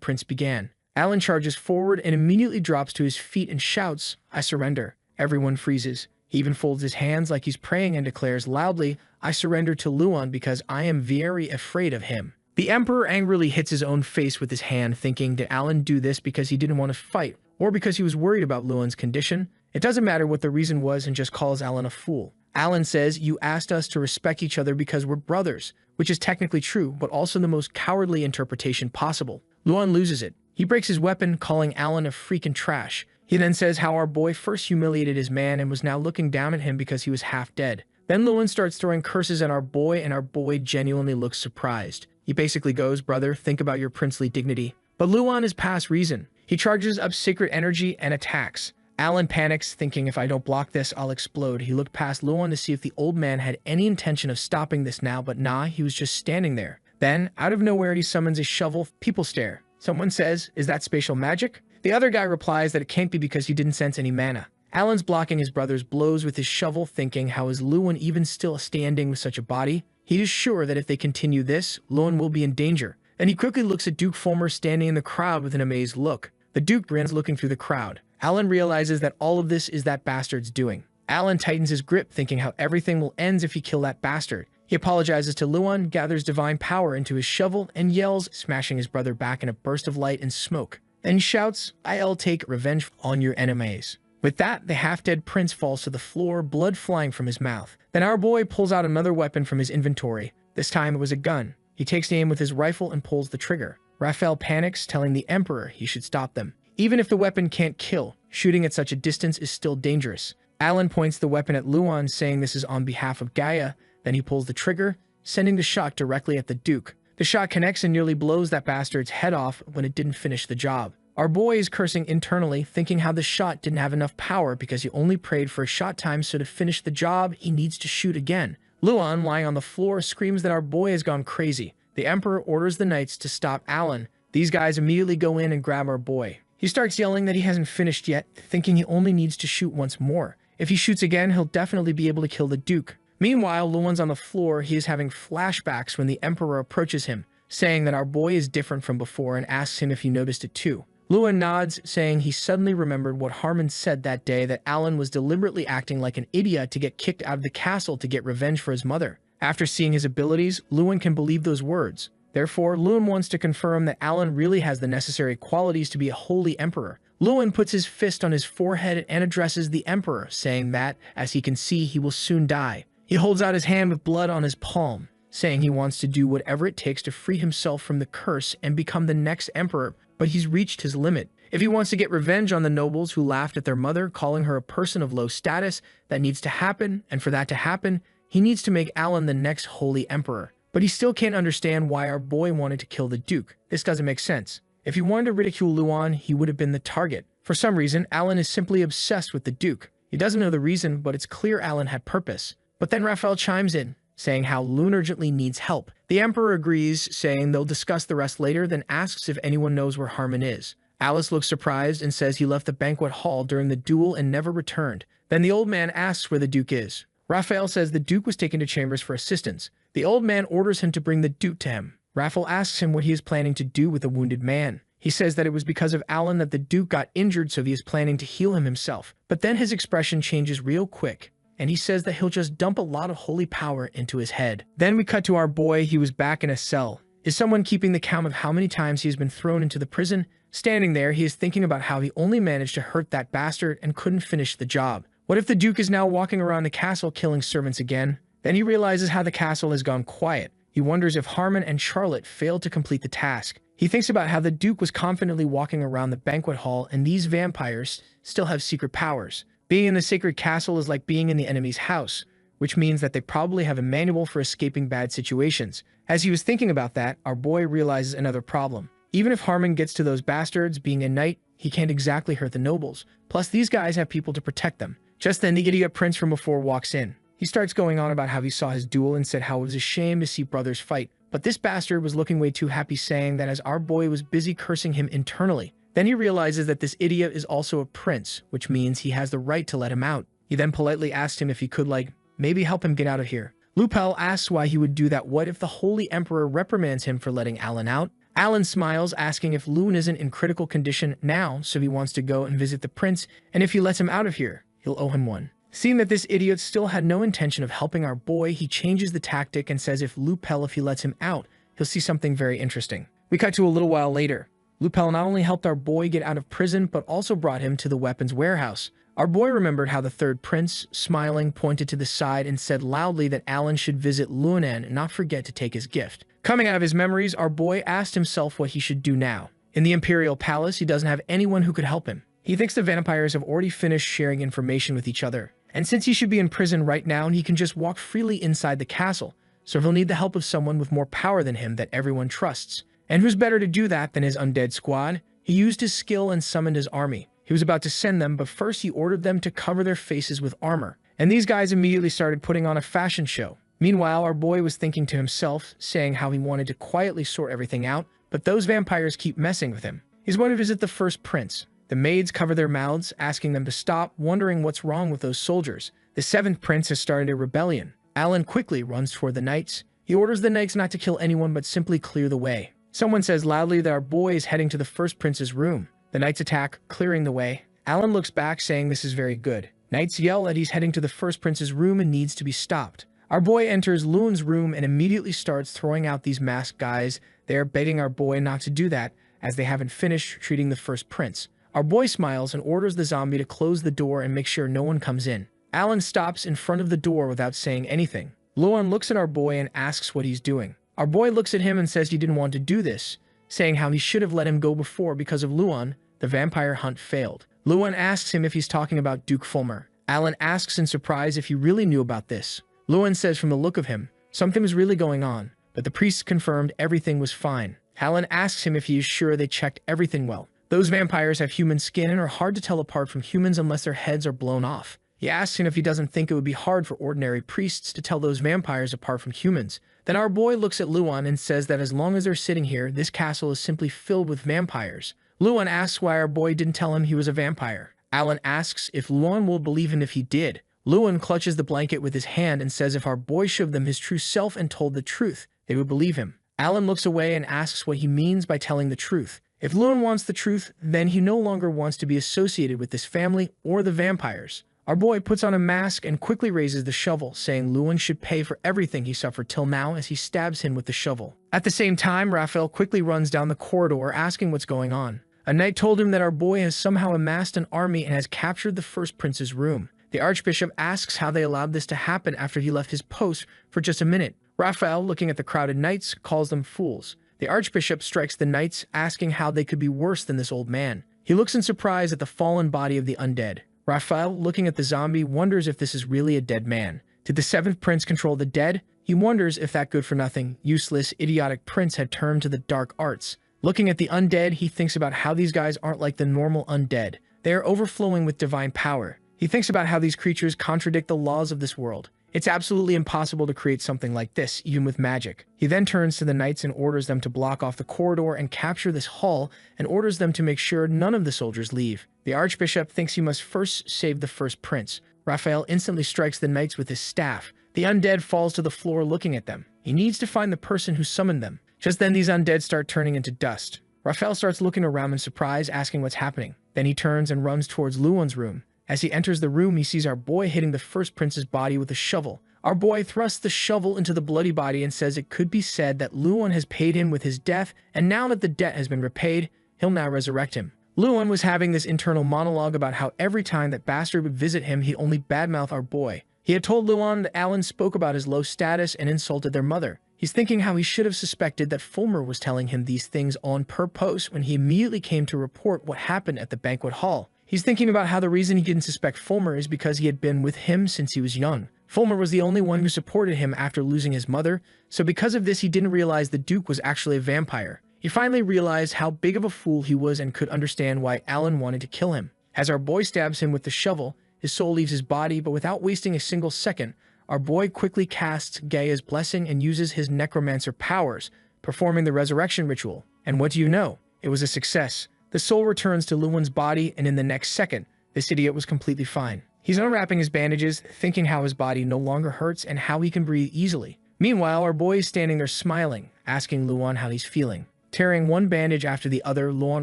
prince began. Alan charges forward and immediately drops to his feet and shouts, I surrender. Everyone freezes. He even folds his hands like he's praying and declares loudly, I surrender to Luan because I am very afraid of him. The Emperor angrily hits his own face with his hand, thinking, did Alan do this because he didn't want to fight, or because he was worried about Luan's condition? It doesn't matter what the reason was and just calls Alan a fool. Alan says, you asked us to respect each other because we're brothers, which is technically true, but also the most cowardly interpretation possible. Luan loses it. He breaks his weapon, calling Alan a freaking trash. He then says how our boy first humiliated his man and was now looking down at him because he was half dead. Then Luan starts throwing curses at our boy, and our boy genuinely looks surprised. He basically goes, brother, think about your princely dignity. But Luan is past reason. He charges up sacred energy and attacks. Alan panics, thinking if I don't block this, I'll explode. He looked past Luan to see if the old man had any intention of stopping this now, but nah, he was just standing there. Then, out of nowhere, he summons a shovel. People stare. Someone says, is that spatial magic? The other guy replies that it can't be because he didn't sense any mana. Alan's blocking his brother's blows with his shovel, thinking how is Luan even still standing with such a body? He is sure that if they continue this, Luan will be in danger. Then he quickly looks at Duke Fulmer standing in the crowd with an amazed look. The Duke grins, looking through the crowd. Alan realizes that all of this is that bastard's doing. Alan tightens his grip, thinking how everything will end if he kill that bastard. He apologizes to Luan, gathers divine power into his shovel, and yells, smashing his brother back in a burst of light and smoke. Then shouts, "I'll take revenge on your enemies." With that, the half-dead prince falls to the floor, blood flying from his mouth. Then our boy pulls out another weapon from his inventory. This time it was a gun. He takes aim with his rifle and pulls the trigger. Raphael panics, telling the Emperor he should stop them. Even if the weapon can't kill, shooting at such a distance is still dangerous. Alan points the weapon at Luan, saying this is on behalf of Gaia. Then he pulls the trigger, sending the shot directly at the Duke. The shot connects and nearly blows that bastard's head off when it didn't finish the job. Our boy is cursing internally, thinking how the shot didn't have enough power because he only prayed for a shot time, so to finish the job, he needs to shoot again. Luan, lying on the floor, screams that our boy has gone crazy. The Emperor orders the knights to stop Alan. These guys immediately go in and grab our boy. He starts yelling that he hasn't finished yet, thinking he only needs to shoot once more. If he shoots again, he'll definitely be able to kill the Duke. Meanwhile, Luan's on the floor. He is having flashbacks when the Emperor approaches him, saying that our boy is different from before and asks him if he noticed it too. Luan nods, saying he suddenly remembered what Harmon said that day, that Alan was deliberately acting like an idiot to get kicked out of the castle to get revenge for his mother. After seeing his abilities, Luan can believe those words. Therefore, Luan wants to confirm that Alan really has the necessary qualities to be a holy emperor. Luan puts his fist on his forehead and addresses the Emperor, saying that, as he can see, he will soon die. He holds out his hand with blood on his palm, saying he wants to do whatever it takes to free himself from the curse and become the next emperor, but he's reached his limit. If he wants to get revenge on the nobles who laughed at their mother, calling her a person of low status, that needs to happen, and for that to happen, he needs to make Alan the next holy emperor. But he still can't understand why our boy wanted to kill the Duke. This doesn't make sense. If he wanted to ridicule Luan, he would have been the target. For some reason, Alan is simply obsessed with the Duke. He doesn't know the reason, but it's clear Alan had purpose. But then Raphael chimes in, saying how Luan urgently needs help. The Emperor agrees, saying they'll discuss the rest later, then asks if anyone knows where Harmon is. Alice looks surprised and says he left the banquet hall during the duel and never returned. Then the old man asks where the Duke is. Raphael says the Duke was taken to chambers for assistance. The old man orders him to bring the Duke to him. Raphael asks him what he is planning to do with the wounded man. He says that it was because of Alan that the Duke got injured, so he is planning to heal him himself. But then his expression changes real quick, and he says that he'll just dump a lot of holy power into his head. Then we cut to our boy. He was back in a cell. Is someone keeping the count of how many times he has been thrown into the prison? Standing there, he is thinking about how he only managed to hurt that bastard and couldn't finish the job. What if the Duke is now walking around the castle killing servants again? Then he realizes how the castle has gone quiet. He wonders if Harmon and Charlotte failed to complete the task. He thinks about how the Duke was confidently walking around the banquet hall, and these vampires still have secret powers. Being in the sacred castle is like being in the enemy's house, which means that they probably have a manual for escaping bad situations. As he was thinking about that, our boy realizes another problem. Even if Harmon gets to those bastards, being a knight, he can't exactly hurt the nobles. Plus, these guys have people to protect them. Just then, the idiot prince from before walks in. He starts going on about how he saw his duel and said how it was a shame to see brothers fight. But this bastard was looking way too happy, saying that as our boy was busy cursing him internally. Then he realizes that this idiot is also a prince, which means he has the right to let him out. He then politely asked him if he could, maybe help him get out of here. Lupel asks why he would do that. What if the Holy Emperor reprimands him for letting Alan out? Alan smiles, asking if Luan isn't in critical condition now, so he wants to go and visit the prince, and if he lets him out of here, he'll owe him one. Seeing that this idiot still had no intention of helping our boy, he changes the tactic and says if he lets him out, he'll see something very interesting. We cut to a little while later. Lupel not only helped our boy get out of prison, but also brought him to the weapons warehouse. Our boy remembered how the third prince, smiling, pointed to the side and said loudly that Alan should visit Luanan and not forget to take his gift. Coming out of his memories, our boy asked himself what he should do now. In the Imperial Palace, he doesn't have anyone who could help him. He thinks the vampires have already finished sharing information with each other. And since he should be in prison right now, he can just walk freely inside the castle, so he'll need the help of someone with more power than him that everyone trusts. And who's better to do that than his undead squad? He used his skill and summoned his army. He was about to send them, but first he ordered them to cover their faces with armor. And these guys immediately started putting on a fashion show. Meanwhile, our boy was thinking to himself, saying how he wanted to quietly sort everything out, but those vampires keep messing with him. He's going to visit the first prince. The maids cover their mouths, asking them to stop, wondering what's wrong with those soldiers. The seventh prince has started a rebellion. Alan quickly runs toward the knights. He orders the knights not to kill anyone but simply clear the way. Someone says loudly that our boy is heading to the first prince's room. The knights attack, clearing the way. Alan looks back, saying this is very good. Knights yell that he's heading to the first prince's room and needs to be stopped. Our boy enters Luan's room and immediately starts throwing out these masked guys. They are begging our boy not to do that, as they haven't finished treating the first prince. Our boy smiles and orders the zombie to close the door and make sure no one comes in. Alan stops in front of the door without saying anything. Luan looks at our boy and asks what he's doing. Our boy looks at him and says he didn't want to do this, saying how he should have let him go before because of Luan. The vampire hunt failed. Luan asks him if he's talking about Duke Fulmer. Alan asks in surprise if he really knew about this. Luan says from the look of him, something was really going on, but the priest confirmed everything was fine. Alan asks him if he is sure they checked everything well. Those vampires have human skin and are hard to tell apart from humans unless their heads are blown off. He asks him if he doesn't think it would be hard for ordinary priests to tell those vampires apart from humans. Then our boy looks at Luan and says that as long as they're sitting here, this castle is simply filled with vampires. Luan asks why our boy didn't tell him he was a vampire. Alan asks if Luan will believe him if he did. Luan clutches the blanket with his hand and says if our boy showed them his true self and told the truth, they would believe him. Alan looks away and asks what he means by telling the truth. If Luan wants the truth, then he no longer wants to be associated with this family or the vampires. Our boy puts on a mask and quickly raises the shovel, saying Luan should pay for everything he suffered till now as he stabs him with the shovel. At the same time, Raphael quickly runs down the corridor asking what's going on. A knight told him that our boy has somehow amassed an army and has captured the first prince's room. The archbishop asks how they allowed this to happen after he left his post for just a minute. Raphael, looking at the crowded knights, calls them fools. The archbishop strikes the knights, asking how they could be worse than this old man. He looks in surprise at the fallen body of the undead. Raphael, looking at the zombie, wonders if this is really a dead man. Did the seventh prince control the dead? He wonders if that good-for-nothing, useless, idiotic prince had turned to the dark arts. Looking at the undead, he thinks about how these guys aren't like the normal undead. They are overflowing with divine power. He thinks about how these creatures contradict the laws of this world. It's absolutely impossible to create something like this, even with magic. He then turns to the knights and orders them to block off the corridor and capture this hall, and orders them to make sure none of the soldiers leave. The archbishop thinks he must first save the first prince. Raphael instantly strikes the knights with his staff. The undead falls to the floor looking at them. He needs to find the person who summoned them. Just then these undead start turning into dust. Raphael starts looking around in surprise, asking what's happening. Then he turns and runs towards Luan's room. As he enters the room, he sees our boy hitting the first prince's body with a shovel. Our boy thrusts the shovel into the bloody body and says it could be said that Luan has paid him with his death, and now that the debt has been repaid, he'll now resurrect him. Luan was having this internal monologue about how every time that bastard would visit him, he'd only badmouth our boy. He had told Luan that Alan spoke about his low status and insulted their mother. He's thinking how he should have suspected that Fulmer was telling him these things on purpose when he immediately came to report what happened at the banquet hall. He's thinking about how the reason he didn't suspect Fulmer is because he had been with him since he was young. Fulmer was the only one who supported him after losing his mother, so because of this he didn't realize the Duke was actually a vampire. He finally realized how big of a fool he was and could understand why Alan wanted to kill him. As our boy stabs him with the shovel, his soul leaves his body, but without wasting a single second, our boy quickly casts Gaia's blessing and uses his necromancer powers, performing the resurrection ritual. And what do you know? It was a success. The soul returns to Luan's body, and in the next second, this idiot was completely fine. He's unwrapping his bandages, thinking how his body no longer hurts and how he can breathe easily. Meanwhile, our boy is standing there smiling, asking Luan how he's feeling. Tearing one bandage after the other, Luan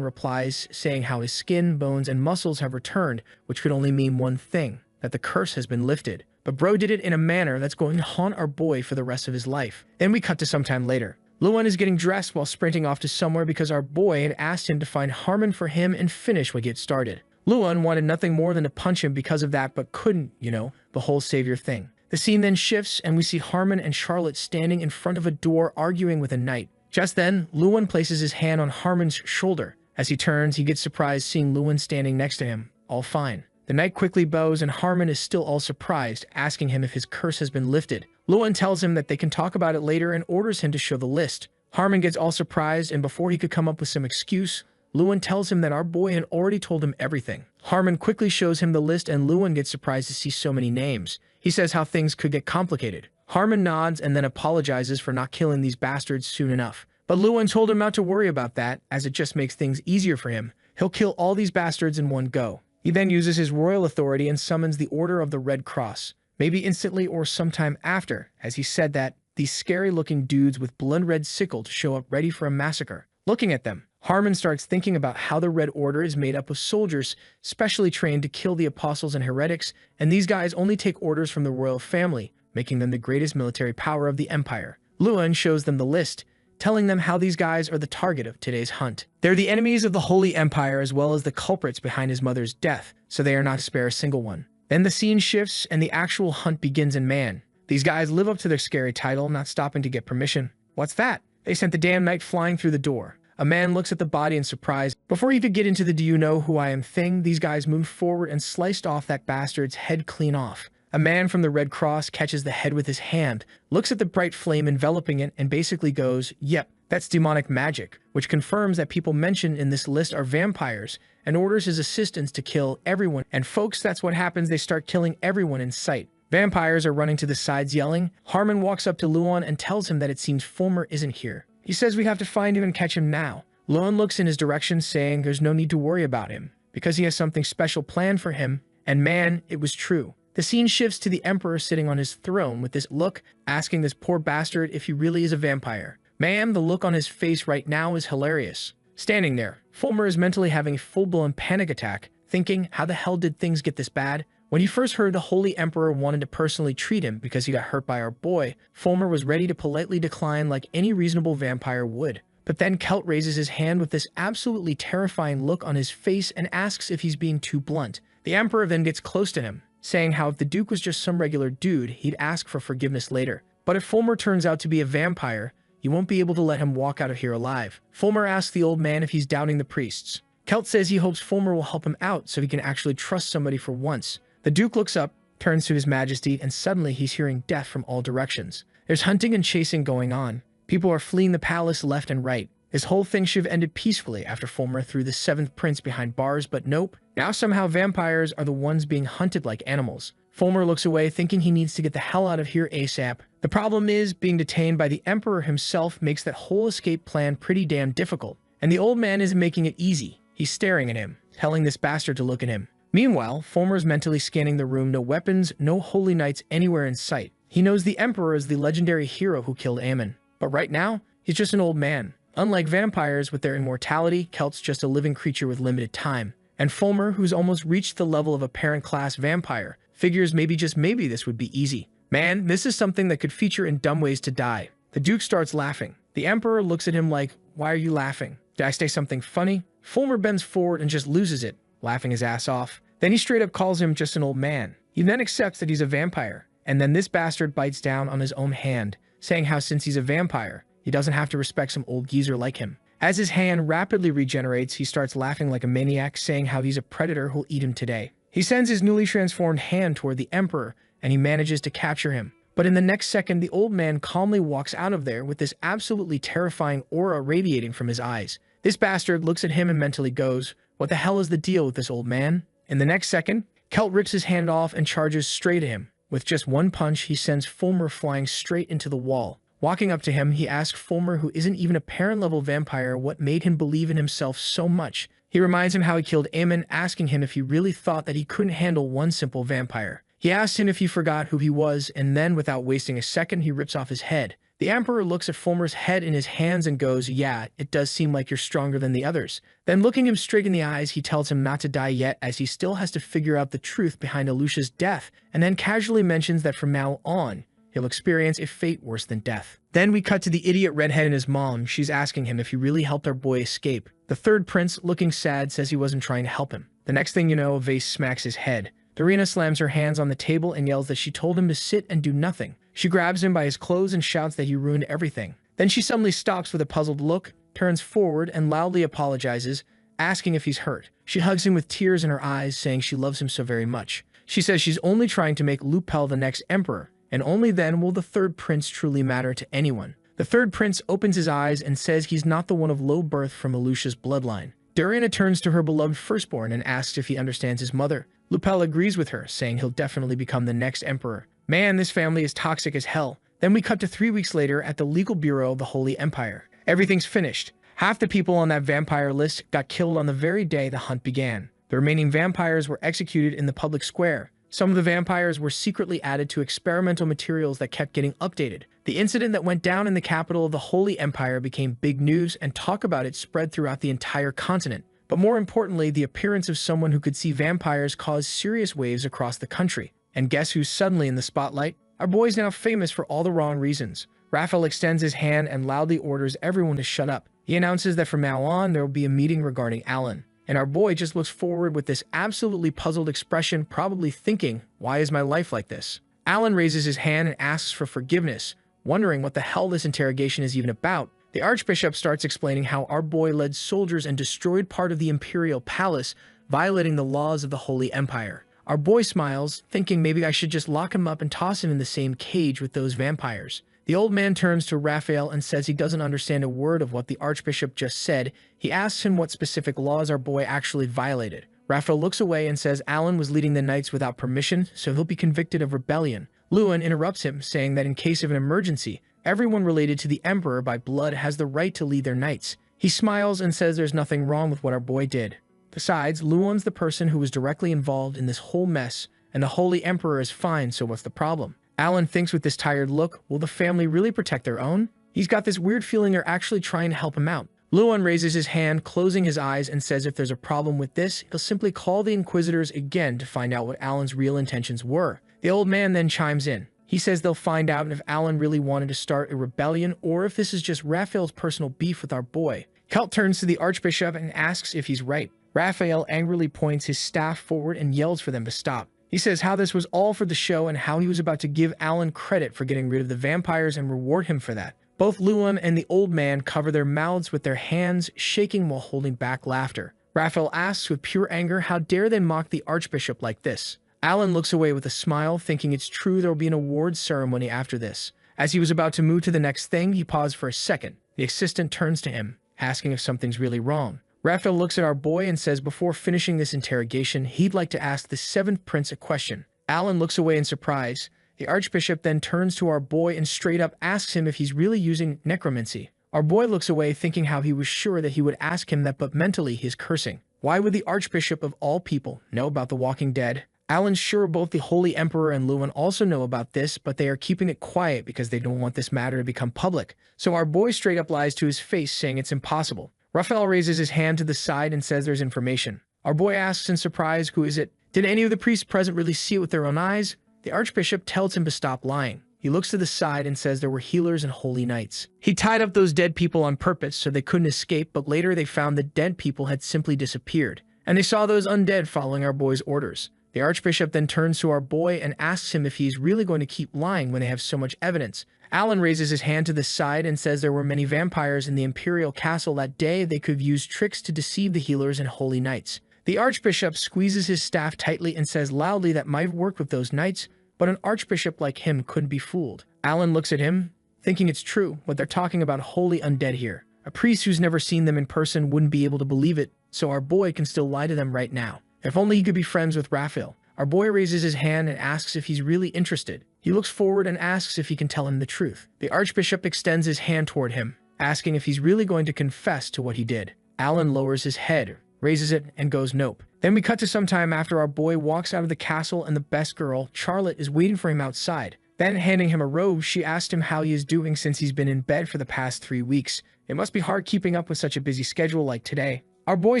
replies, saying how his skin, bones, and muscles have returned, which could only mean one thing, that the curse has been lifted. But bro did it in a manner that's going to haunt our boy for the rest of his life. Then we cut to sometime later. Luan is getting dressed while sprinting off to somewhere because our boy had asked him to find Harmon for him and finish what he had started. Luan wanted nothing more than to punch him because of that, but couldn't, the whole savior thing. The scene then shifts and we see Harmon and Charlotte standing in front of a door arguing with a knight. Just then, Luan places his hand on Harmon's shoulder. As he turns, he gets surprised seeing Luan standing next to him, all fine. The knight quickly bows and Harmon is still all surprised, asking him if his curse has been lifted. Luan tells him that they can talk about it later and orders him to show the list. Harmon gets all surprised, and before he could come up with some excuse, Luan tells him that our boy had already told him everything. Harmon quickly shows him the list and Luan gets surprised to see so many names. He says how things could get complicated. Harmon nods and then apologizes for not killing these bastards soon enough. But Luan told him not to worry about that, as it just makes things easier for him, He'll kill all these bastards in one go. He then uses his royal authority and summons the Order of the Red Cross, maybe instantly or sometime after, as he said that, these scary-looking dudes with blood-red sickle to show up ready for a massacre. Looking at them, Harmon starts thinking about how the Red Order is made up of soldiers specially trained to kill the apostles and heretics, and these guys only take orders from the royal family, making them the greatest military power of the empire. Luan shows them the list, telling them how these guys are the target of today's hunt. They're the enemies of the Holy Empire as well as the culprits behind his mother's death, so they are not to spare a single one. Then the scene shifts and the actual hunt begins in Man. These guys live up to their scary title, not stopping to get permission. What's that? They sent the damn knight flying through the door. A man looks at the body in surprise. Before he could get into the "do you know who I am" thing, these guys moved forward and sliced off that bastard's head clean off. A man from the Red Cross catches the head with his hand, looks at the bright flame enveloping it, and basically goes, "Yep, that's demonic magic," which confirms that people mentioned in this list are vampires, and orders his assistants to kill everyone. And folks, that's what happens. They start killing everyone in sight. Vampires are running to the sides yelling. Harmon walks up to Luan and tells him that it seems Fulmer isn't here. He says we have to find him and catch him now. Luan looks in his direction, saying there's no need to worry about him, because he has something special planned for him. And man, it was true. The scene shifts to the Emperor sitting on his throne with this look, asking this poor bastard if he really is a vampire. Man, the look on his face right now is hilarious. Standing there, Fulmer is mentally having a full-blown panic attack, thinking, how the hell did things get this bad? When he first heard the Holy Emperor wanted to personally treat him because he got hurt by our boy, Fulmer was ready to politely decline like any reasonable vampire would. But then Celt raises his hand with this absolutely terrifying look on his face and asks if he's being too blunt. The Emperor then gets close to him, saying how if the Duke was just some regular dude, he'd ask for forgiveness later. But if Fulmer turns out to be a vampire, you won't be able to let him walk out of here alive. Fulmer asks the old man if he's doubting the priests. Celt says he hopes Fulmer will help him out so he can actually trust somebody for once. The Duke looks up, turns to his majesty, and suddenly he's hearing death from all directions. There's hunting and chasing going on. People are fleeing the palace left and right. This whole thing should have ended peacefully after Fulmer threw the 7th prince behind bars, but nope. Now somehow vampires are the ones being hunted like animals. Fulmer looks away, thinking he needs to get the hell out of here ASAP. The problem is, being detained by the Emperor himself makes that whole escape plan pretty damn difficult. And the old man isn't making it easy. He's staring at him, telling this bastard to look at him. Meanwhile, Fulmer's mentally scanning the room. No weapons, no holy knights anywhere in sight. He knows the Emperor is the legendary hero who killed Ammon. But right now, he's just an old man. Unlike vampires with their immortality, Celt's just a living creature with limited time. And Fulmer, who's almost reached the level of a parent-class vampire, figures maybe, just maybe, this would be easy. Man, this is something that could feature in Dumb Ways to Die. The Duke starts laughing. The Emperor looks at him like, why are you laughing? Did I say something funny? Fulmer bends forward and just loses it, laughing his ass off. Then he straight up calls him just an old man. He then accepts that he's a vampire. And then this bastard bites down on his own hand, saying how since he's a vampire, he doesn't have to respect some old geezer like him. As his hand rapidly regenerates, he starts laughing like a maniac, saying how he's a predator who'll eat him today. He sends his newly transformed hand toward the Emperor, and he manages to capture him. But in the next second, the old man calmly walks out of there with this absolutely terrifying aura radiating from his eyes. This bastard looks at him and mentally goes, what the hell is the deal with this old man? In the next second, Celt rips his hand off and charges straight at him. With just one punch, he sends Fulmer flying straight into the wall. Walking up to him, he asks Fulmer, who isn't even a parent-level vampire, what made him believe in himself so much. He reminds him how he killed Ammon, asking him if he really thought that he couldn't handle one simple vampire. He asks him if he forgot who he was, and then, without wasting a second, he rips off his head. The Emperor looks at Fulmer's head in his hands and goes, yeah, it does seem like you're stronger than the others. Then looking him straight in the eyes, he tells him not to die yet, as he still has to figure out the truth behind Alusha's death, and then casually mentions that from now on, he'll experience a fate worse than death. Then we cut to the idiot redhead and his mom. She's asking him if he really helped our boy escape. The 3rd prince, looking sad, says he wasn't trying to help him. The next thing you know, a vase smacks his head. Darina slams her hands on the table and yells that she told him to sit and do nothing. She grabs him by his clothes and shouts that he ruined everything. Then she suddenly stops with a puzzled look, turns forward and loudly apologizes, asking if he's hurt. She hugs him with tears in her eyes, saying she loves him so very much. She says she's only trying to make Lupel the next emperor, and only then will the 3rd prince truly matter to anyone. The 3rd prince opens his eyes and says he's not the one of low birth from Alusha's bloodline. Darina turns to her beloved firstborn and asks if he understands his mother. Lupel agrees with her, saying he'll definitely become the next emperor. Man, this family is toxic as hell. Then we cut to 3 weeks later at the legal bureau of the Holy Empire. Everything's finished. Half the people on that vampire list got killed on the very day the hunt began. The remaining vampires were executed in the public square. Some of the vampires were secretly added to experimental materials that kept getting updated. The incident that went down in the capital of the Holy Empire became big news, and talk about it spread throughout the entire continent. But more importantly, the appearance of someone who could see vampires caused serious waves across the country. And guess who's suddenly in the spotlight? Our boy's now famous for all the wrong reasons. Raphael extends his hand and loudly orders everyone to shut up. He announces that from now on, there will be a meeting regarding Alan. And our boy just looks forward with this absolutely puzzled expression, probably thinking, why is my life like this? Alan raises his hand and asks for forgiveness, wondering what the hell this interrogation is even about. The Archbishop starts explaining how our boy led soldiers and destroyed part of the Imperial Palace, violating the laws of the Holy Empire. Our boy smiles, thinking maybe I should just lock him up and toss him in the same cage with those vampires. The old man turns to Raphael and says he doesn't understand a word of what the Archbishop just said. He asks him what specific laws our boy actually violated. Raphael looks away and says Alan was leading the knights without permission, so he'll be convicted of rebellion. Lewin interrupts him, saying that in case of an emergency, everyone related to the Emperor by blood has the right to lead their knights. He smiles and says there's nothing wrong with what our boy did. Besides, Lewin's the person who was directly involved in this whole mess, and the Holy Emperor is fine, so what's the problem? Alan thinks with this tired look, will the family really protect their own? He's got this weird feeling they're actually trying to help him out. Lewin raises his hand, closing his eyes, and says if there's a problem with this, he'll simply call the Inquisitors again to find out what Alan's real intentions were. The old man then chimes in. He says they'll find out if Alan really wanted to start a rebellion or if this is just Raphael's personal beef with our boy. Kelt turns to the Archbishop and asks if he's right. Raphael angrily points his staff forward and yells for them to stop. He says how this was all for the show and how he was about to give Alan credit for getting rid of the vampires and reward him for that. Both Lewin and the old man cover their mouths with their hands, shaking while holding back laughter. Raphael asks with pure anger how dare they mock the Archbishop like this. Alan looks away with a smile, thinking it's true there will be an awards ceremony after this. As he was about to move to the next thing, he paused for a second. The assistant turns to him, asking if something's really wrong. Raphael looks at our boy and says before finishing this interrogation, he'd like to ask the 7th prince a question. Alan looks away in surprise. The Archbishop then turns to our boy and straight up asks him if he's really using necromancy. Our boy looks away, thinking how he was sure that he would ask him that, but mentally he's cursing. Why would the Archbishop of all people know about the Walking Dead? Alan's sure both the Holy Emperor and Lewin also know about this, but they are keeping it quiet because they don't want this matter to become public. So our boy straight up lies to his face, saying it's impossible. Raphael raises his hand to the side and says there's information. Our boy asks in surprise, who is it? Did any of the priests present really see it with their own eyes? The Archbishop tells him to stop lying. He looks to the side and says there were healers and holy knights. He tied up those dead people on purpose so they couldn't escape, but later they found the dead people had simply disappeared. And they saw those undead following our boy's orders. The Archbishop then turns to our boy and asks him if he's really going to keep lying when they have so much evidence. Alan raises his hand to the side and says there were many vampires in the Imperial Castle that day. They could use tricks to deceive the healers and holy knights. The Archbishop squeezes his staff tightly and says loudly that might have worked with those knights, but an Archbishop like him couldn't be fooled. Alan looks at him, thinking it's true, but they're talking about holy undead here. A priest who's never seen them in person wouldn't be able to believe it, so our boy can still lie to them right now. If only he could be friends with Raphael. Our boy raises his hand and asks if he's really interested. He looks forward and asks if he can tell him the truth. The Archbishop extends his hand toward him, asking if he's really going to confess to what he did. Alan lowers his head, raises it, and goes nope. Then we cut to some time after our boy walks out of the castle and the best girl, Charlotte, is waiting for him outside. Then, handing him a robe, she asked him how he is doing since he's been in bed for the past 3 weeks. It must be hard keeping up with such a busy schedule like today. Our boy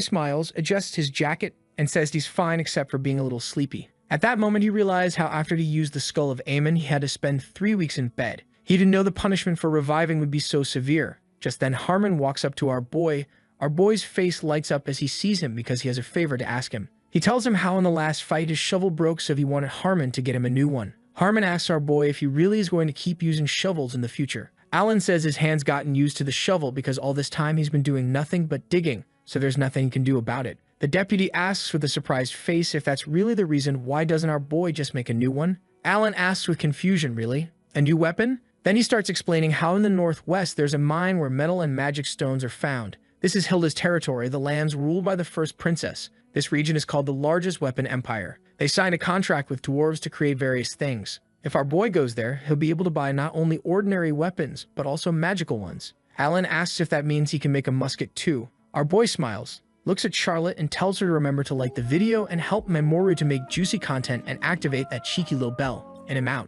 smiles, adjusts his jacket, and says he's fine except for being a little sleepy. At that moment, he realized how after he used the skull of Aemon, he had to spend 3 weeks in bed. He didn't know the punishment for reviving would be so severe. Just then, Harmon walks up to our boy. Our boy's face lights up as he sees him because he has a favor to ask him. He tells him how in the last fight his shovel broke, so he wanted Harmon to get him a new one. Harmon asks our boy if he really is going to keep using shovels in the future. Alan says his hand's gotten used to the shovel because all this time he's been doing nothing but digging, so there's nothing he can do about it. The deputy asks with a surprised face if that's really the reason. Why doesn't our boy just make a new one? Alan asks with confusion, really? A new weapon? Then he starts explaining how in the northwest there's a mine where metal and magic stones are found. This is Hilda's territory, the lands ruled by the first princess. This region is called the largest weapon empire. They signed a contract with dwarves to create various things. If our boy goes there, he'll be able to buy not only ordinary weapons, but also magical ones. Alan asks if that means he can make a musket too. Our boy smiles, looks at Charlotte and tells her to remember to like the video and help Mamoru to make juicy content and activate that cheeky little bell. And I'm out.